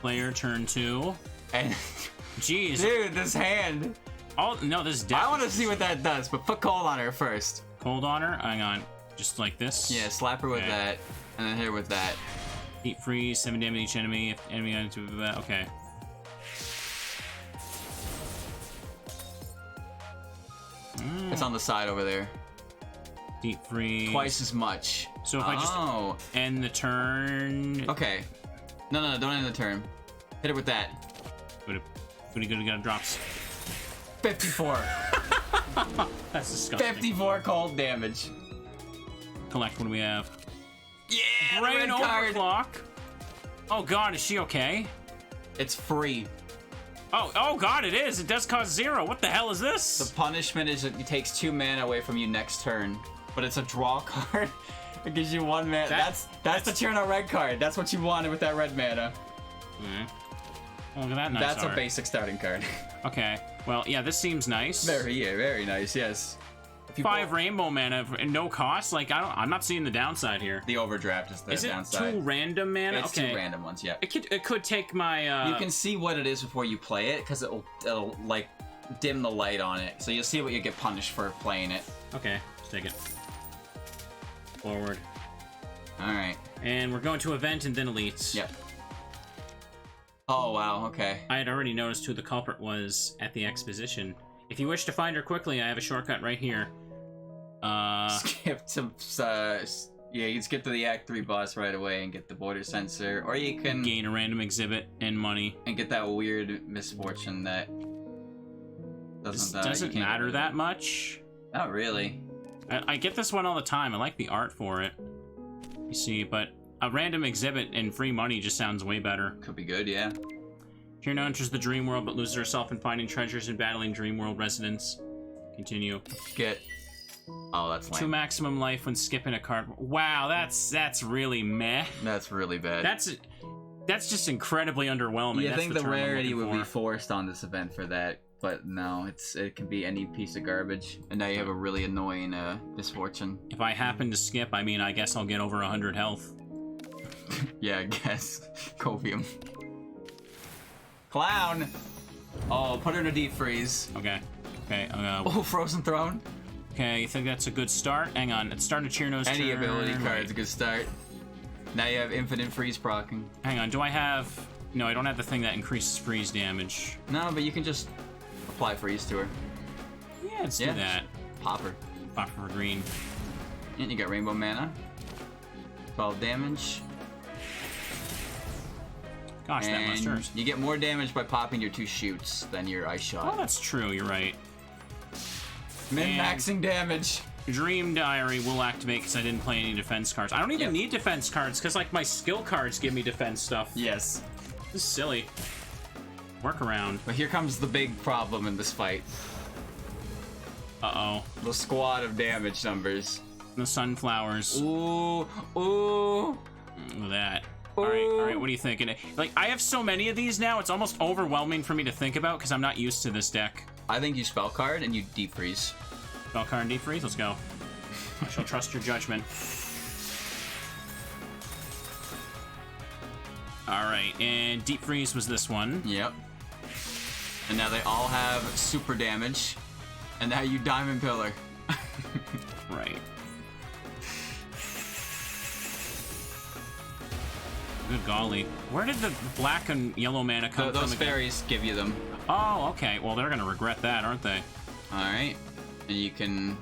Player turn 2. And Jeez. dude, this hand. Oh, no, this is dead. I want to see what that does, but put cold on her first. Cold on her? Hang on. Just like this? Yeah, slap her with Okay. that, and then hit her with that. Heat freeze, 7 damage each enemy. If enemy got into that, okay. It's on the side over there. Deep freeze. Twice as much. So if I just end the turn... Okay. No, don't end the turn. Hit it with that. Pretty good, got drops. 54. That's disgusting. 54 cold damage. Collect, what do we have? Yeah, the Brain red card. overclock. Oh god, is she okay? It's free. Oh god, it is. It does cost 0. What the hell is The this? punishment is it takes 2 mana away from you next turn, but it's a draw card. It gives you 1 mana. That's the Cirno red card. That's what you wanted with that red mana. Look at that nice That's art. a basic starting card. Okay. Well, yeah, this seems nice. Very nice. Yes. If you 5 rainbow mana and no cost. Like I'm not seeing the downside here. The overdraft is the Is it downside. 2 random mana? It's okay. 2 random ones. Yeah. It could take my. You can see what it is before you play it, because it'll like dim the light on it, so you'll see what you get punished for playing it. Okay, let's take it. Forward. All right. And we're going to event and then elites. Yep. Oh wow. Okay. I had already noticed who the culprit was at the exposition. If you wish to find her quickly, I have a shortcut right here. Skip to yeah, you can skip to the Act 3 boss right away and get the border sensor, or you can Gain a random exhibit and money. and get that weird misfortune that This doesn't doesn't you can't- matter that much. Not really. I get this one all the time. I like the art for it. You see, but a random exhibit and free money just sounds way better. Could be good. Yeah. Cirno enters the dream world, but loses herself in finding treasures and battling dream world residents. Continue. Get. Oh, that's 2 lame. maximum life when skipping a card. Wow, that's really meh. That's really bad. That's just incredibly underwhelming. You That's think the the term I'm rarity looking would be for. forced on this event for that, but no, it can be any piece of garbage, and now you have a really annoying misfortune. If I happen to skip, I mean, I guess I'll get over 100 health. Yeah, I guess. Copium. Clown! Oh, put her in a deep freeze. Okay. Okay. Oh, Frozen Throne. Okay. You think that's a good start? Hang on. It's starting to Cirno's Any turn. ability card's a Wait. good start. Now you have infinite freeze procking. Hang on. Do I have? No, I don't have the thing that increases freeze damage. No, but you can just apply freeze to her. Yeah, let's Yeah. do that. Pop her. Pop for green. And you got rainbow mana. 12 damage. Gosh, that must And hurt. you get more damage by popping your 2 shoots than your ice Oh, shot. that's true. You're right. Min-maxing damage. Dream Diary will activate because I didn't play any defense cards. I don't even need defense cards because like my skill cards give me defense stuff. Yes. This is silly. Workaround. But here comes the big problem in this fight. Uh-oh. The squad of damage numbers. The sunflowers. Ooh, ooh. Look at that. All right, what are you thinking? Like, I have so many of these now, it's almost overwhelming for me to think about because I'm not used to this deck. I think you spell card and you deep freeze. Spell card and deep freeze. Let's go. I shall trust your judgment. All right, and deep freeze was this one. Yep. And now they all have super damage. And now you diamond pillar. Right. Good golly. Where did the black and yellow mana come from? Those fairies give you them. Oh, okay. Well, they're gonna regret that, aren't they? Alright. And you can...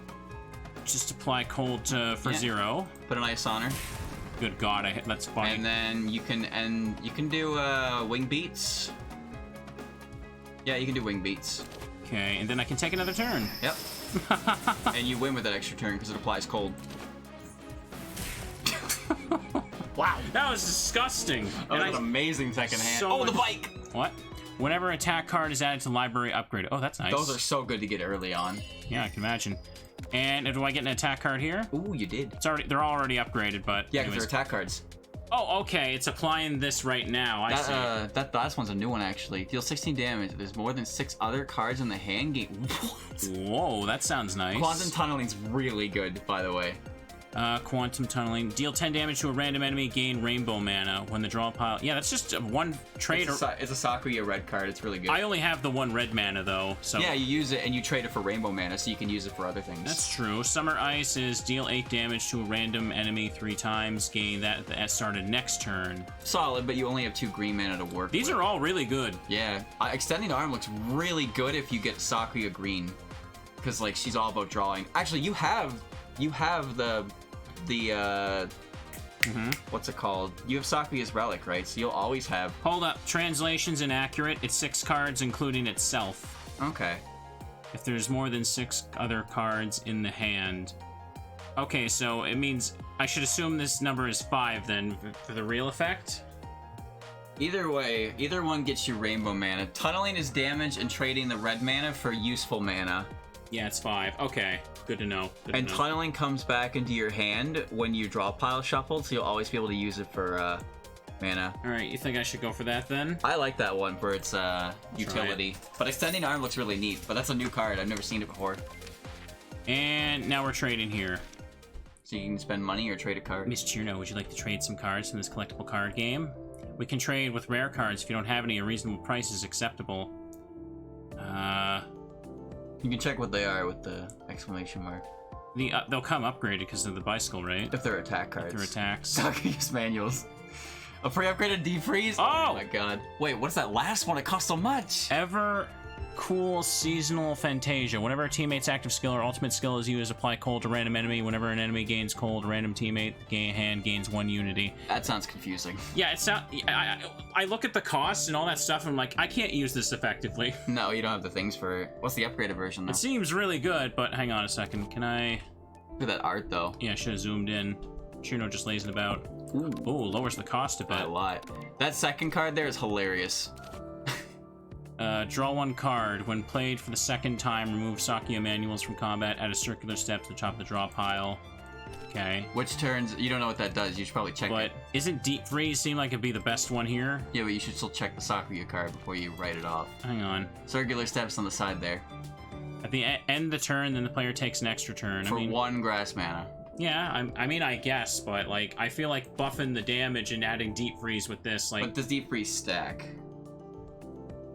Just apply cold for 0. Put an ice on her. Good God, that's funny. And then you can do wing beats. Yeah, you can do wing beats. Okay, and then I can take another turn. Yep. And you win with that extra turn because it applies cold. Wow, that was disgusting. That was an amazing second hand. So the bike! What? Whenever attack card is added to library upgrade. Oh, that's nice. Those are so good to get early on. Yeah, I can imagine. And do I get an attack card here? Ooh, you did. They're already upgraded, but yeah, because they're attack cards. Oh, okay. It's applying this right now. I see. That last one's a new one actually. Deal 16 damage. There's more than 6 other cards in the hand game. What? Whoa, that sounds nice. Quantum Tunneling's really good, by the way. Quantum Tunneling. Deal 10 damage to a random enemy, gain rainbow mana. When the draw pile... Yeah, that's just one trade. It's a Sakuya red card. It's really good. I only have the 1 red mana, though, so... Yeah, you use it and you trade it for rainbow mana, so you can use it for other things. That's true. Summer Ice is deal 8 damage to a random enemy 3 times, gain that at the started next turn. Solid, but you only have 2 green mana to work These with. are all really good. Yeah. Extending Arm looks really good if you get Sakuya green. Because, like, she's all about drawing. Actually, you have the what's it called? You have Sakuya's Relic, right? So you'll always have... Hold up. Translation's inaccurate. It's 6 cards, including itself. Okay. If there's more than 6 other cards in the hand. Okay, so it means... I should assume this number is 5, then, for the real effect? Either way, either one gets you rainbow mana. Tunneling is damage and trading the red mana for useful mana. Yeah, it's 5. Okay, good to know. And tunneling comes back into your hand when you draw pile shuffled, so you'll always be able to use it for mana. Alright, you think I should go for that then? I like that one for its utility. But Extending Arm looks really neat, but that's a new card. I've never seen it before. And now we're trading here. So you can spend money or trade a card. Miss Cirno, would you like to trade some cards from this collectible card game? We can trade with rare cards if you don't have any. A reasonable price is acceptable. You can check what they are with the exclamation mark. They'll come upgraded because of the bicycle, right? If they're attack cards. If they're attacks. Sakuya's manuals. A pre-upgraded defreeze? Oh! My god. Wait, what's that last one? It costs so much! Ever cool seasonal Fantasia. Whenever a teammate's active skill or ultimate skill is used, apply cold to random enemy. Whenever an enemy gains cold, random teammate hand gains 1 unity. That sounds confusing. Yeah, it's not... I look at the costs and all that stuff, and I'm like, I can't use this effectively. No, you don't have the things for it. What's the upgraded version, though? It seems really good, but hang on a second. Can I... Look at that art, though. Yeah, I should have zoomed in. Cirno just lays it about. Ooh. Ooh, lowers the cost a bit. By a lot. That second card there is hilarious. Draw 1 card. When played for the second time, remove Sakuya manuals from combat. Add a circular step to the top of the draw pile. Okay. Which turns... You don't know what that does. You should probably check But it. isn't Deep Freeze seem like it'd be the best one here? Yeah, but you should still check the Sakuya card before you write it off. Hang on. Circular steps on the side there. At the end of the turn, then the player takes an extra turn. For 1 grass mana. Yeah, I mean, I guess, but, like, I feel like buffing the damage and adding Deep Freeze with this, like... But does Deep Freeze stack?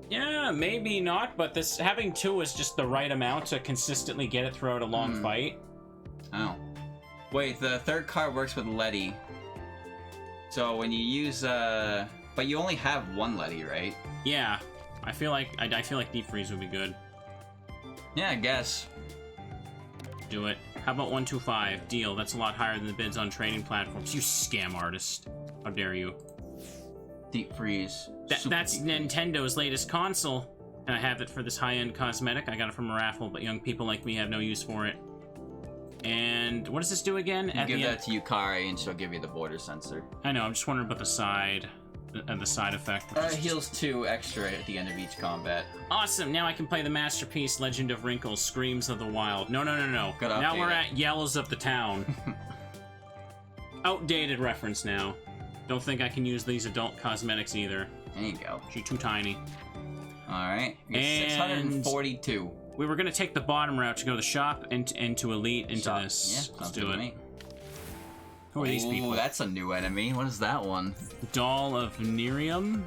Yeah, maybe not, but this having 2 is just the right amount to consistently get it throughout a long fight. Oh. Wait, the third card works with Letty. So when you use, But you only have 1 Letty, right? Yeah. I feel like Deep Freeze would be good. Yeah, I guess. Do it. How about 125? Deal. That's a lot higher than the bids on trading platforms. You scam artist. How dare you? Deep Freeze. That's Nintendo's latest console. And I have it for this high-end cosmetic. I got it from a raffle, but young people like me have no use for it. And what does this do again? You give that to Yukari and she'll give you the border sensor. I know, I'm just wondering about the side effect. Heals 2 extra at the end of each combat. Awesome, now I can play the masterpiece Legend of Wrinkles, Screams of the Wild. No. Now we're at Yells of the Town. Outdated reference now. Don't think I can use these adult cosmetics either. There you go. She's too tiny. Alright. And 642. we were going to take the bottom route to go to the shop and to elite into Shop. this. Yeah, Let's sounds do good to it. me. Who are these people? Ooh, that's a new enemy. What is that one? Doll of Nerium.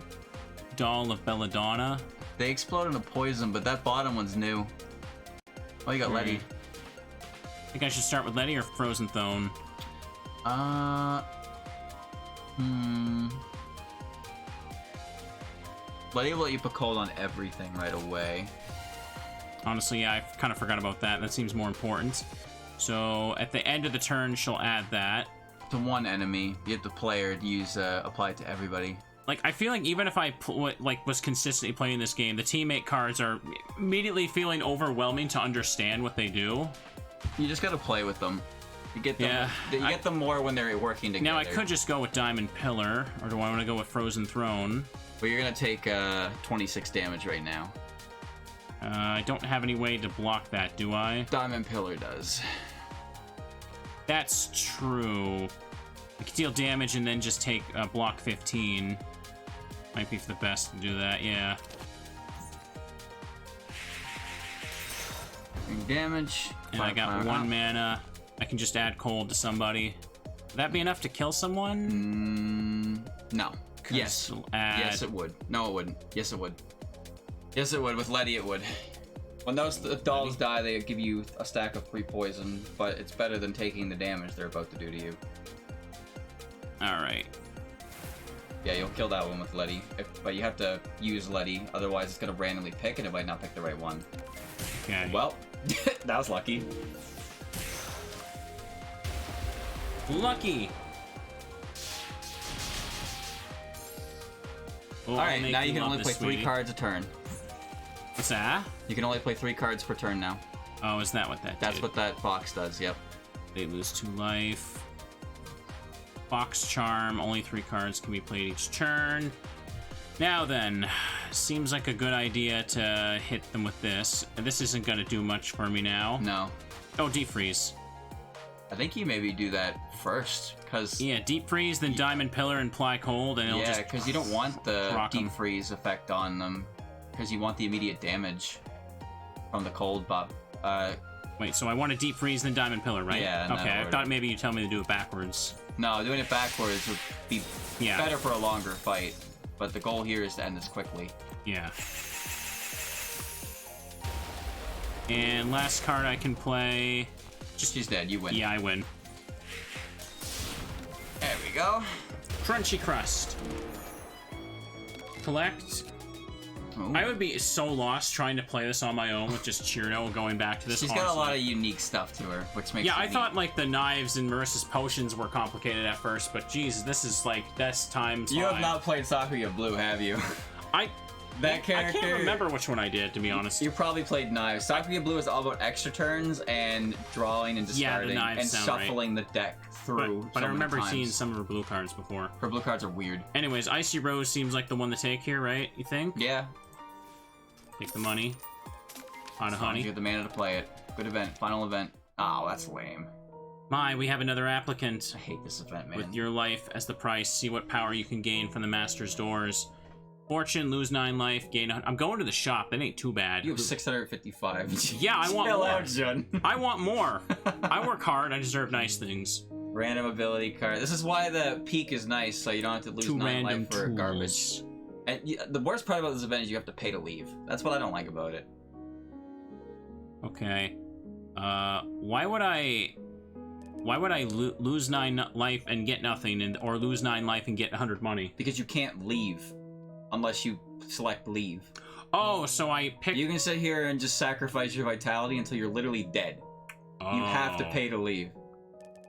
Doll of Belladonna. They explode into poison, but that bottom one's new. Oh, you got Letty. I think I should start with Letty or Frozen Thone. Letty will let you put cold on everything right away. Honestly, yeah, I kind of forgot about that. That seems more important. So at the end of the turn, she'll add that. To one enemy, you have the player to use apply it to everybody. Like, I feel like even if I was consistently playing this game, the teammate cards are immediately feeling overwhelming to understand what they do. You just gotta play with them. You get them. Yeah, You get them more when they're working together. Now I could just go with Diamond Pillar, or do I want to go with Frozen Throne? But you're gonna take 26 damage right now. I don't have any way to block that, do I? Diamond Pillar does. That's true. I could deal damage and then just take block 15. Might be for the best to do that, yeah. Damage. And I got 1 mana. I can just add cold to somebody. Would that be enough to kill someone? No. Yes. Yes, it would. No, it wouldn't. Yes, it would. Yes, it would. With Letty, it would. When those dolls die, they give you a stack of 3 poison, but it's better than taking the damage they're about to do to you. Alright. Yeah, you'll kill that one with Letty, but you have to use Letty, otherwise it's gonna randomly pick and it might not pick the right one. Okay. Well, that was lucky. Lucky! Alright, now you can only play 3 cards a turn. What's that? You can only play 3 cards per turn now. Oh, is that what that That's did? what that box does, yep. They lose 2 life. Fox Charm, only 3 cards can be played each turn. Now then, seems like a good idea to hit them with this. And this isn't gonna do much for me now. No. Oh, Deep Freeze. I think you maybe do that first, because... Yeah, Deep Freeze, then Diamond Pillar and Ply Cold, and it'll just... Yeah, because you don't want the rock 'em. Deep Freeze effect on them, because you want the immediate damage from the cold buff. Wait, so I want a Deep Freeze, then Diamond Pillar, right? Yeah, in that okay, I order. thought maybe you'd tell me to do it backwards. No, doing it backwards would be Yeah. better for a longer fight, but the goal here is to end this quickly. Yeah. And last card I can play... She's dead, you win. Yeah, I win. There we go. Crunchy Crust. Collect. Ooh. I would be so lost trying to play this on my own with just Cirno going back to this. She's got a lot of unique stuff to her, which makes Yeah, it I neat. thought like the knives and Marissa's potions were complicated at first, but Jesus, this is like best times. You have not played Sakuya Blue, have you? That character... I can't remember which one I did, to be honest. You probably played Knives. Sakuya Blue is all about extra turns and drawing and discarding knives and sound shuffling the deck through. But I so many remember times. seeing some of her blue cards before. Her blue cards are weird. Anyways, Icy Rose seems like the one to take here, right? You think? Yeah. Take the money. Pot of You honey. have the mana to play it. Good event. Final event. Oh, that's lame. My, we have another applicant. I hate this event, man. With your life as the price, see what power you can gain from the Master's Doors. Fortune, lose 9 life, gain... I'm going to the shop. That ain't too bad. You have 655. Yeah, I want Chill more. out, Jun. I want more. I work hard. I deserve nice things. Random ability card. This is why the peak is nice, so you don't have to lose 9 random life for tools. garbage. And the worst part about this event is you have to pay to leave. That's what I don't like about it. Okay. Why would I lose 9 life and get nothing, or lose 9 life and get 100 money? Because you can't leave unless you select leave. Oh, so I pick... You can sit here and just sacrifice your vitality until you're literally dead. You have to Oh. pay to leave.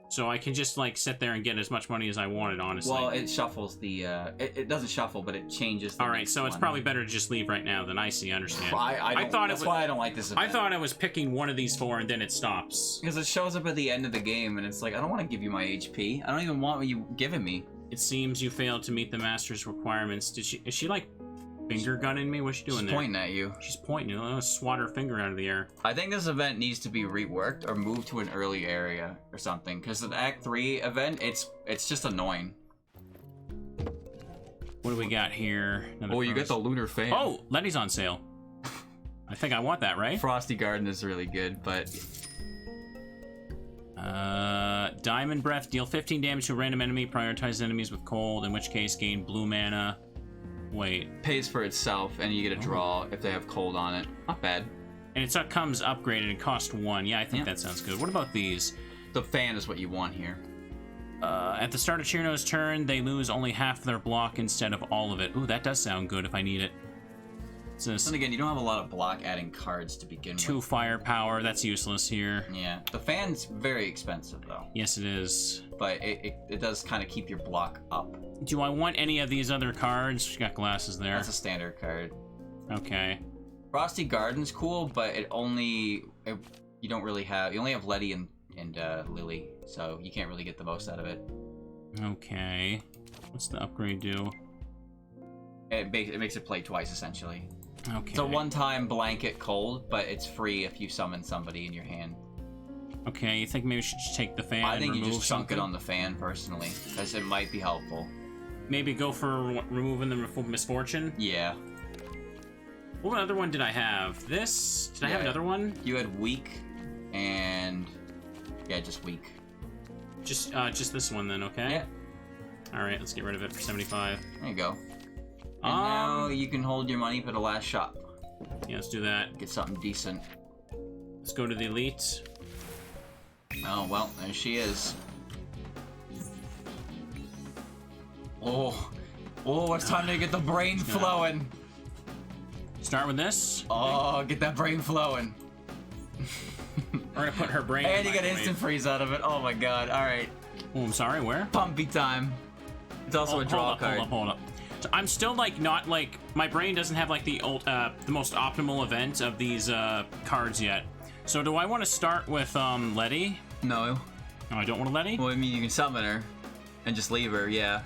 So I can just, like, sit there and get as much money as I wanted, honestly. Well, it shuffles the... it doesn't shuffle, but it changes the Alright, next so it's one. probably better to just leave right now than I see, I understand. I thought that's it was, why I don't like this event. I thought I was picking one of these 4 and then it stops. Because it shows up at the end of the game, and it's like, I don't want to give you my HP. I don't even want what you giving me. It seems you failed to meet the Master's requirements. Is she like, finger gunning me? What's she doing She's there? pointing at you. She's pointing. Let's swat her finger out of the air. I think this event needs to be reworked or moved to an early area or something. Because the Act 3 event, it's just annoying. What do we got here? Another Oh, you first. get the Lunar Fan. Oh, Letty's on sale. I think I want that, right? Frosty Garden is really good, but... Diamond Breath. Deal 15 damage to a random enemy. Prioritize enemies with cold, in which case gain blue mana. Wait. Pays for itself, and you get a draw if they have cold on it. Not bad. And it comes upgraded and cost 1. Yeah, I think that sounds good. What about these? The fan is what you want here. At the start of Cirno's turn, they lose only half their block instead of all of it. Ooh, that does sound good if I need it. And again, you don't have a lot of block adding cards to begin with. 2 firepower, that's useless here. Yeah, the fan's very expensive though. Yes, it is. But it does kind of keep your block up. Do I want any of these other cards? You got glasses there. That's a standard card. Okay. Frosty Garden's cool, but you only have Letty and Lily, so you can't really get the most out of it. Okay. What's the upgrade do? It makes it play twice essentially. Okay. It's a one-time blanket cold, but it's free if you summon somebody in your hand. Okay, you think maybe we should just take the fan I think and you remove just chunk something? it on the fan, personally, because it might be helpful. Maybe go for removing the Misfortune? Yeah. What other one did I have? This? Did I have another one? You had Weak, and... yeah, just Weak. Just this one then, okay? Yeah. Alright, let's get rid of it for 75. There you go. And now you can hold your money for the last shot. Yeah, let's do that. Get something decent. Let's go to the Elite. Oh, well, there she is. Oh, it's time to get the brain flowing. Start with this. Oh, get that brain flowing. We're gonna put her brain And you get instant freeze out of it. Oh my god, alright. Oh, I'm sorry, where? Pumpy time. It's also a draw card. Hold up. So I'm still not my brain doesn't have like the most optimal event of these cards yet. So do I want to start with Letty? No. No, I don't want to Letty? Well, I mean, you can summon her and just leave her, yeah.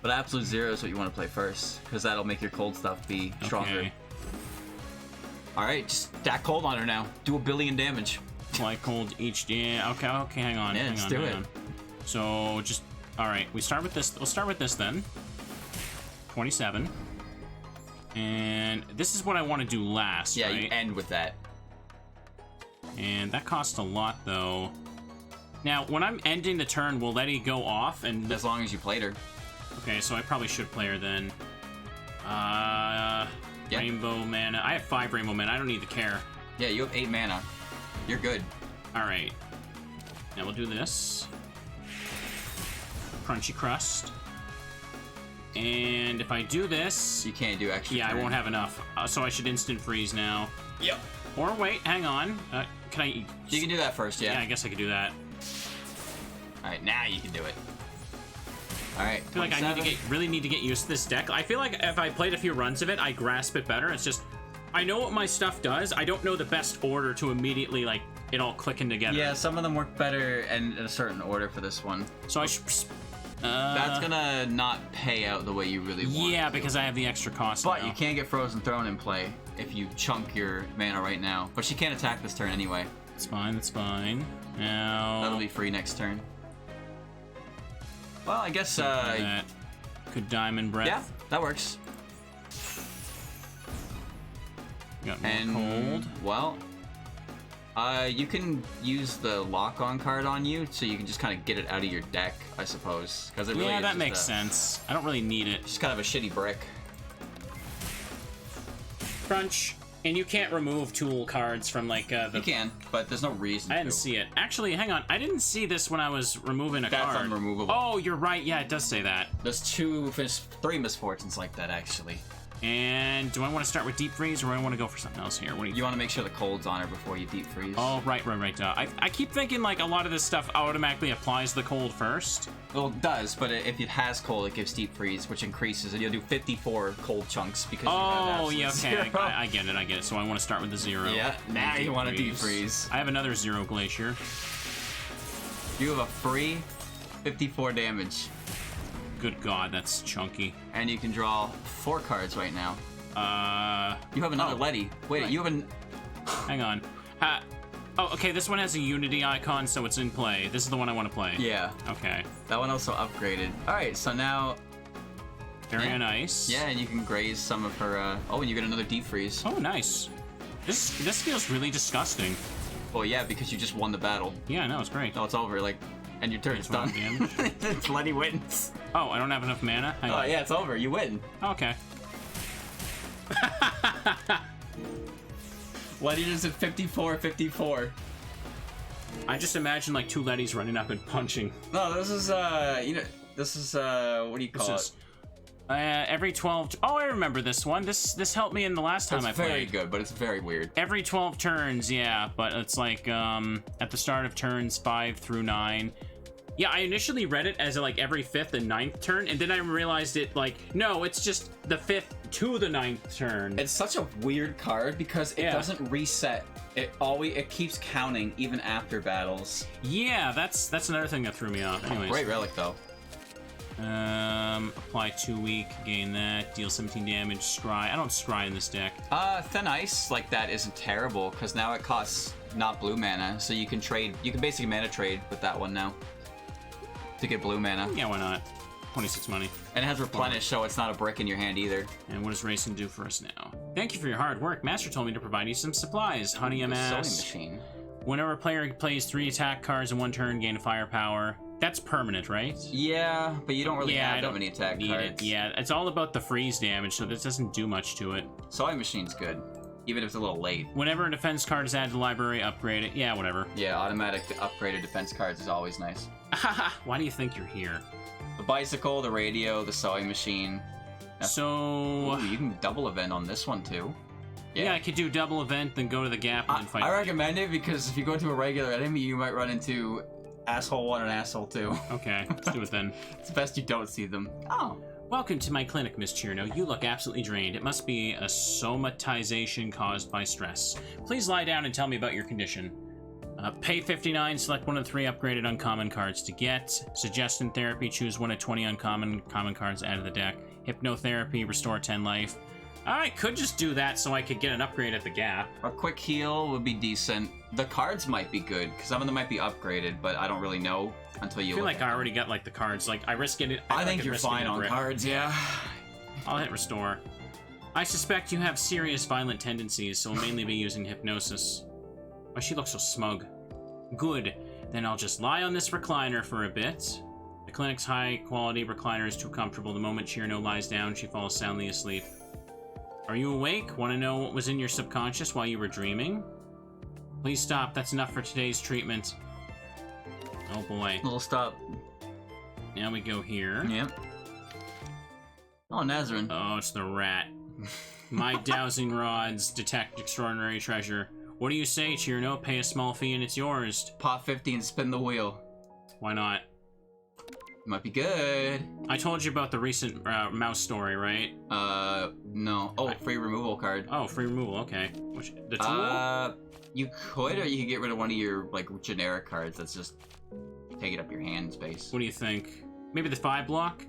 But Absolute Zero is what you want to play first, because that'll make your cold stuff be stronger. Okay. Alright, just stack cold on her now. Do 1 billion damage. Like cold each. Yeah, okay, hang on. Yeah, hang let's on, do hang it. on. So just alright, we start with this. We'll start with this then. 27. And this is what I want to do last, Yeah, right? you end with that. And that costs a lot though. Now, when I'm ending the turn, will Letty go off? And As long as you played her. okay, so I probably should play her then. Yeah. Rainbow mana. I have 5 rainbow mana. I don't need the care. Yeah, you have 8 mana. You're good. Alright. Now we'll do this. Crunchy Crust. And if I do this... You can't do extra yeah, turn. I won't have enough. So I should instant freeze now. Yep. Or wait, hang on. Can I... You can do that first, yeah. Yeah, I guess I could do that. Alright, now you can do it. Alright, I feel like I really need to get used to this deck. I feel like if I played a few runs of it, I grasp it better. It's just... I know what my stuff does. I don't know the best order to immediately, like, it all clicking together. Yeah, some of them work better in a certain order for this one. So I should... That's gonna not pay out the way you really want. Yeah, because I have the extra cost But now. you can get Frozen Throne in play if you chunk your mana right now. But she can't attack this turn anyway. It's fine, that's fine. Now... That'll be free next turn. Well, I guess, that. Could Diamond Breath. yeah, that works. Got more And, cold. well, you can use the lock-on card on you, so you can just kind of get it out of your deck, I suppose. Because it really Yeah, is that just makes sense. I don't really need it. Just kind of a shitty brick. Crunch. And you can't remove tool cards from, like, the... You can, but there's no reason I didn't to. see it. Actually, hang on. I didn't see this when I was removing a That's card. unremovable. Oh, you're right. Yeah, it does say that. There's 3 misfortunes like that, actually. And do I want to start with Deep Freeze, or do I want to go for something else here? What do You want to make sure the cold's on her before you deep freeze. Oh, right. I keep thinking, like, a lot of this stuff automatically applies the cold first. Well, it does, but if it has cold, it gives deep freeze, which increases, and you'll do 54 cold chunks because you have Oh, yeah, Absolute okay. Zero. I get it. So I want to start with the 0. Yeah, now you want to deep freeze. I have another 0 Glacier. You have a free 54 damage, Good God, that's chunky. and you can draw 4 cards right now. You have another Oh. Letty. Wait, Right. you have an... Hang on. Oh, okay, this one has a Unity icon, so it's in play. This is the one I want to play. Yeah, Okay. that one also upgraded. Alright, so now... Very nice. Yeah, and you can graze some of her... Oh, and you get another deep freeze. Oh, nice. This feels really disgusting. Well, yeah, because you just won the battle. Yeah, no, it's great. Oh, it's over, like, and your turn's done. Letty wins. Oh, I don't have enough mana? Hang on. Yeah, it's over. You win. Okay. Letty just at 54-54. I just imagine, like, two Lettys running up and punching. No, this is, this is, what do you call it? Every 12... Oh, I remember this one. This helped me in the last time I played. It's very good, but it's very weird. Every 12 turns, yeah, but it's like, at the start of turns 5 through 9. Yeah, I initially read it as, like, every 5th and 9th turn, and then I realized it, like, no, it's just the 5th to the 9th turn. It's such a weird card because it doesn't reset. It keeps counting even after battles. Yeah, that's another thing that threw me off. Anyways. Great relic, though. Apply 2 weak, gain that, deal 17 damage, scry. I don't scry in this deck. Thin Ice like that isn't terrible, because now it costs not blue mana, so you can trade, you can basically mana trade with that one now. To get blue mana. Yeah, why not? 26 money. And it has Replenish, so it's not a brick in your hand either. And what does Racing do for us now? Thank you for your hard work. Master told me to provide you some supplies. Honey Amass. Sewing machine. Whenever a player plays 3 attack cards in 1 turn, gain firepower. That's permanent, right? Yeah, but you don't really have that many attack cards. It. Yeah, it's all about the freeze damage, so this doesn't do much to it. Sewing machine's good, even if it's a little late. Whenever a defense card is added to the library, upgrade it. Yeah, whatever. Yeah, automatic upgraded defense cards is always nice. Why do you think you're here? The bicycle, the radio, the sewing machine. So... Ooh, you can double event on this one, too. Yeah, I could do double event, then go to the gap, and then fight. I recommend it, because if you go to a regular enemy, you might run into Asshole 1 and Asshole 2. Okay, let's do it then. It's best you don't see them. Oh. Welcome to my clinic, Miss Cirno. You look absolutely drained. It must be a somatization caused by stress. Please lie down and tell me about your condition. Pay 59, select one of the 3 upgraded uncommon cards to get. Suggestion therapy, choose one of 20 uncommon cards out of the deck. Hypnotherapy, restore 10 life. I could just do that so I could get an upgrade at the gap. A quick heal would be decent. The cards might be good, because some of them might be upgraded, but I don't really know until you I feel like I already got, like, the cards. Like, I risk it. I think you're fine on cards, yeah. I'll hit restore. I suspect you have serious violent tendencies, so I'll mainly be using hypnosis. Why, she looks so smug. Good. Then I'll just lie on this recliner for a bit. The clinic's high-quality recliner is too comfortable. The moment Cirno lies down, she falls soundly asleep. Are you awake? Want to know what was in your subconscious while you were dreaming? Please stop. That's enough for today's treatment. Oh boy. Little stop. Now we go here. Yep. Oh, Nazarene. Oh, it's the rat. My dowsing rods detect extraordinary treasure. What do you say, Cirno? Pay a small fee and it's yours. Pot 50 and spin the wheel. Why not? Might be good. I told you about the recent mouse story, right? No. Oh, free removal card. Oh, free removal, okay. The tool? You could, or you could get rid of one of your, like, generic cards that's just taking up your hand space. What do you think? Maybe the 5 block?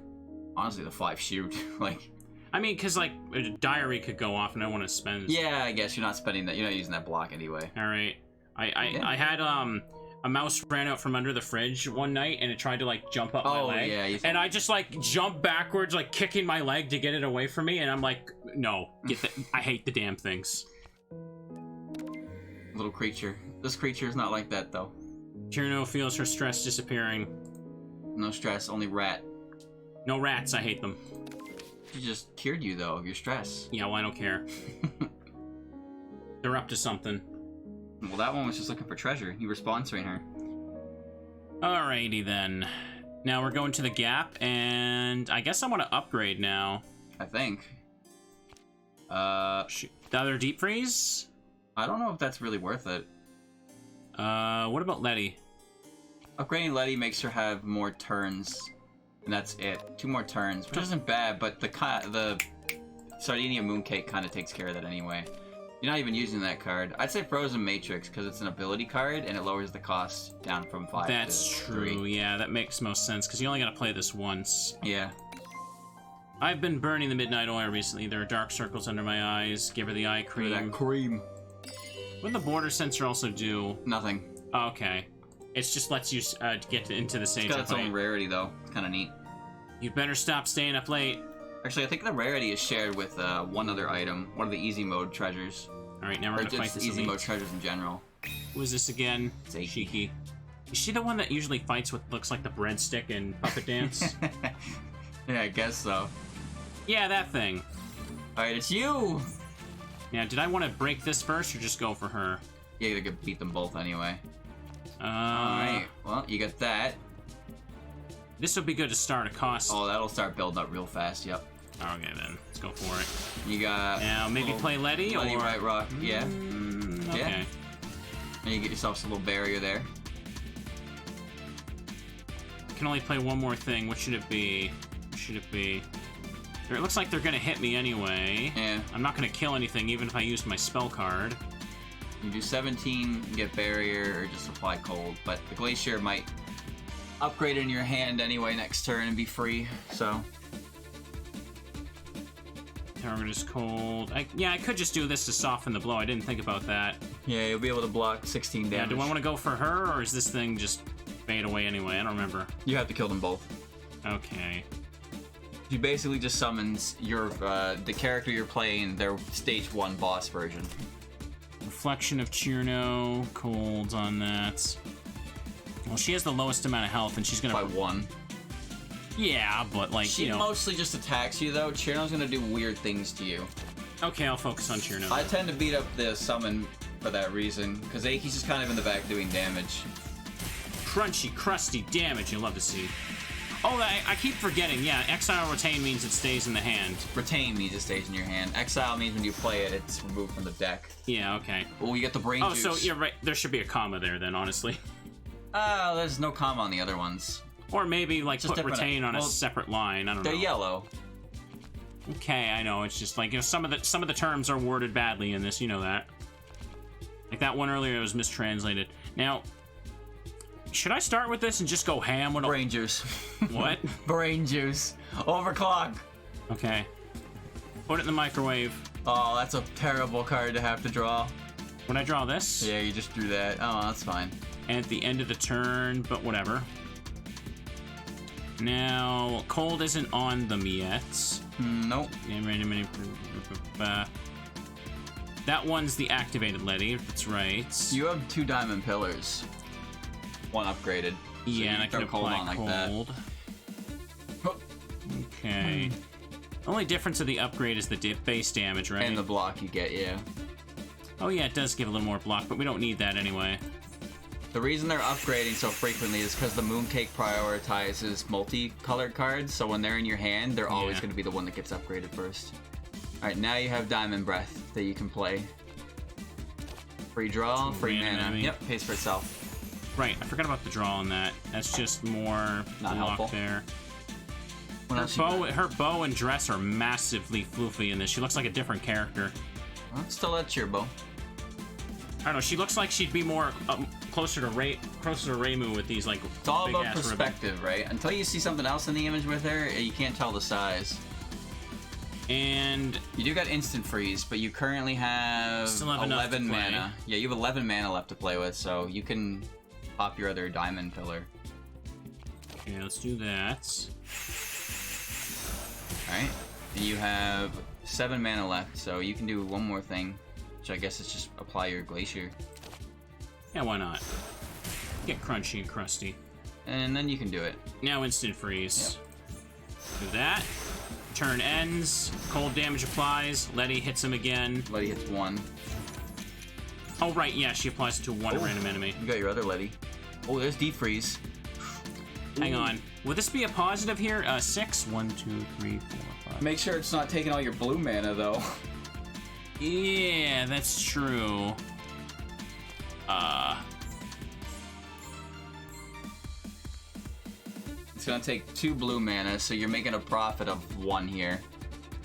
Honestly, the 5 shoot. Like... I mean, because, like, a diary could go off and I want to spend... Yeah, I guess you're not spending that. You're not using that block anyway. Alright. I had, a mouse ran out from under the fridge one night and it tried to, like, jump up my leg. Yeah, and I just, like, jumped backwards, like, kicking my leg to get it away from me. And I'm like, no, I hate the damn things. Little creature. This creature is not like that, though. Cirno feels her stress disappearing. No stress, only rat. No rats, I hate them. She just cured you, though, of your stress. Yeah, well, I don't care. They're up to something. Well, that one was just looking for treasure. You were sponsoring her. Alrighty, then. Now we're going to the gap, and I guess I want to upgrade now. I think. Shoot. The other deep freeze? I don't know if that's really worth it. What about Letty? Upgrading Letty makes her have more turns. And that's it. 2 more turns, which isn't bad, but the Sardinia Mooncake kind of takes care of that anyway. You're not even using that card. I'd say Frozen Matrix, because it's an ability card, and it lowers the cost down from 5 That's to true, 3. Yeah, that makes most sense, because you only gotta play this once. Yeah. I've been burning the Midnight Oil recently. There are dark circles under my eyes. Give her the eye cream. That cream. What did the border sensor also do? Nothing. Oh, okay. It just lets you get into the stage. It's got its own rarity, though. It's kind of neat. You better stop staying up late. Actually, I think the rarity is shared with one other item, one of the easy mode treasures. Alright, now we're Or gonna fight just this easy elite. mode treasures in general. Who is this again? It's Eiki. Shiki. Is she the one that usually fights with looks like the breadstick in Puppet Dance? Yeah, I guess so. Yeah, that thing. Alright, it's you! Now, did I want to break this first or just go for her? Yeah, you gotta beat them both anyway. Alright. Well, you got that. This would be good to start a cost. Oh, that'll start building up real fast, yep. Okay, then. Let's go for it. You got... Now, maybe play Letty or... Right Rock, yeah. Okay. Yeah. And you get yourself a little barrier there. Can only play one more thing. What should it be? What should it be? It looks like they're gonna hit me anyway. Yeah. I'm not gonna kill anything even if I use my spell card. You do 17, get barrier, or just apply cold. But the glacier might upgrade in your hand anyway next turn and be free, so... Target cold. Yeah, I could just do this to soften the blow. I didn't think about that. Yeah, you'll be able to block 16 damage. Yeah, do I want to go for her, or is this thing just fade away anyway? I don't remember. You have to kill them both. Okay. You basically just summons your the character you're playing, their stage 1 boss version. Reflection of Cirno. Colds on that. Well, she has the lowest amount of health, and she's gonna... By 1. Yeah, but like, She you know... mostly just attacks you, though. Cirno's gonna do weird things to you. Okay, I'll focus on Cirno. I tend to beat up the summon for that reason, because Eiki's just kind of in the back doing damage. Crunchy, crusty damage you'll love to see. Oh, I keep forgetting. Yeah, Exile Retain means it stays in the hand. Retain means it stays in your hand. Exile means when you play it, it's removed from the deck. Yeah, okay. Oh, you get the brain juice. Oh, so you're right. There should be a comma there then, honestly. There's no comma on the other ones. Or maybe, like, Just put different- Retain on a well, separate line. I don't know. They're yellow. Okay, I know. It's just like, you know, some of the terms are worded badly in this. You know that. Like that one earlier was mistranslated. Now, should I start with this and just go ham? Brain juice. What? Brain juice. Overclock. Okay. Put it in the microwave. Oh, that's a terrible card to have to draw. When I draw this? Yeah, you just drew that. Oh, that's fine. And at the end of the turn, but whatever. Now, cold isn't on them yet. Nope. That one's the activated Letty, that's right. You have 2 diamond pillars. 1 upgraded. So Yeah, and I can throw apply cold. Okay. The only difference of the upgrade is the base damage, right? And the block you get, yeah. Oh yeah, it does give a little more block, but we don't need that anyway. The reason they're upgrading so frequently is because the Mooncake prioritizes multicolored cards, so when they're in your hand, they're always Yeah. going to be the one that gets upgraded first. Alright, now you have Diamond Breath that you can play. Free draw, free mana. I mean. Yep, pays for itself. Right, I forgot about the draw on that. That's just more Not block helpful. there. What else you got? Her bow and dress are massively floofy in this. She looks like a different character. Well, still that Cheerbo. I don't know. She looks like she'd be more closer to Reimu with these like. It's all about big-ass perspective, right? Until you see something else in the image with her, you can't tell the size. And You do got instant freeze, but you currently have Still have enough to 11 play. mana. Yeah, you have 11 mana left to play with, so you can pop your other diamond pillar. okay, let's do that. Alright. And you have 7 mana left, so you can do one more thing, which I guess is just apply your glacier. Yeah, why not? Get crunchy and crusty. And then you can do it. Now instant freeze. Do that. Turn ends. Cold damage applies. Letty hits him again. Letty hits 1. Oh right, yeah, she applies it to one Oh. random enemy. You got your other Letty. Oh, there's deep freeze. Hang on. Will this be a positive here? 6? 1, 2, 3, 4, 5. Make sure it's not taking all your blue mana, though. Yeah, that's true. It's gonna take 2 blue mana, so you're making a profit of 1 here.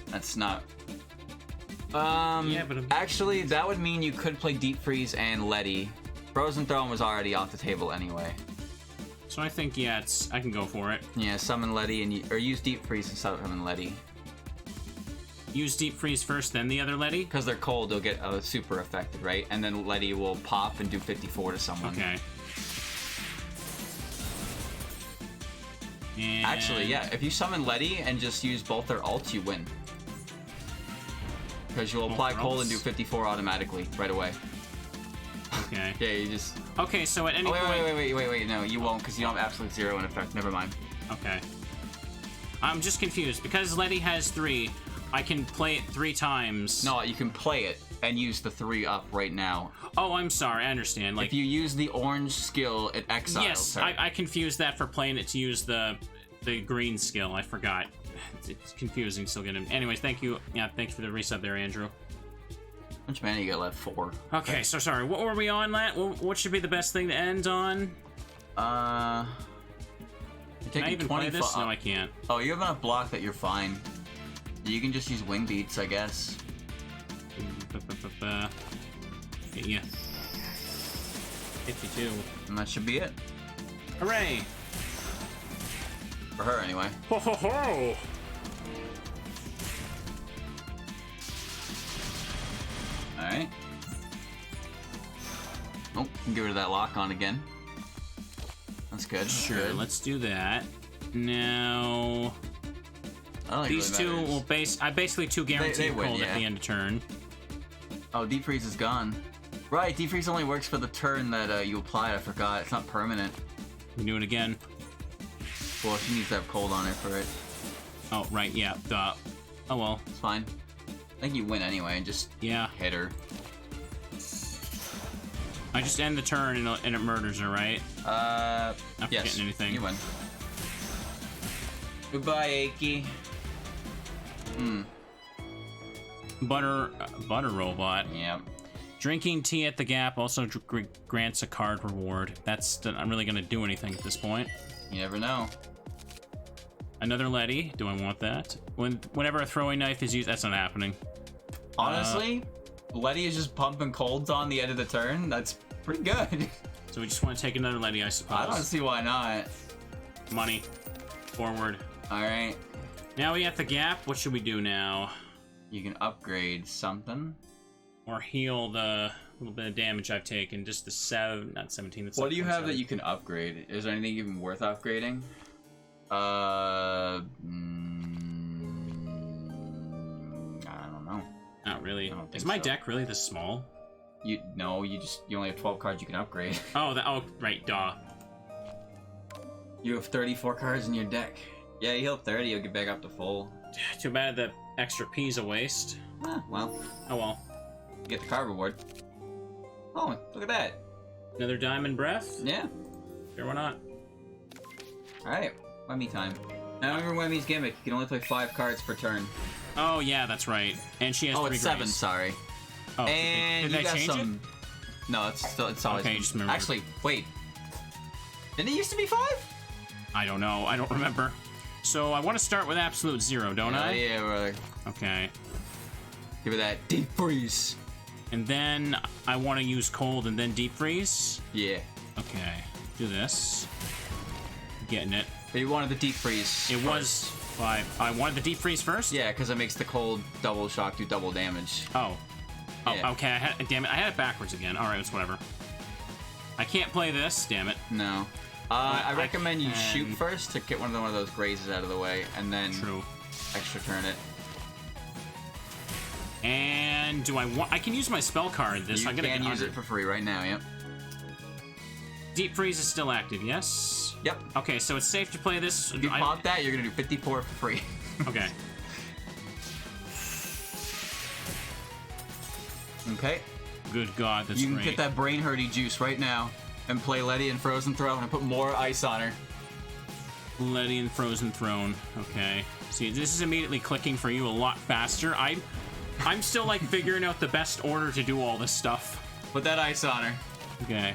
That's not... Yeah, but actually, that would mean you could play Deep Freeze and Letty. Frozen Throne was already off the table anyway. So I think, yeah, I can go for it. Yeah, summon Letty and or use Deep Freeze and summon Letty. Use Deep Freeze first, then the other Letty? Because they're cold, they'll get super affected, right? And then Letty will pop and do 54 to someone. Okay. And Actually, yeah, if you summon Letty and just use both their ults, you win. because you'll apply cold and do 54 automatically right away. Okay. Yeah, you just... Okay, so at any point... Wait, no, you won't, because you don't have absolute zero in effect. Never mind. Okay. I'm just confused. Because Letty has 3, I can play it 3 times. No, you can play it and use the 3 up right now. Oh, I'm sorry. I understand. Like, if you use the orange skill, it exiles. Yes, I confused that for playing it to use the green skill. I forgot. It's confusing still getting... Anyways, thank you. Yeah, thanks for the reset there, Andrew. How much mana you got left? 4. Okay, so sorry. What were we on, Lat? What should be the best thing to end on? You're Can I even play this? No, I can't. Oh, you have enough block that you're fine. You can just use wing beats, I guess. Yeah. 52. And that should be it. Hooray! For her, anyway. Ho ho ho! Alright. Oh, can get rid of that lock on again. That's good. Sure, good. let's do that. Now... These two will I basically 2 guaranteed cold at the end of turn. Oh, deep freeze is gone. Right, deep freeze only works for the turn that you apply it. I forgot. It's not permanent. We can do it again. Well, she needs to have cold on her for it. Oh, right, yeah. Duh. Oh, well. It's fine. I think you win anyway and just hit her. I just end the turn and it murders her, right? Not yes. Anything. You win. Goodbye, Aki. Butter robot. Yep. Drinking tea at the Gap also grants a card reward. That's not really gonna do anything at this point. You never know. Another Letty. Do I want that? Whenever a throwing knife is used, that's not happening. Honestly, Letty is just pumping colds on the end of the turn. That's pretty good. So we just want to take another Letty, I suppose. I don't see why not. Money. Forward. Alright. Now we at the Gap. What should we do now? You can upgrade something. Or heal the little bit of damage I've taken. Just the not 17. What do you have that you can upgrade? Is there anything even worth upgrading? I don't know. Not really. Is my deck really this small? You only have 12 cards you can upgrade. Oh, right, duh. You have 34 cards in your deck. Yeah, you heal 30, you'll get back up to full. Too bad the extra P's a waste. Well. Oh well. You get the card reward. Oh, look at that. Another Diamond Breath? Yeah. Sure, why not? Alright, Wemmy time. Now remember Wemmy's gimmick, you can only play 5 cards per turn. Oh yeah, that's right. And she has 3 it's 7, sorry. Oh, and did you they got change some... it? No, it's always... Okay, just remember. Actually, wait. Didn't it used to be 5? I don't know. I don't remember. So I want to start with absolute 0, don't I? Yeah, brother. Okay. Give it that deep freeze. And then I want to use cold and then deep freeze? Yeah. Okay. Do this. Getting it. But you wanted the deep freeze. It was 5. I wanted the deep freeze first? Yeah, because it makes the cold double shock do double damage. Oh. Yeah. Oh, okay. Damn it. I had it backwards again. Alright, it's whatever. I can't play this. Damn it. No. I recommend you shoot first to get one of those grazes out of the way, and then extra turn it. And do I want... I can use my spell card. You can use it for free right now, yep. Deep freeze is still active, yes? Yep. Okay, so it's safe to play this. If you pop that, you're going to do 54 for free. Okay. Okay. Good God, that's great. You can get that brain hurty juice right now and play Letty and Frozen Throne and put more ice on her. Letty and Frozen Throne. Okay. See, this is immediately clicking for you a lot faster. I'm still, like, figuring out the best order to do all this stuff. Put that ice on her. Okay.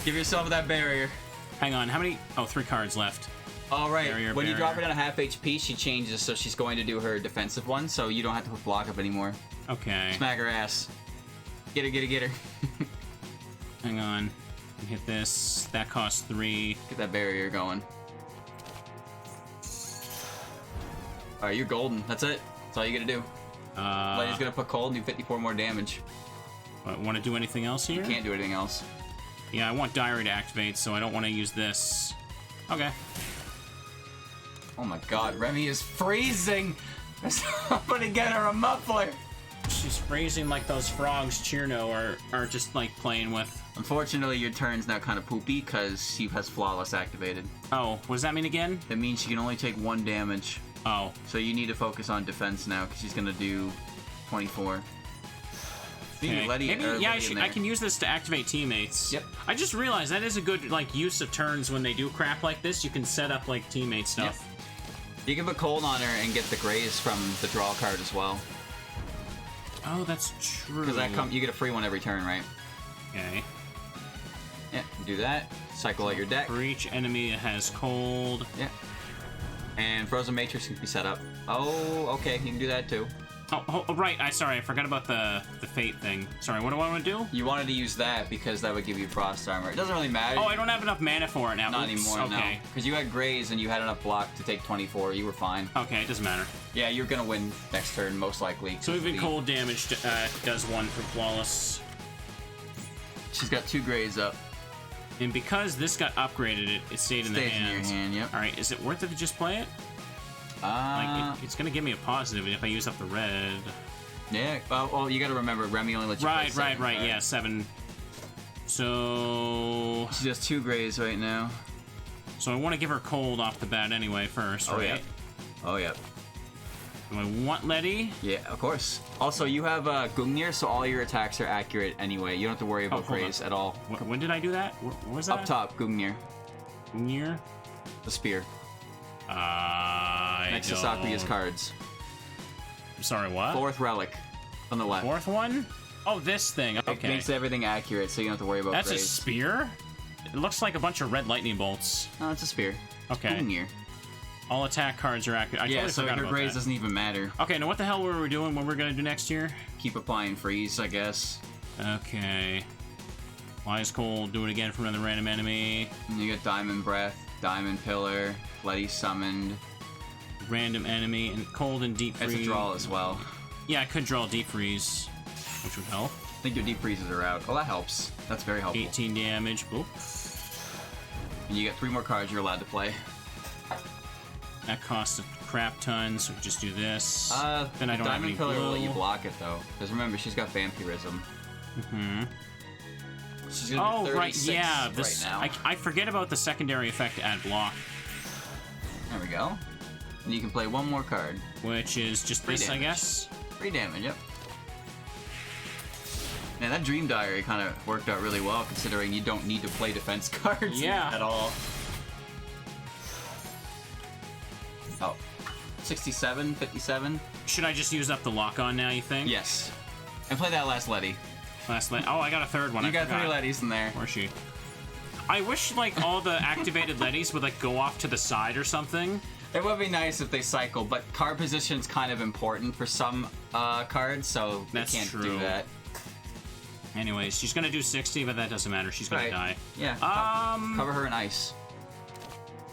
Give yourself that barrier. Hang on, how many? Oh, 3 cards left. All right. When you drop her down to half HP, she changes, so she's going to do her defensive one, so you don't have to put block up anymore. Okay. Smack her ass. Get her, get her, get her. Hang on. Hit this. That costs 3. Get that barrier going. Alright, you're golden. That's it. That's all you gotta do. Letty's gonna put cold and do 54 more damage. Want to do anything else here? You can't do anything else. Yeah, I want Diary to activate, so I don't want to use this. Okay. Oh my god, Remy is freezing! Somebody get her a muffler! she's phrasing like those frogs Cirno are just like playing with. Unfortunately, your turn's now kind of poopy because she has Flawless activated. Oh, what does that mean again? That means she can only take 1 damage. Oh. So you need to focus on defense now because she's gonna do 24. Okay. Maybe, yeah, I can use this to activate teammates. Yep. I just realized that is a good like use of turns when they do crap like this. You can set up like teammate stuff. Yep. You can put Cold on her and get the Graze from the draw card as well. Oh, that's true. Because you get a free one every turn, right? Okay. Yeah, do that. Cycle out your deck. For each enemy that has Cold. Yeah. And Frozen Matrix can be set up. Oh, okay, you can do that too. Oh, right. Sorry, I forgot about the Fate thing. Sorry, what do I want to do? You wanted to use that because that would give you Frost Armor. It doesn't really matter. Oh, I don't have enough mana for it now. Not Oops. anymore, okay. no. Because you had Graze and you had enough block to take 24. You were fine. Okay, it doesn't matter. Yeah, you're going to win next turn, most likely. So even cold damage does 1 for Flawless. She's got 2 Graze up. And because this got upgraded, it stayed in the hand. In your hand, yep. Alright, is it worth it to just play it? It's going to give me a positive if I use up the red. Yeah, well, you gotta remember, Remy only lets you play 7, right, yeah, 7. So... She has 2 Grays right now. So I want to give her cold off the bat anyway first, right? Yeah. Oh, yeah. Do I want Letty? Yeah, of course. Also, you have Gungnir, so all your attacks are accurate anyway. You don't have to worry about Grays at all. When did I do that? What was that? Up top, Gungnir. Gungnir? The spear. Next to to Sakuya's cards. Sorry, what? 4th relic on the left. 4th one? Oh, this thing. Okay. It makes everything accurate, so you don't have to worry about That's Grays. a spear? It looks like a bunch of red lightning bolts. No, it's a spear. Okay. Gungnir. All attack cards are accurate. I totally so forgot your about Grays that. doesn't even matter. Okay, now what the hell were we doing? What we're gonna do next year? Keep applying freeze, I guess. Okay. Wise Cold, do it again for another random enemy. And you get Diamond Breath, Diamond Pillar, Letty Summoned. Random enemy, and Cold and Deep Freeze. It's a draw as well. Yeah, I could draw Deep Freeze, which would help. I think your Deep Freezes are out. Oh, that helps. That's very helpful. 18 damage. Oop. And you get 3 more cards you're allowed to play. That costs a crap ton, so just do this. Then I don't have Diamond any Pillar will let you blue. block it, though. Because remember, she's got Vampirism. Mm-hmm. She's gonna be 36 right, yeah. This, right now. I forget about the secondary effect to add block, There we go. And you can play 1 more card. which is just this, I guess. 3 damage, yep. Man, that Dream Diary kind of worked out really well, considering you don't need to play defense cards at all. Oh, 67, 57? Should I just use up the lock-on now, you think? Yes. And play that last Letty. Oh, I got a 3rd one. You I got forgot. 3 Lettys in there. Where's she? I wish, like, all the activated Lettys would, like, go off to the side or something. It would be nice if they cycle, but card position's kind of important for some cards, so That's they can't true. do that. Anyways, she's gonna do 60, but that doesn't matter. She's gonna die. Yeah. Cover her in ice.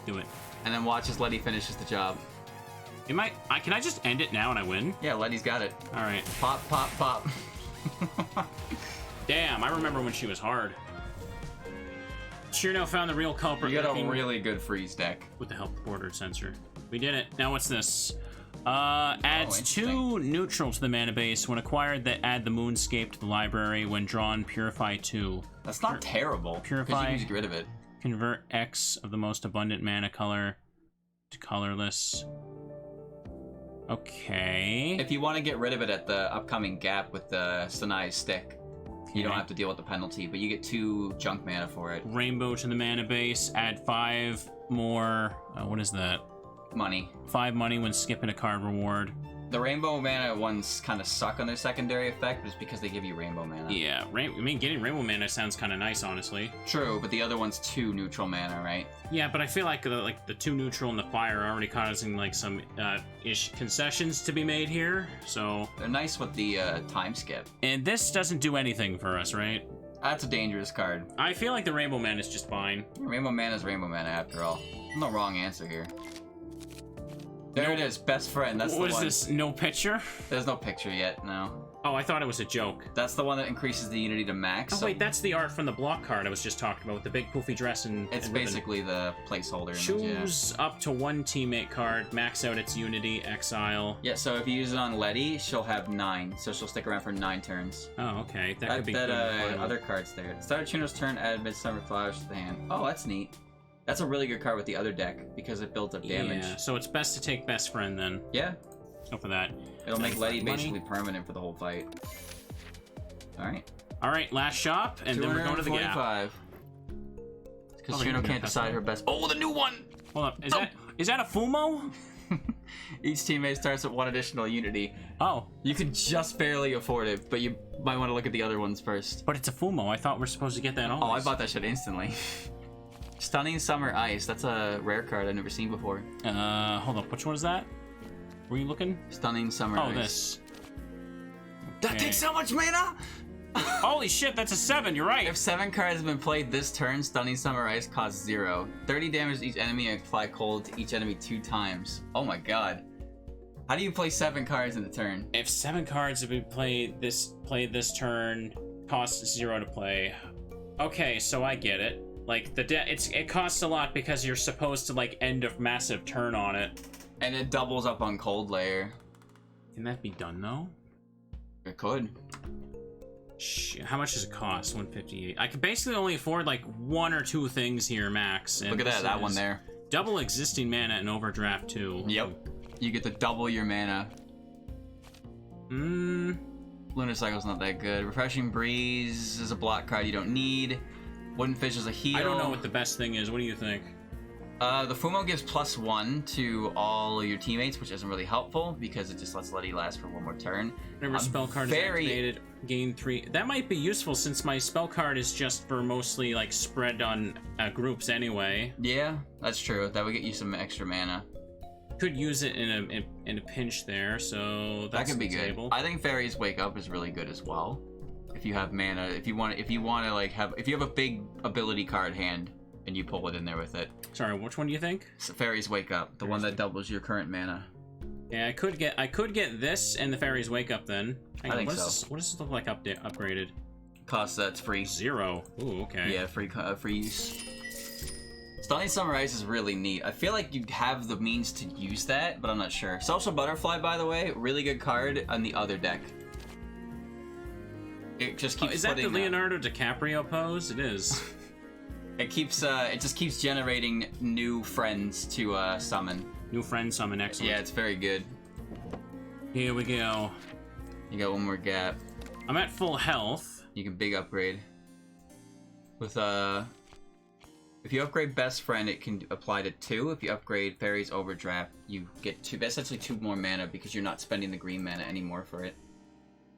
Do it. And then watch as Letty finishes the job. Can I just end it now and I win? Yeah, Letty's got it. All right. Pop, pop, pop. Damn, I remember when she was hard. Cirno found the real culprit. You got a really good freeze deck. With the help of bordered sensor. We did it. Now what's this? Adds 2 neutral to the mana base. When acquired, that add the Moonscape to the library. When drawn, purify 2. That's not terrible. Purify. You can get rid of it. Convert X of the most abundant mana color to colorless. Okay. If you want to get rid of it at the upcoming gap with the Sanai's stick, you don't have to deal with the penalty, but you get 2 junk mana for it. Rainbow to the mana base. Add 5 more. What is that? Money. 5 money when skipping a card reward. The rainbow mana ones kind of suck on their secondary effect, but it's because they give you rainbow mana. Yeah, getting rainbow mana sounds kind of nice, honestly. True, but the other one's 2 neutral mana, right? Yeah, but I feel like the 2 neutral and the fire are already causing like some concessions to be made here. So they're nice with the time skip. And this doesn't do anything for us, right? That's a dangerous card. I feel like the rainbow mana is just fine. Rainbow mana is rainbow mana after all. No wrong answer here. There it is, best friend. That's the one. What is this? No picture? There's no picture yet, no. Oh, I thought it was a joke. That's the one that increases the unity to max. Oh, so wait, that's the art from the block card I was just talking about with the big poofy dress and it's and ribbon. basically the placeholder image, Choose up to one teammate card, max out its unity, exile. Yeah, so if you use it on Letty, she'll have 9, so she'll stick around for 9 turns. Oh, okay. That could be that good. other card's there. Start of Cirno's turn, add Midsummer Flowers to the hand. Oh, that's neat. That's a really good card with the other deck because it builds up damage. Yeah, so it's best to take Best Friend then. Yeah. Go for that. It'll make Letty Money. basically permanent for the whole fight. Alright. Alright, last shop, and then we're going to the gap. Because Oh, Cirno yeah, can't decide her best. Oh, the new one! Hold up, is that a Fumo? Each teammate starts with 1 additional unity. Oh, You could just barely afford it, but you might want to look at the other ones first. but it's a Fumo. I thought we're supposed to get that always. Oh, I bought that shit instantly. Stunning Summer Ice. That's a rare card I've never seen before. Hold up, which one is that? Were you looking? Stunning Summer Ice. Oh, this. That Okay. takes so much mana! Holy shit, that's a 7, you're right. If 7 cards have been played this turn, Stunning Summer Ice costs 0. 30 damage to each enemy and apply cold to each enemy 2 times. Oh my god. How do you play 7 cards in a turn? If 7 cards have been played this turn, costs 0 to play. Okay, so I get it. Like it costs a lot because you're supposed to like end a massive turn on it. And it doubles up on Cold Layer. Can that be done though? It could. Shit, how much does it cost? 158. I can basically only afford like 1 or 2 things here max. And Look at this that one is there. Double existing mana and overdraft too. Yep. You get to double your mana. Lunar Cycle's not that good. Refreshing Breeze is a block card you don't need. Wooden Fish is a heal. I don't know what the best thing is. What do you think? The Fumo gives +1 to all your teammates, which isn't really helpful because it just lets Letty last for 1 more turn. Whenever spell card is activated, gain 3. That might be useful since my spell card is just for mostly like spread on groups anyway. Yeah, that's true. That would get you some extra mana. Could use it in a pinch there, so That that's could be on the good. table. I think Fairies Wake Up is really good as well. If you have mana, if you want to like if you have a big ability card hand and you pull it in there with it. Sorry, which one do you think? So Fairies Wake Up, the one that doubles your current mana. Yeah, I could get this and the Fairies Wake Up then. Hang I on, think what does so. What does this look like upgraded? Cost that's free. 0. Ooh, okay. Yeah, free use. Stunning Summer Ice is really neat. I feel like you have the means to use that, but I'm not sure. Social Butterfly, by the way, really good card on the other deck. It just keeps is that the putting, Leonardo DiCaprio pose? It is. it just keeps generating new friends to summon. New friend summon, excellent. Yeah, it's very good. Here we go. You got 1 more gap. I'm at full health. You can big upgrade. With if you upgrade Best Friend, it can apply to 2. If you upgrade Fairies Overdraft, you get essentially 2 more mana because you're not spending the green mana anymore for it.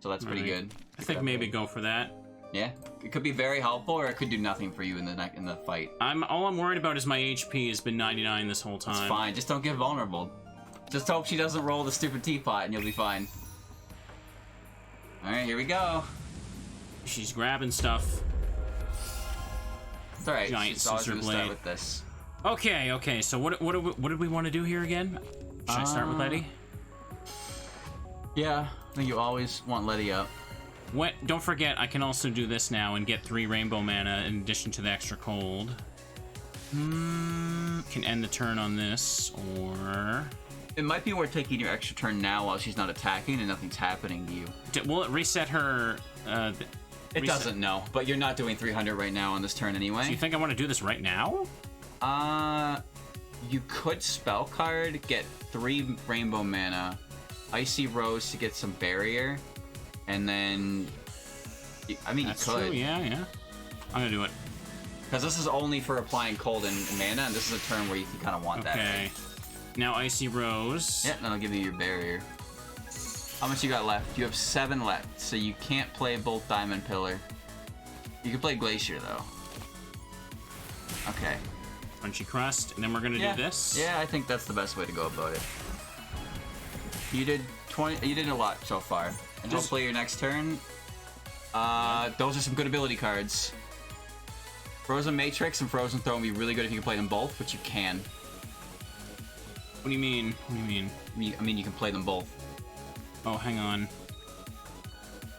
So that's pretty good. I think maybe go for that. Yeah, it could be very helpful, or it could do nothing for you in the fight. All I'm worried about is my HP has been 99 this whole time. It's fine. Just don't get vulnerable. Just hope she doesn't roll the stupid teapot, and you'll be fine. All right, here we go. She's grabbing stuff. It's all right. Giant She's always scissor gonna start blade. with this. Okay. So what did we want to do here again? Should I start with Letty? Yeah, I think you always want Letty up. Don't forget, I can also do this now and get 3 rainbow mana in addition to the extra cold. Can end the turn on this, or... It might be worth taking your extra turn now while she's not attacking and nothing's happening to you. Will it reset her... It doesn't, no. But you're not doing 300 right now on this turn anyway. Do you think I want to do this right now? You could spell card, get 3 rainbow mana, Icy Rose to get some barrier, and then... I mean, That's you could. true, yeah. I'm gonna do it. Because this is only for applying cold and mana, and this is a turn where you kind of want that. Okay. Now Icy Rose. Yeah, that'll give you your barrier. How much you got left? You have 7 left, so you can't play both Diamond Pillar. You can play Glacier, though. Okay. Crunchy Crust, and then we're gonna do this. Yeah, I think that's the best way to go about it. You did 20. You did a lot so far, and hopefully your next turn. Those are some good ability cards. Frozen Matrix and Frozen Throne would be really good if you can play them both, but you can. What do you mean? I mean, you can play them both. Oh, hang on.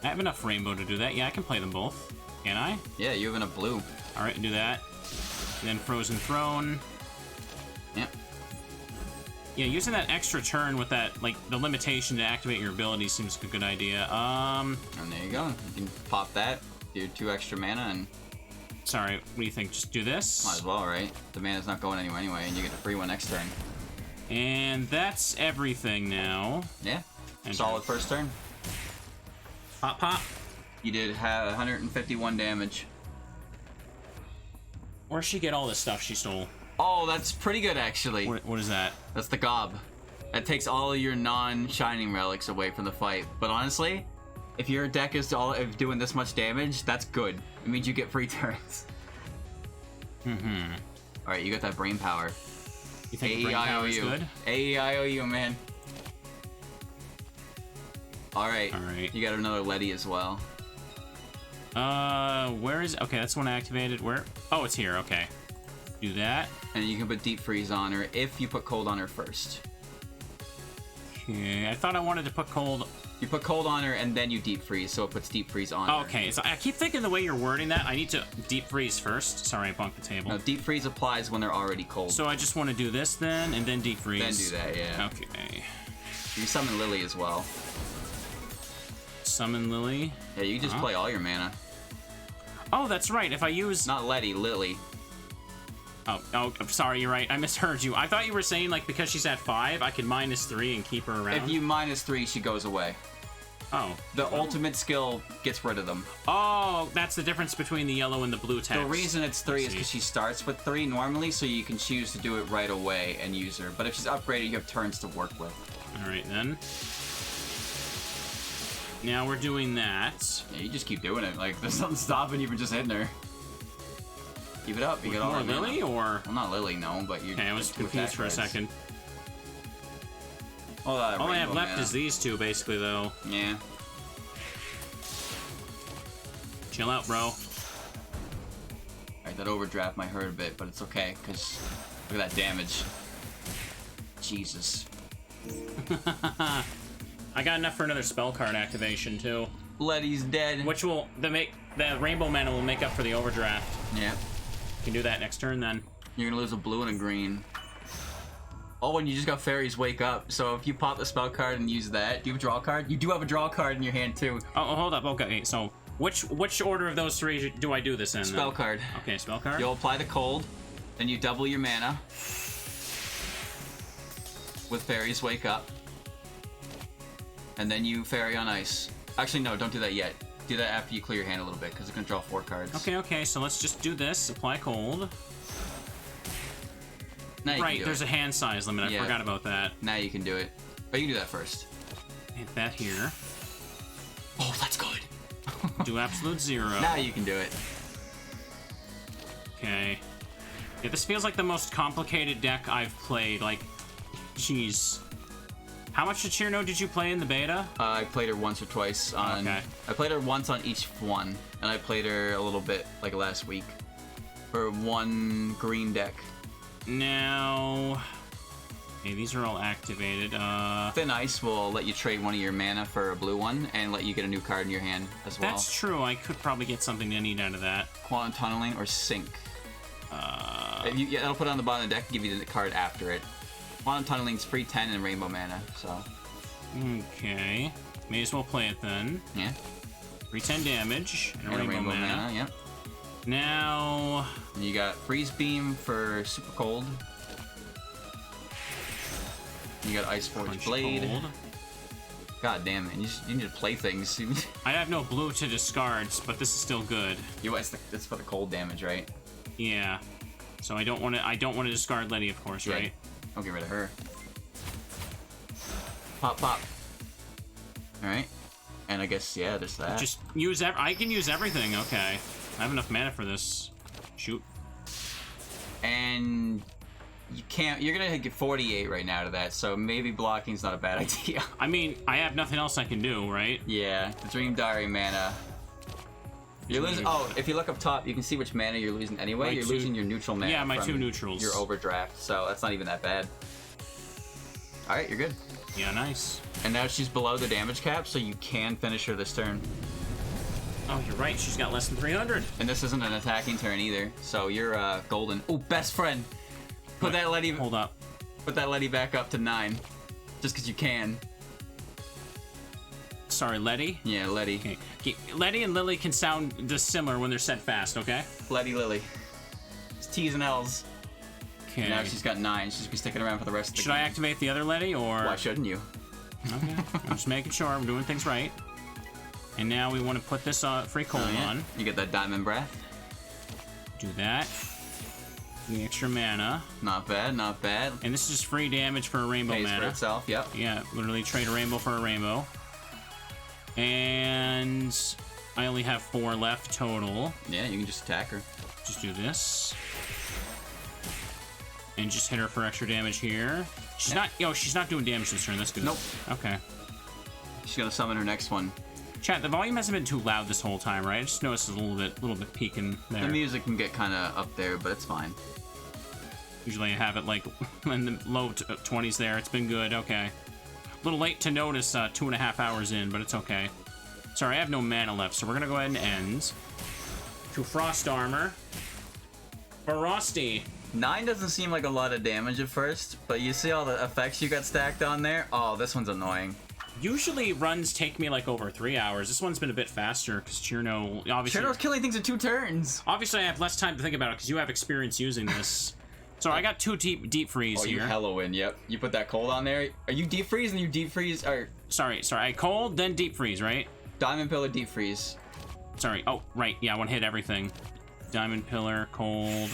I have enough rainbow to do that. Yeah, I can play them both. Can I? Yeah, you have enough blue. Alright, do that. And then Frozen Throne. Yep. Yeah, using that extra turn with that, like, the limitation to activate your ability seems like a good idea. And there you go. You can pop that, do 2 extra mana, and... Sorry, what do you think? Just do this? Might as well, right? The mana's not going anywhere anyway, and you get a free one next turn. And that's everything now. Yeah. And solid first turn. Pop, pop. You did have 151 damage. Where'd she get all this stuff she stole? Oh, that's pretty good, actually. What is that? That's the gob. That takes all of your non-shining relics away from the fight. But honestly, if your deck is doing this much damage, that's good. It means you get free turns. Mm-hmm. Alright, you got that brain power. You think brain power is good? A-E-I-O-U, man. Alright. Alright. You got another Letty as well. Where is... Okay, that's one activated. Where? Oh, it's here. Okay. Do that. And you can put Deep Freeze on her if you put Cold on her first. Okay, I thought I wanted to put Cold... You put Cold on her and then you Deep Freeze, so it puts Deep Freeze on her. Okay, so I keep thinking the way you're wording that, I need to Deep Freeze first. Sorry, I bumped the table. No, Deep Freeze applies when they're already cold. So I just want to do this then, and then Deep Freeze. Then do that, yeah. Okay. You summon Lily as well. Summon Lily. Yeah, you can just play all your mana. Oh, that's right. If I use... Not Letty, Lily. Oh, I'm sorry, you're right. I misheard you. I thought you were saying, like, because she's at 5, I could -3 and keep her around. If you -3, she goes away. Oh. The ultimate skill gets rid of them. Oh, that's the difference between the yellow and the blue text. The reason it's 3 is because she starts with 3 normally, so you can choose to do it right away and use her. But if she's upgraded, you have turns to work with. Alright, then. Now we're doing that. Yeah, you just keep doing it. Like, there's nothing stopping you from just hitting her. Keep it up. You get all more her mana. Lily, or...? Well, not Lily, no, but you... Okay, I was confused for a second. All I have left is these two, basically, though. Yeah. Chill out, bro. Alright, that overdraft might hurt a bit, but it's okay, because look at that damage. Jesus. I got enough for another spell card activation, too. Letty's dead. Which will... The rainbow mana will make up for the overdraft. Yeah. You can do that next turn, then. You're gonna lose a blue and a green. Oh, and you just got Fairies Wake Up, so if you pop the spell card and use that, do you have a draw card? You do have a draw card in your hand, too. Oh, hold up. Okay, so... Which order of those 3 do I do this in? Spell card. Okay, spell card. You'll apply the cold, then you double your mana with Fairies Wake Up, and then you Fairy on Ice. Actually, no, don't do that yet. Do that after you clear your hand a little bit, because it's gonna draw 4 cards. Okay, so let's just do this. Apply cold. Now you right, can do there's it. a hand size limit. I forgot about that. Now you can do it. But you can do that first. Hit that here. Oh, that's good. Do absolute 0. Now you can do it. Okay. Yeah, this feels like the most complicated deck I've played. Like, jeez. How much of Cirno did you play in the beta? I played her once or twice on... Okay. I played her once on each one, and I played her a little bit, like, last week. For one green deck. Now... Okay, these are all activated. Thin Ice will let you trade one of your mana for a blue one, and let you get a new card in your hand as well. That's true. I could probably get something to need out of that. Quantum Tunneling or Sync. Yeah, that'll put it on the bottom of the deck and give you the card after it. Quantum Tunneling's free 10 and rainbow mana, so... Okay. May as well play it then. Yeah. Free 10 damage and And rainbow mana. yep. Now... And you got Freeze Beam for super cold. You got Ice Forge Punch Blade. cold. God damn it, you need to play things. I have no blue to discard, but this is still good. It's for the cold damage, right? Yeah. So I don't want to discard Letty, of course, Yeah. right? I'll get rid of her. Pop, pop. Alright. And I guess, yeah, there's that. Just use I can use everything. Okay. I have enough mana for this. Shoot. And you're gonna get 48 right now to that, so maybe blocking's not a bad idea. I mean, I have nothing else I can do, right? Yeah, the Dream Diary mana. You're losing. Oh, if you look up top, you can see which mana you're losing anyway. You're losing your neutral mana. Yeah, my from 2 neutrals. Your overdraft, so that's not even that bad. Alright, you're good. Yeah, nice. And now she's below the damage cap, so you can finish her this turn. Oh, you're right. She's got less than 300. And this isn't an attacking turn either, so you're golden. Oh, best friend. Put that Letty. Hold up. Put that Letty back up to 9, just because you can. Sorry, Letty? Yeah, Letty. Okay. Letty and Lily can sound dissimilar when they're said fast, okay? Letty Lily. It's T's and L's. Okay. Now she's got 9. She's gonna be sticking around for the rest of the Should game. I activate the other Letty, or...? Why shouldn't you? Okay. I'm just making sure I'm doing things right. And now we want to put this free coal on. You get that diamond breath. Do that. The extra mana. Not bad, not bad. And this is just free damage for a rainbow Pays mana. for itself, yep. Yeah, literally trade a rainbow for a rainbow. And I only have 4 left total. Yeah, you can just attack her. Just do this. And just hit her for extra damage here. She's not, she's not doing damage this turn. That's good. Nope. Okay. She's gonna summon her next one. Chat, the volume hasn't been too loud this whole time, right? I just noticed it's a little bit peaking there. The music can get kind of up there, but it's fine. Usually I have it like in the low 20s there. It's been good. Okay. A little late to notice 2.5 hours in, but it's okay. Sorry, I have no mana left, so we're gonna go ahead and end. To Frost Armor. Frosty. 9 doesn't seem like a lot of damage at first, but you see all the effects you got stacked on there? Oh, this one's annoying. Usually runs take me like over 3 hours. This one's been a bit faster because Cirno, obviously... Cirno's killing things in 2 turns. Obviously, I have less time to think about it because you have experience using this. So I got 2 deep freeze here. Oh, you hella win, yep. You put that cold on there. Are you deep freeze and you deep freeze? Or... Sorry. I cold, then deep freeze, right? Diamond Pillar, deep freeze. Sorry. Oh, right. Yeah, I want to hit everything. Diamond Pillar, cold...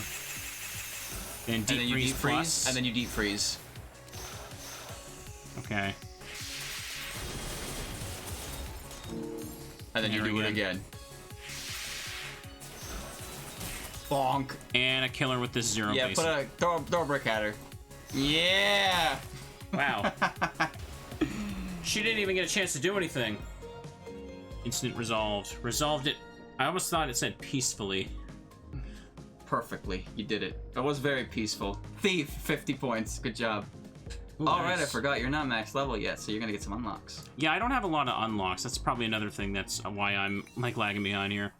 Then deep freeze plus. And then you deep freeze. Okay. And then you do it again. Bonk. And a killer with this 0 base. Yeah, throw a brick at her. Yeah! Wow. She didn't even get a chance to do anything. Instant resolved. Resolved it. I almost thought it said peacefully. Perfectly. You did it. It was very peaceful. Thief, 50 points. Good job. Ooh, Alright, nice. I forgot. You're not max level yet, so you're gonna get some unlocks. Yeah, I don't have a lot of unlocks. That's probably another thing that's why I'm like lagging behind here.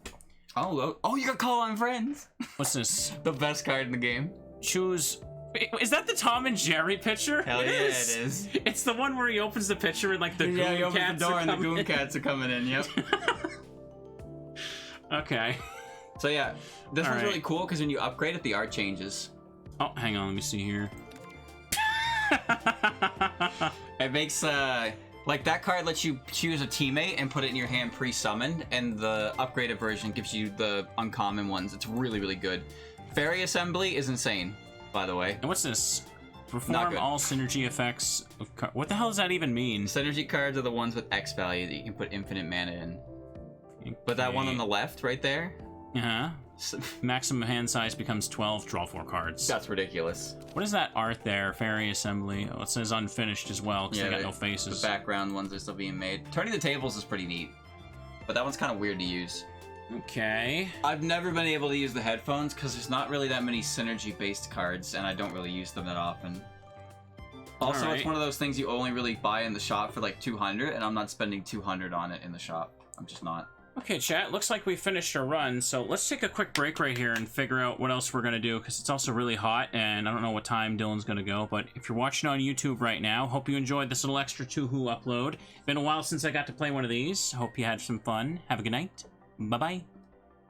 Oh, you got Call on Friends! What's this? The best card in the game. Choose... Wait, is that the Tom and Jerry picture? Hell yeah, it is. It's the one where he opens the picture and like the Yeah, he goon opens cats the door are and the coming goon in. cats are coming in, yep. Okay. So yeah, this one's right. really cool because when you upgrade it, the art changes. Oh, hang on, let me see here. It makes, like that card lets you choose a teammate and put it in your hand pre-summoned, and the upgraded version gives you the uncommon ones. It's really, really good. Fairy Assembly is insane, by the way. And what's this? Not Perform good. all synergy effects of what the hell does that even mean? Synergy cards are the ones with X value that you can put infinite mana in. But that one on the left, right there, Uh-huh. Maximum hand size becomes 12, draw 4 cards. that's ridiculous. What is that art there? Fairy Assembly. Oh, it says unfinished as well, because they got no faces. The background ones are still being made. Turning the tables is pretty neat, but that one's kind of weird to use. Okay. I've never been able to use the headphones because there's not really that many synergy-based cards, and I don't really use them that often. Also, Alright. it's one of those things you only really buy in the shop for like 200, and I'm not spending 200 on it in the shop. I'm just not. Okay, chat, looks like we finished our run, so let's take a quick break right here and figure out what else we're going to do, because it's also really hot, and I don't know what time Dylan's going to go, but if you're watching on YouTube right now, hope you enjoyed this little extra Touhou upload. Been a while since I got to play one of these. Hope you had some fun. Have a good night. Bye-bye.